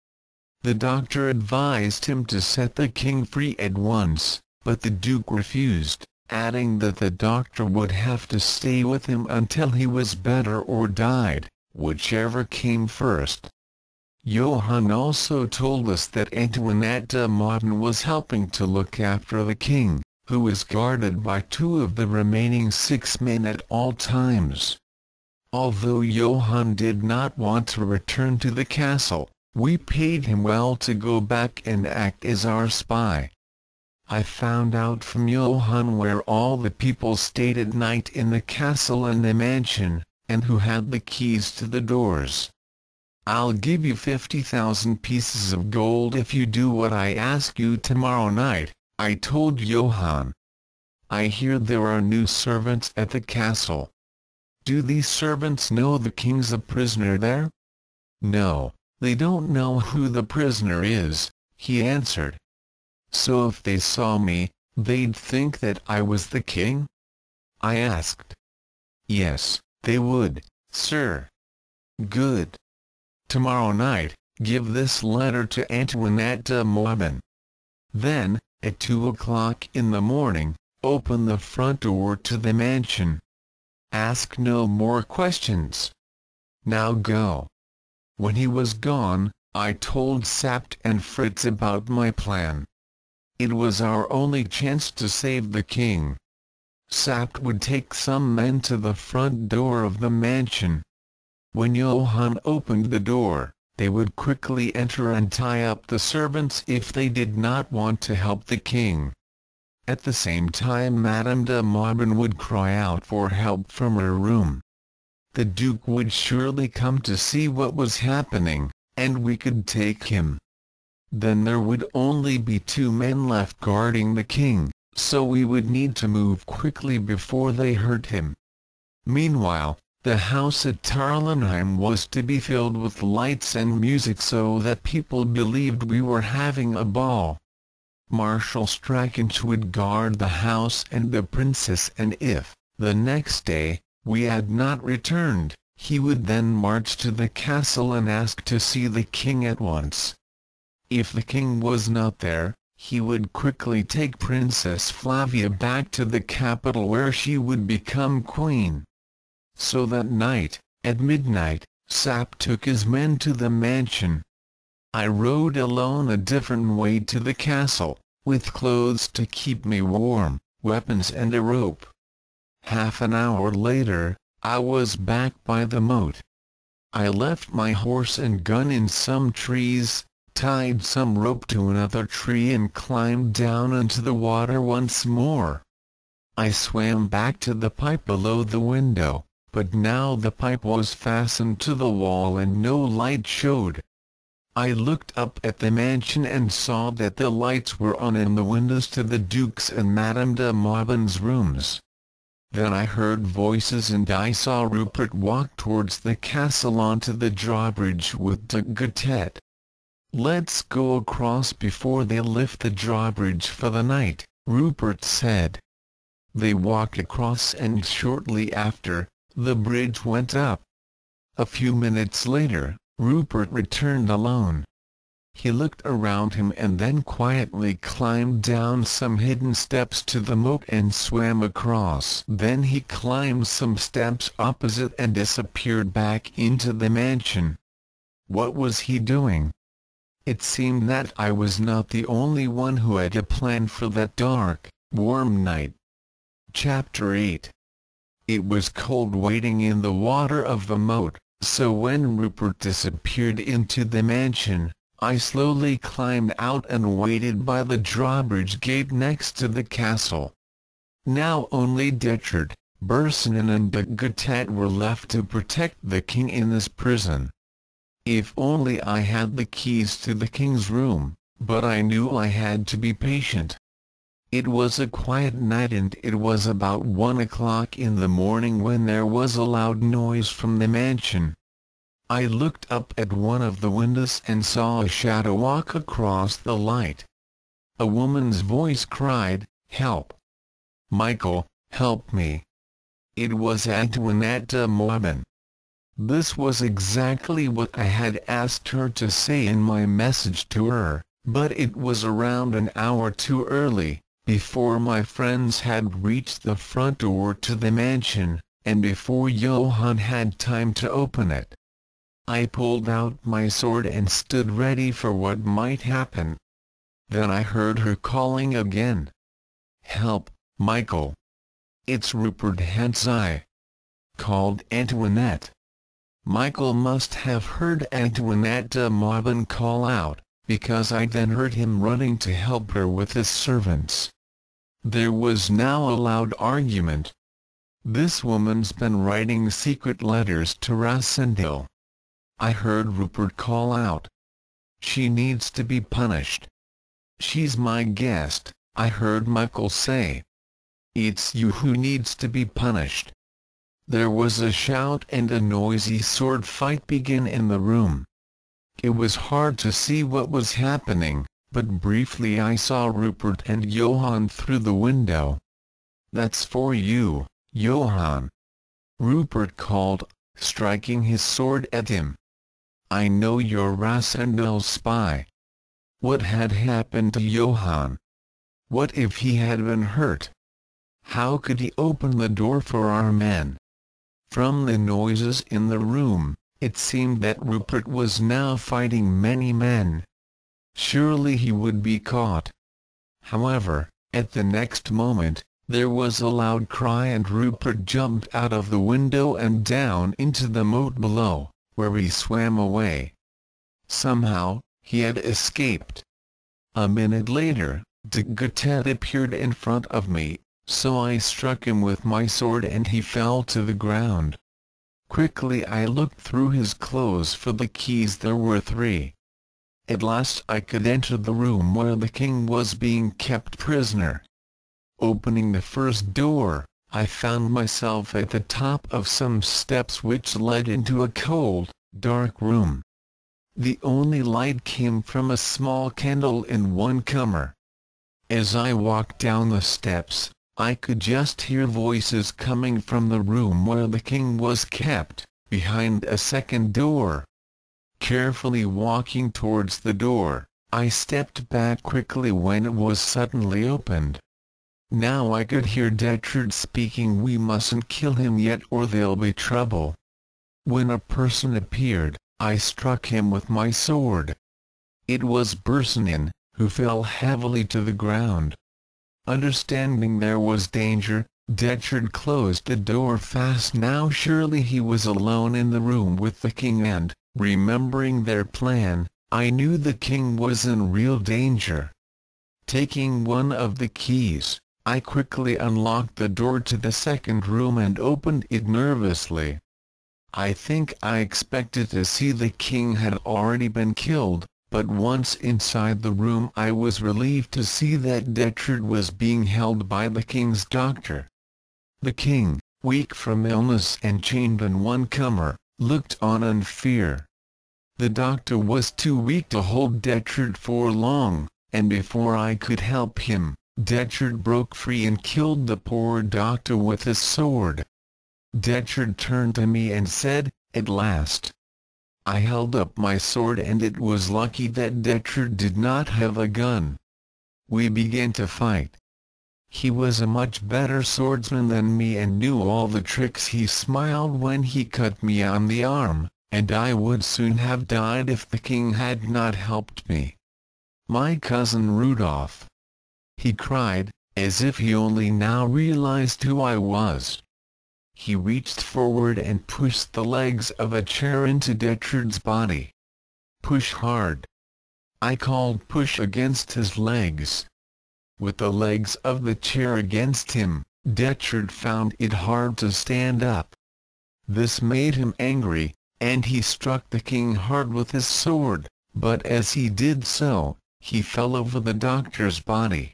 S1: The doctor advised him to set the king free at once, but the Duke refused. adding that the doctor would have to stay with him until he was better or died, whichever came first. Johann also told us that Antoinette de Modena was helping to look after the king, who was guarded by 2 of the remaining 6 men at all times. Although Johann did not want to return to the castle, we paid him well to go back and act as our spy. I found out from Johann where all the people stayed at night in the castle and the mansion, and who had the keys to the doors. "I'll give you 50,000 pieces of gold if you do what I ask you tomorrow night," I told Johann. "I hear there are new servants at the castle. Do these servants know the king's a prisoner there?" "No, they don't know who the prisoner is," he answered. "So if they saw me, they'd think that I was the king?" I asked. "Yes, they would, sir." "Good. Tomorrow night, give this letter to Antoinette de Modena. Then, at 2 o'clock in the morning, open the front door to the mansion. Ask no more questions. Now go." When he was gone, I told Sapt and Fritz about my plan. It was our only chance to save the king. Sapt would take some men to the front door of the mansion. When Johann opened the door, they would quickly enter and tie up the servants if they did not want to help the king. At the same time Madame de Modena would cry out for help from her room. The Duke would surely come to see what was happening, and we could take him. Then there would only be 2 men left guarding the king, so we would need to move quickly before they hurt him. Meanwhile, the house at Tarlenheim was to be filled with lights and music so that people believed we were having a ball. Marshal Strachan would guard the house and the princess, and if, the next day, we had not returned, he would then march to the castle and ask to see the king at once. If the king was not there, he would quickly take Princess Flavia back to the capital where she would become queen. So that night, at midnight, Sapt took his men to the mansion. I rode alone a different way to the castle, with clothes to keep me warm, weapons and a rope. Half an hour later, I was back by the moat. I left my horse and gun in some trees, tied some rope to another tree and climbed down into the water once more. I swam back to the pipe below the window, but now the pipe was fastened to the wall and no light showed. I looked up at the mansion and saw that the lights were on in the windows to the Duke's and Madame de Modena's rooms. Then I heard voices and I saw Rupert walk towards the castle onto the drawbridge with de Gutet. "Let's go across before they lift the drawbridge for the night," Rupert said. They walked across and shortly after, the bridge went up. A few minutes later, Rupert returned alone. He looked around him and then quietly climbed down some hidden steps to the moat and swam across. Then he climbed some steps opposite and disappeared back into the mansion. What was he doing? It seemed that I was not the only one who had a plan for that dark, warm night. Chapter 8. It was cold waiting in the water of the moat, so when Rupert disappeared into the mansion, I slowly climbed out and waited by the drawbridge gate next to the castle. Now only Detchard, Bersonin and de Gutet were left to protect the king in this prison. If only I had the keys to the king's room, but I knew I had to be patient. It was a quiet night and it was about 1 o'clock in the morning when there was a loud noise from the mansion. I looked up at one of the windows and saw a shadow walk across the light. A woman's voice cried, "Help! Michael, help me!" It was Antoinette de Modena. This was exactly what I had asked her to say in my message to her, but it was around an hour too early, Before my friends had reached the front door to the mansion, and before Johann had time to open it, I pulled out my sword and stood ready for what might happen. Then I heard her calling again. "Help, Michael! It's Rupert Hensey!" called Antoinette. Michael must have heard Antoinette de Maubin call out, because I then heard him running to help her with his servants. There was now a loud argument. "This woman's been writing secret letters to Rassendyll," I heard Rupert call out. "She needs to be punished." "She's my guest," I heard Michael say. "It's you who needs to be punished." There was a shout and a noisy sword fight began in the room. It was hard to see what was happening, but briefly I saw Rupert and Johann through the window. "That's for you, Johann," Rupert called, striking his sword at him. "I know you're Rassendyll's spy." What had happened to Johann? What if he had been hurt? How could he open the door for our men? From the noises in the room, it seemed that Rupert was now fighting many men. Surely he would be caught. However, at the next moment, there was a loud cry and Rupert jumped out of the window and down into the moat below, where he swam away. Somehow, he had escaped. A minute later, de Gutet appeared in front of me, so I struck him with my sword and he fell to the ground. Quickly I looked through his clothes for the keys. There were 3. At last I could enter the room where the king was being kept prisoner. Opening the first door, I found myself at the top of some steps which led into a cold, dark room. The only light came from a small candle in one corner. As I walked down the steps, I could just hear voices coming from the room where the king was kept, behind a second door. Carefully walking towards the door, I stepped back quickly when it was suddenly opened. Now I could hear Detchard speaking. "We mustn't kill him yet or there'll be trouble." When a person appeared, I struck him with my sword. It was Bersenin, who fell heavily to the ground. Understanding there was danger, Detchard closed the door fast. Now surely he was alone in the room with the king, and, remembering their plan, I knew the king was in real danger. Taking one of the keys, I quickly unlocked the door to the second room and opened it nervously. I think I expected to see the king had already been killed, but once inside the room I was relieved to see that Detchard was being held by the king's doctor. The king, weak from illness and chained in one corner, looked on in fear. The doctor was too weak to hold Detchard for long, and before I could help him, Detchard broke free and killed the poor doctor with his sword. Detchard turned to me and said, "At last." I held up my sword, and it was lucky that Detchard did not have a gun. We began to fight. He was a much better swordsman than me and knew all the tricks. He smiled when he cut me on the arm, and I would soon have died if the king had not helped me. "My cousin Rudolph!" he cried, as if he only now realized who I was. He reached forward and pushed the legs of a chair into Detchard's body. "Push hard!" I called. "Push against his legs." With the legs of the chair against him, Detchard found it hard to stand up. This made him angry, and he struck the king hard with his sword, but as he did so, he fell over the doctor's body.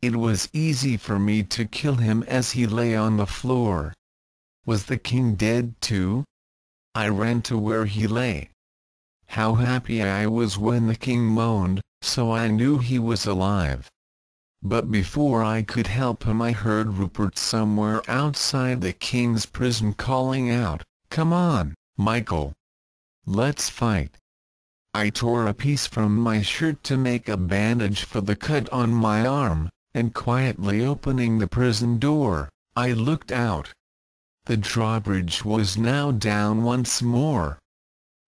S1: It was easy for me to kill him as he lay on the floor. Was the king dead too? I ran to where he lay. How happy I was when the king moaned, so I knew he was alive. But before I could help him I heard Rupert somewhere outside the king's prison calling out, "Come on, Michael! Let's fight!" I tore a piece from my shirt to make a bandage for the cut on my arm, and quietly opening the prison door, I looked out. The drawbridge was now down once more.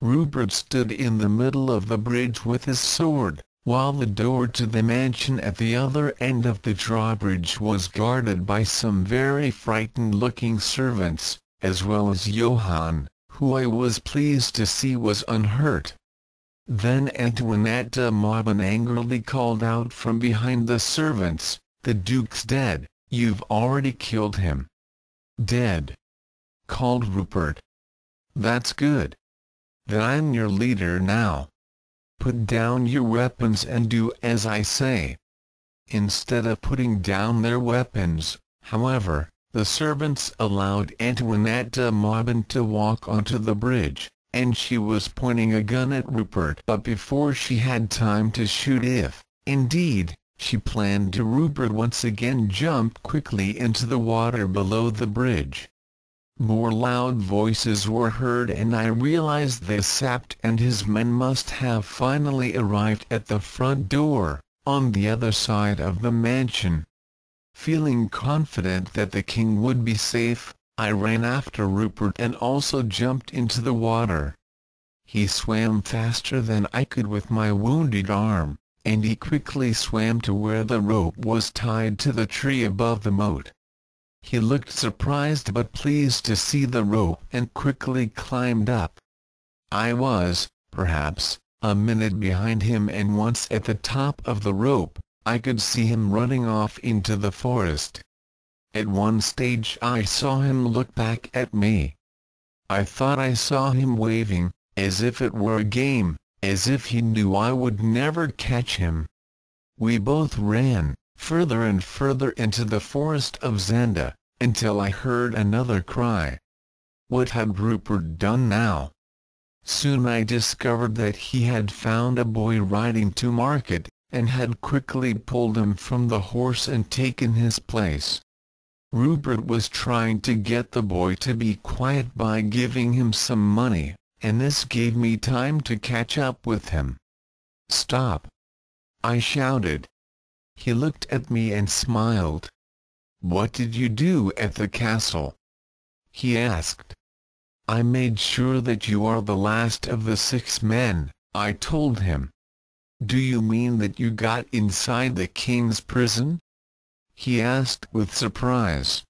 S1: Rupert stood in the middle of the bridge with his sword, while the door to the mansion at the other end of the drawbridge was guarded by some very frightened-looking servants, as well as Johann, who I was pleased to see was unhurt. Then Antoinette de Maubin angrily called out from behind the servants, "The Duke's dead, you've already killed him." "Dead?" called Rupert. "That's good. Then I'm your leader now. Put down your weapons and do as I say." Instead of putting down their weapons, however, the servants allowed Antoinette de Maubin to walk onto the bridge, and she was pointing a gun at Rupert. But before she had time to shoot, if, indeed, she planned to, Rupert once again jumped quickly into the water below the bridge. More loud voices were heard, and I realized that Sapt and his men must have finally arrived at the front door, on the other side of the mansion. Feeling confident that the king would be safe, I ran after Rupert and also jumped into the water. He swam faster than I could with my wounded arm, and he quickly swam to where the rope was tied to the tree above the moat. He looked surprised but pleased to see the rope and quickly climbed up. I was, perhaps, a minute behind him, and once at the top of the rope, I could see him running off into the forest. At one stage I saw him look back at me. I thought I saw him waving, as if it were a game, as if he knew I would never catch him. We both ran, further and further into the forest of Zenda, until I heard another cry. What had Rupert done now? Soon I discovered that he had found a boy riding to market, and had quickly pulled him from the horse and taken his place. Rupert was trying to get the boy to be quiet by giving him some money, and this gave me time to catch up with him. "Stop!" I shouted. He looked at me and smiled. "What did you do at the castle?" he asked. "I made sure that you are the last of the 6 men," I told him. "Do you mean that you got inside the king's prison?" he asked with surprise.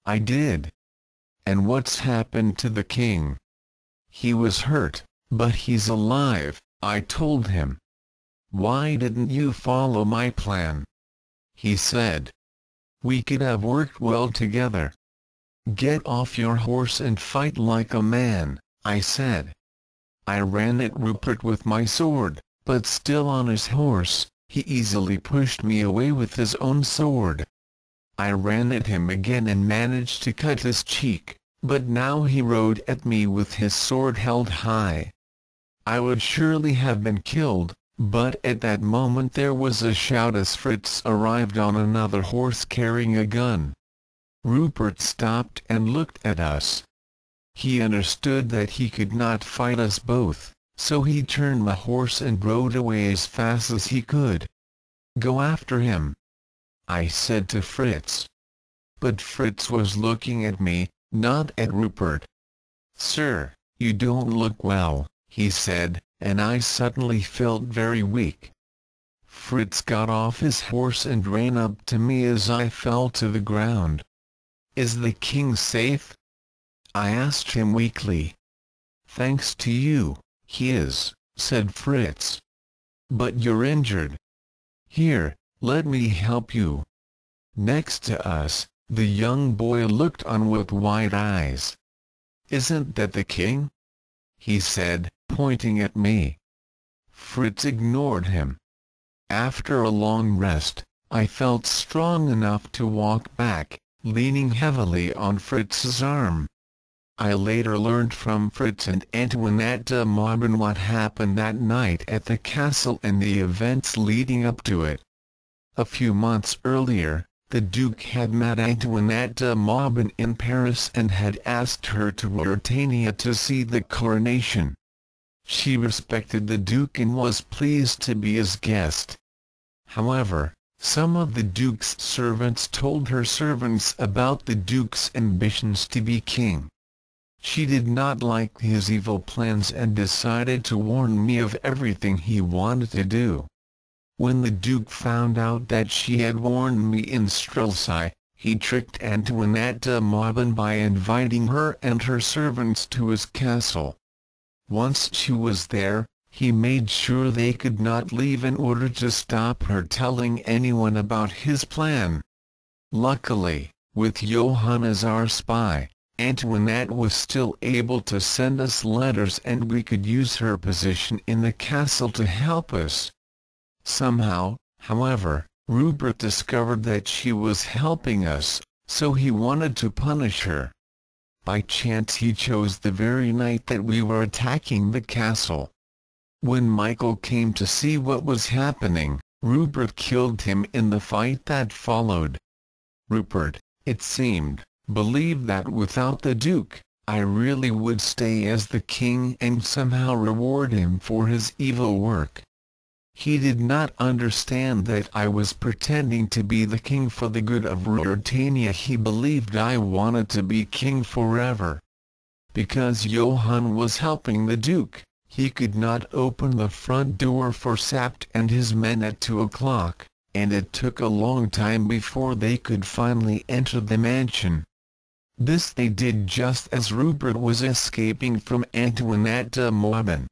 S1: "I did." "And what's happened to the king?" "He was hurt, but he's alive," I told him. "Why didn't you follow my plan?" he said. "We could have worked well together." "Get off your horse and fight like a man," I said. I ran at Rupert with my sword, but still on his horse, he easily pushed me away with his own sword. I ran at him again and managed to cut his cheek, but now he rode at me with his sword held high. I would surely have been killed, but at that moment there was a shout as Fritz arrived on another horse carrying a gun. Rupert stopped and looked at us. He understood that he could not fight us both, so he turned the horse and rode away as fast as he could. "Go after him," I said to Fritz. But Fritz was looking at me, not at Rupert. "Sir, you don't look well," he said, and I suddenly felt very weak. Fritz got off his horse and ran up to me as I fell to the ground. "Is the king safe?" I asked him weakly. "Thanks to you, he is," said Fritz. "But you're injured. Here, let me help you." Next to us, the young boy looked on with wide eyes. "Isn't that the king?" he said, pointing at me. Fritz ignored him. After a long rest, I felt strong enough to walk back, leaning heavily on Fritz's arm. I later learned from Fritz and Antoinette de Maubin what happened that night at the castle and the events leading up to it. A few months earlier, the Duke had met Antoinette de Maubin in Paris and had asked her to Ruritania to see the coronation. She respected the Duke and was pleased to be his guest. However, Some of the Duke's servants told her servants about the Duke's ambitions to be king. She did not like his evil plans and decided to warn me of everything he wanted to do. When the Duke found out that she had warned me in Strelsau, he tricked Antoinette de Mauban by inviting her and her servants to his castle. Once she was there, he made sure they could not leave in order to stop her telling anyone about his plan. Luckily, with Johann as our spy, Antoinette was still able to send us letters and we could use her position in the castle to help us. Somehow, however, Rupert discovered that she was helping us, so he wanted to punish her. By chance he chose the very night that we were attacking the castle. When Michael came to see what was happening, Rupert killed him in the fight that followed. Rupert, it seemed, believed that without the Duke, I really would stay as the king and somehow reward him for his evil work. He did not understand that I was pretending to be the king for the good of Ruritania. He believed I wanted to be king forever. Because Johann was helping the Duke, he could not open the front door for Sapt and his men at 2 o'clock, and it took a long time before they could finally enter the mansion. This they did just as Rupert was escaping from Antoinette de Mauban.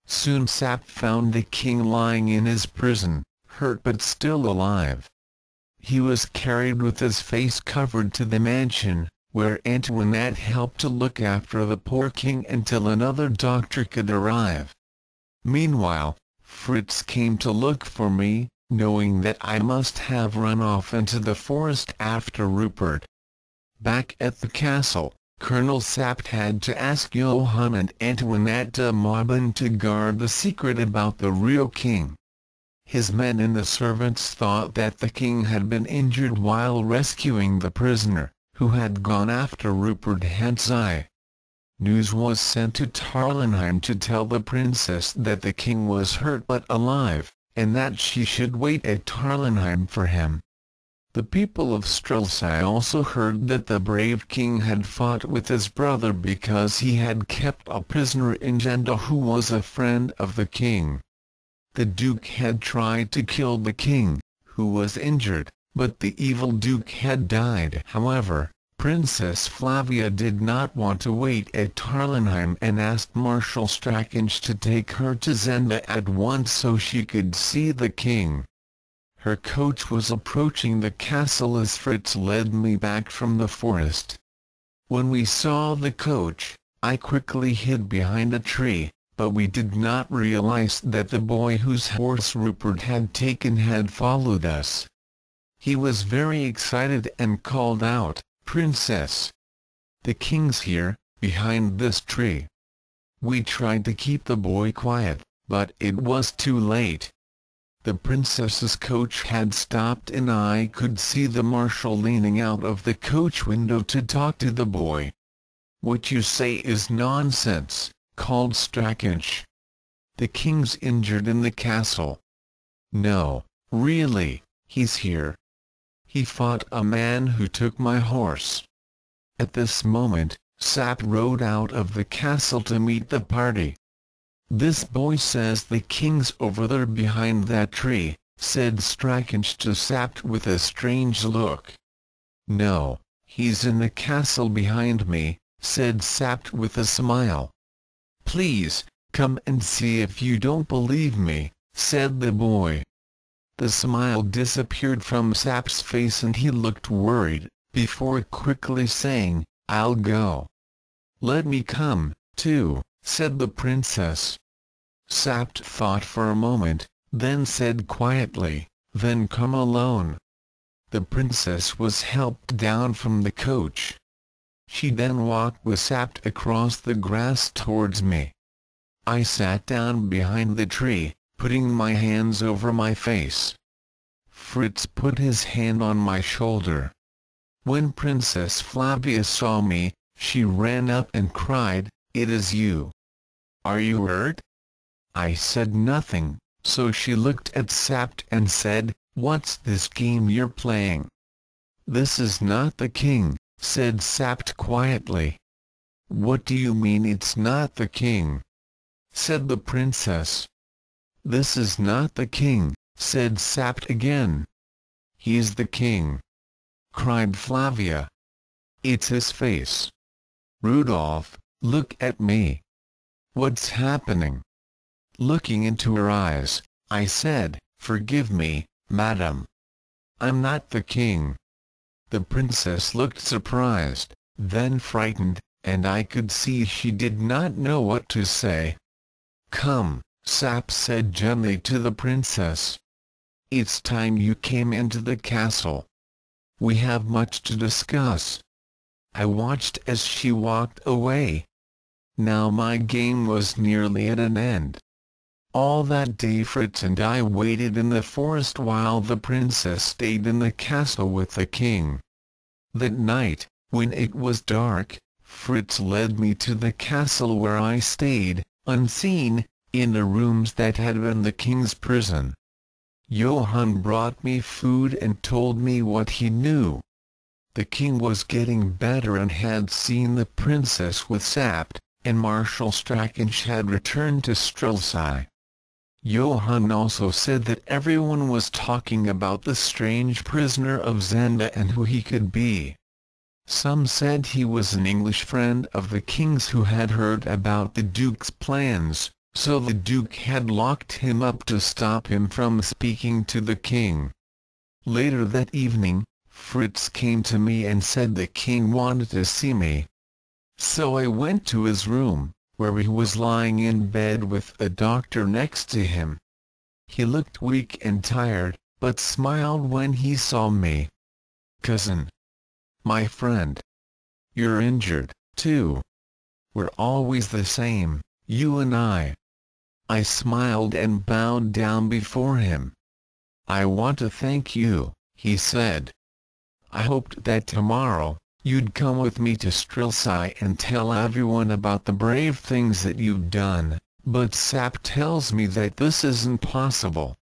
S1: Soon Sapt found the king lying in his prison, hurt but still alive. He was carried with his face covered to the mansion, where Antoinette helped to look after the poor king until another doctor could arrive. Meanwhile, Fritz came to look for me, knowing that I must have run off into the forest after Rupert. Back at the castle, Colonel Sapt had to ask Johann and Antoinette de Mauban to guard the secret about the real king. His men and the servants thought that the king had been injured while rescuing the prisoner, who had gone after Rupert Hansai. News was sent to Tarlenheim to tell the princess that the king was hurt but alive, and that she should wait at Tarlenheim for him. The people of Strelsau also heard that the brave king had fought with his brother because he had kept a prisoner in Zenda who was a friend of the king. The Duke had tried to kill the king, who was injured, but the evil Duke had died. However, Princess Flavia did not want to wait at Tarlenheim and asked Marshal Strachinch to take her to Zenda at once so she could see the king. Her coach was approaching the castle as Fritz led me back from the forest. When we saw the coach, I quickly hid behind a tree, but we did not realize that the boy whose horse Rupert had taken had followed us. He was very excited and called out, "Princess! The king's here, behind this tree." We tried to keep the boy quiet, but it was too late. The princess's coach had stopped and I could see the marshal leaning out of the coach window to talk to the boy. "What you say is nonsense," called Strachinch. "The king's injured in the castle." "No, really, he's here. He fought a man who took my horse." At this moment, Sapt rode out of the castle to meet the party. "This boy says the king's over there behind that tree," said Strachinch to Sapt with a strange look. "No, he's in the castle behind me," said Sapt with a smile. "Please, come and see if you don't believe me," said the boy. The smile disappeared from Sapt's face and he looked worried, before quickly saying, "I'll go." "Let me come, too," said the princess. Sapt thought for a moment, then said quietly, "Then come alone." The princess was helped down from the coach. She then walked with Sapt across the grass towards me. I sat down behind the tree, putting my hands over my face. Fritz put his hand on my shoulder. When Princess Flavia saw me, she ran up and cried, "It is you! Are you hurt?" I said nothing, so she looked at Sapt and said, "What's this game you're playing?" "This is not the king," said Sapt quietly. "What do you mean it's not the king?" said the princess. "This is not the king," said Sapt again. "He's the king," cried Flavia. "It's his face. Rudolph, look at me." "What's happening?" Looking into her eyes, I said, "Forgive me, madam. I'm not the king." The princess looked surprised, then frightened, and I could see she did not know what to say. "Come," Sapt said gently to the princess. "It's time you came into the castle. We have much to discuss." I watched as she walked away. Now my game was nearly at an end. All that day Fritz and I waited in the forest while the princess stayed in the castle with the king. That night, when it was dark, Fritz led me to the castle where I stayed, unseen, in the rooms that had been the king's prison. Johann brought me food and told me what he knew. The king was getting better and had seen the princess with Sapt, and Marshal Strachansch had returned to Strelsau. Johann also said that everyone was talking about the strange prisoner of Zenda and who he could be. Some said he was an English friend of the king's who had heard about the duke's plans, so the duke had locked him up to stop him from speaking to the king. Later that evening, Fritz came to me and said the king wanted to see me. So I went to his room, where he was lying in bed with a doctor next to him. He looked weak and tired, but smiled when he saw me. "Cousin. My friend. You're injured, too. We're always the same, you and I." I smiled and bowed down before him. "I want to thank you," he said. "I hoped that tomorrow you'd come with me to Strelsau and tell everyone about the brave things that you've done, but Sapt tells me that this isn't possible."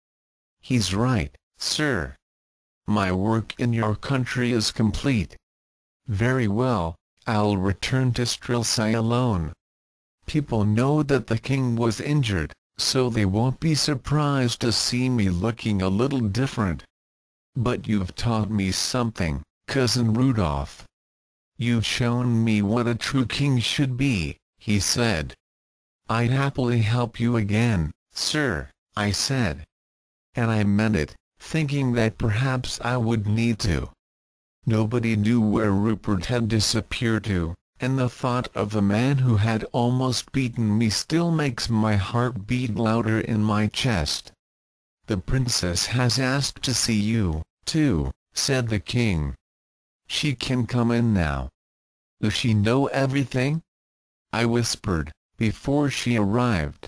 S1: "He's right, sir. My work in your country is complete. Very well, I'll return to Strelsau alone. People know that the king was injured, so they won't be surprised to see me looking a little different. But you've taught me something, Cousin Rudolph. You've shown me what a true king should be," he said. "I'd happily help you again, sir," I said. And I meant it, thinking that perhaps I would need to. Nobody knew where Rupert had disappeared to, and the thought of the man who had almost beaten me still makes my heart beat louder in my chest. "The princess has asked to see you, too," said the king. "She can come in now." "Does she know everything?" I whispered, before she arrived.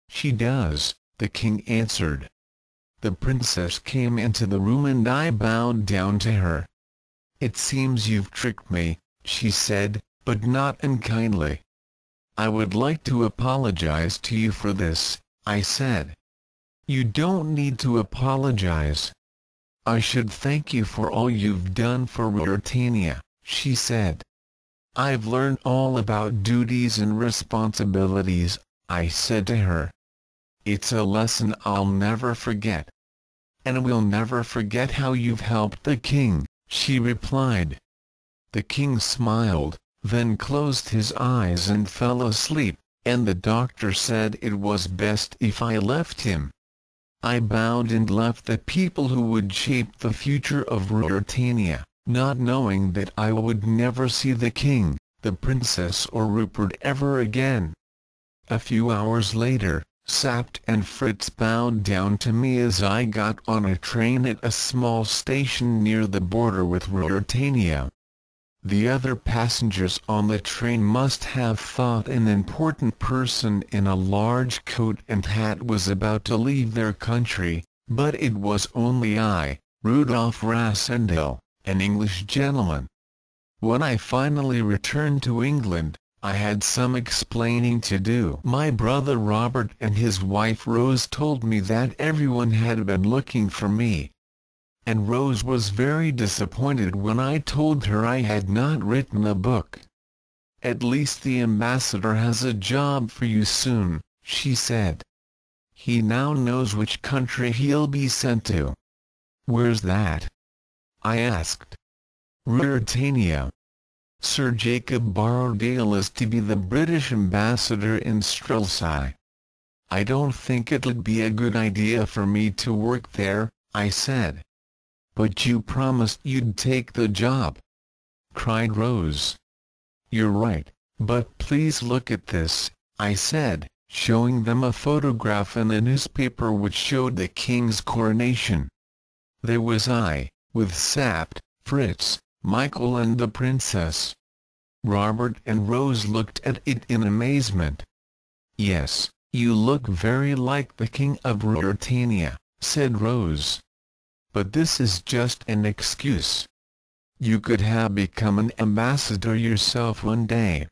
S1: "She does," the king answered. The princess came into the room and I bowed down to her. "It seems you've tricked me," she said, but not unkindly. "I would like to apologize to you for this," I said. "You don't need to apologize. I should thank you for all you've done for Ruritania," she said. "I've learned all about duties and responsibilities," I said to her. "It's a lesson I'll never forget." "And we'll never forget how you've helped the king," she replied. The king smiled, then closed his eyes and fell asleep, and the doctor said it was best if I left him. I bowed and left the people who would shape the future of Ruritania, not knowing that I would never see the king, the princess or Rupert ever again. A few hours later, Sapt and Fritz bowed down to me as I got on a train at a small station near the border with Ruritania. The other passengers on the train must have thought an important person in a large coat and hat was about to leave their country, but it was only I, Rudolf Rassendyll, an English gentleman. When I finally returned to England, I had some explaining to do. My brother Robert and his wife Rose told me that everyone had been looking for me, and Rose was very disappointed when I told her I had not written a book. "At least the ambassador has a job for you soon," she said. "He now knows which country he'll be sent to." "Where's that?" I asked. "Ruritania. Sir Jacob Borrowdale is to be the British ambassador in Strelsau." "I don't think it'd be a good idea for me to work there," I said. "But you promised you'd take the job," cried Rose. "You're right, but please look at this," I said, showing them a photograph in a newspaper which showed the king's coronation. There was I, with Sapt, Fritz, Michael and the princess. Robert and Rose looked at it in amazement. "Yes, you look very like the King of Ruritania," said Rose. "But this is just an excuse. You could have become an ambassador yourself one day.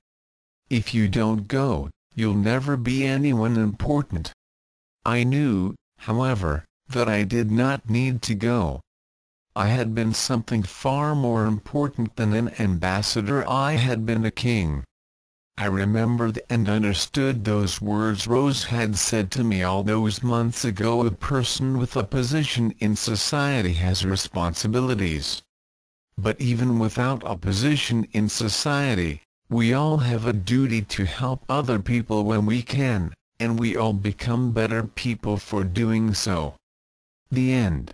S1: If you don't go, you'll never be anyone important." I knew, however, that I did not need to go. I had been something far more important than an ambassador. I had been a king. I remembered and understood those words Rose had said to me all those months ago: "A person with a position in society has responsibilities." But even without a position in society, we all have a duty to help other people when we can, and we all become better people for doing so. The end.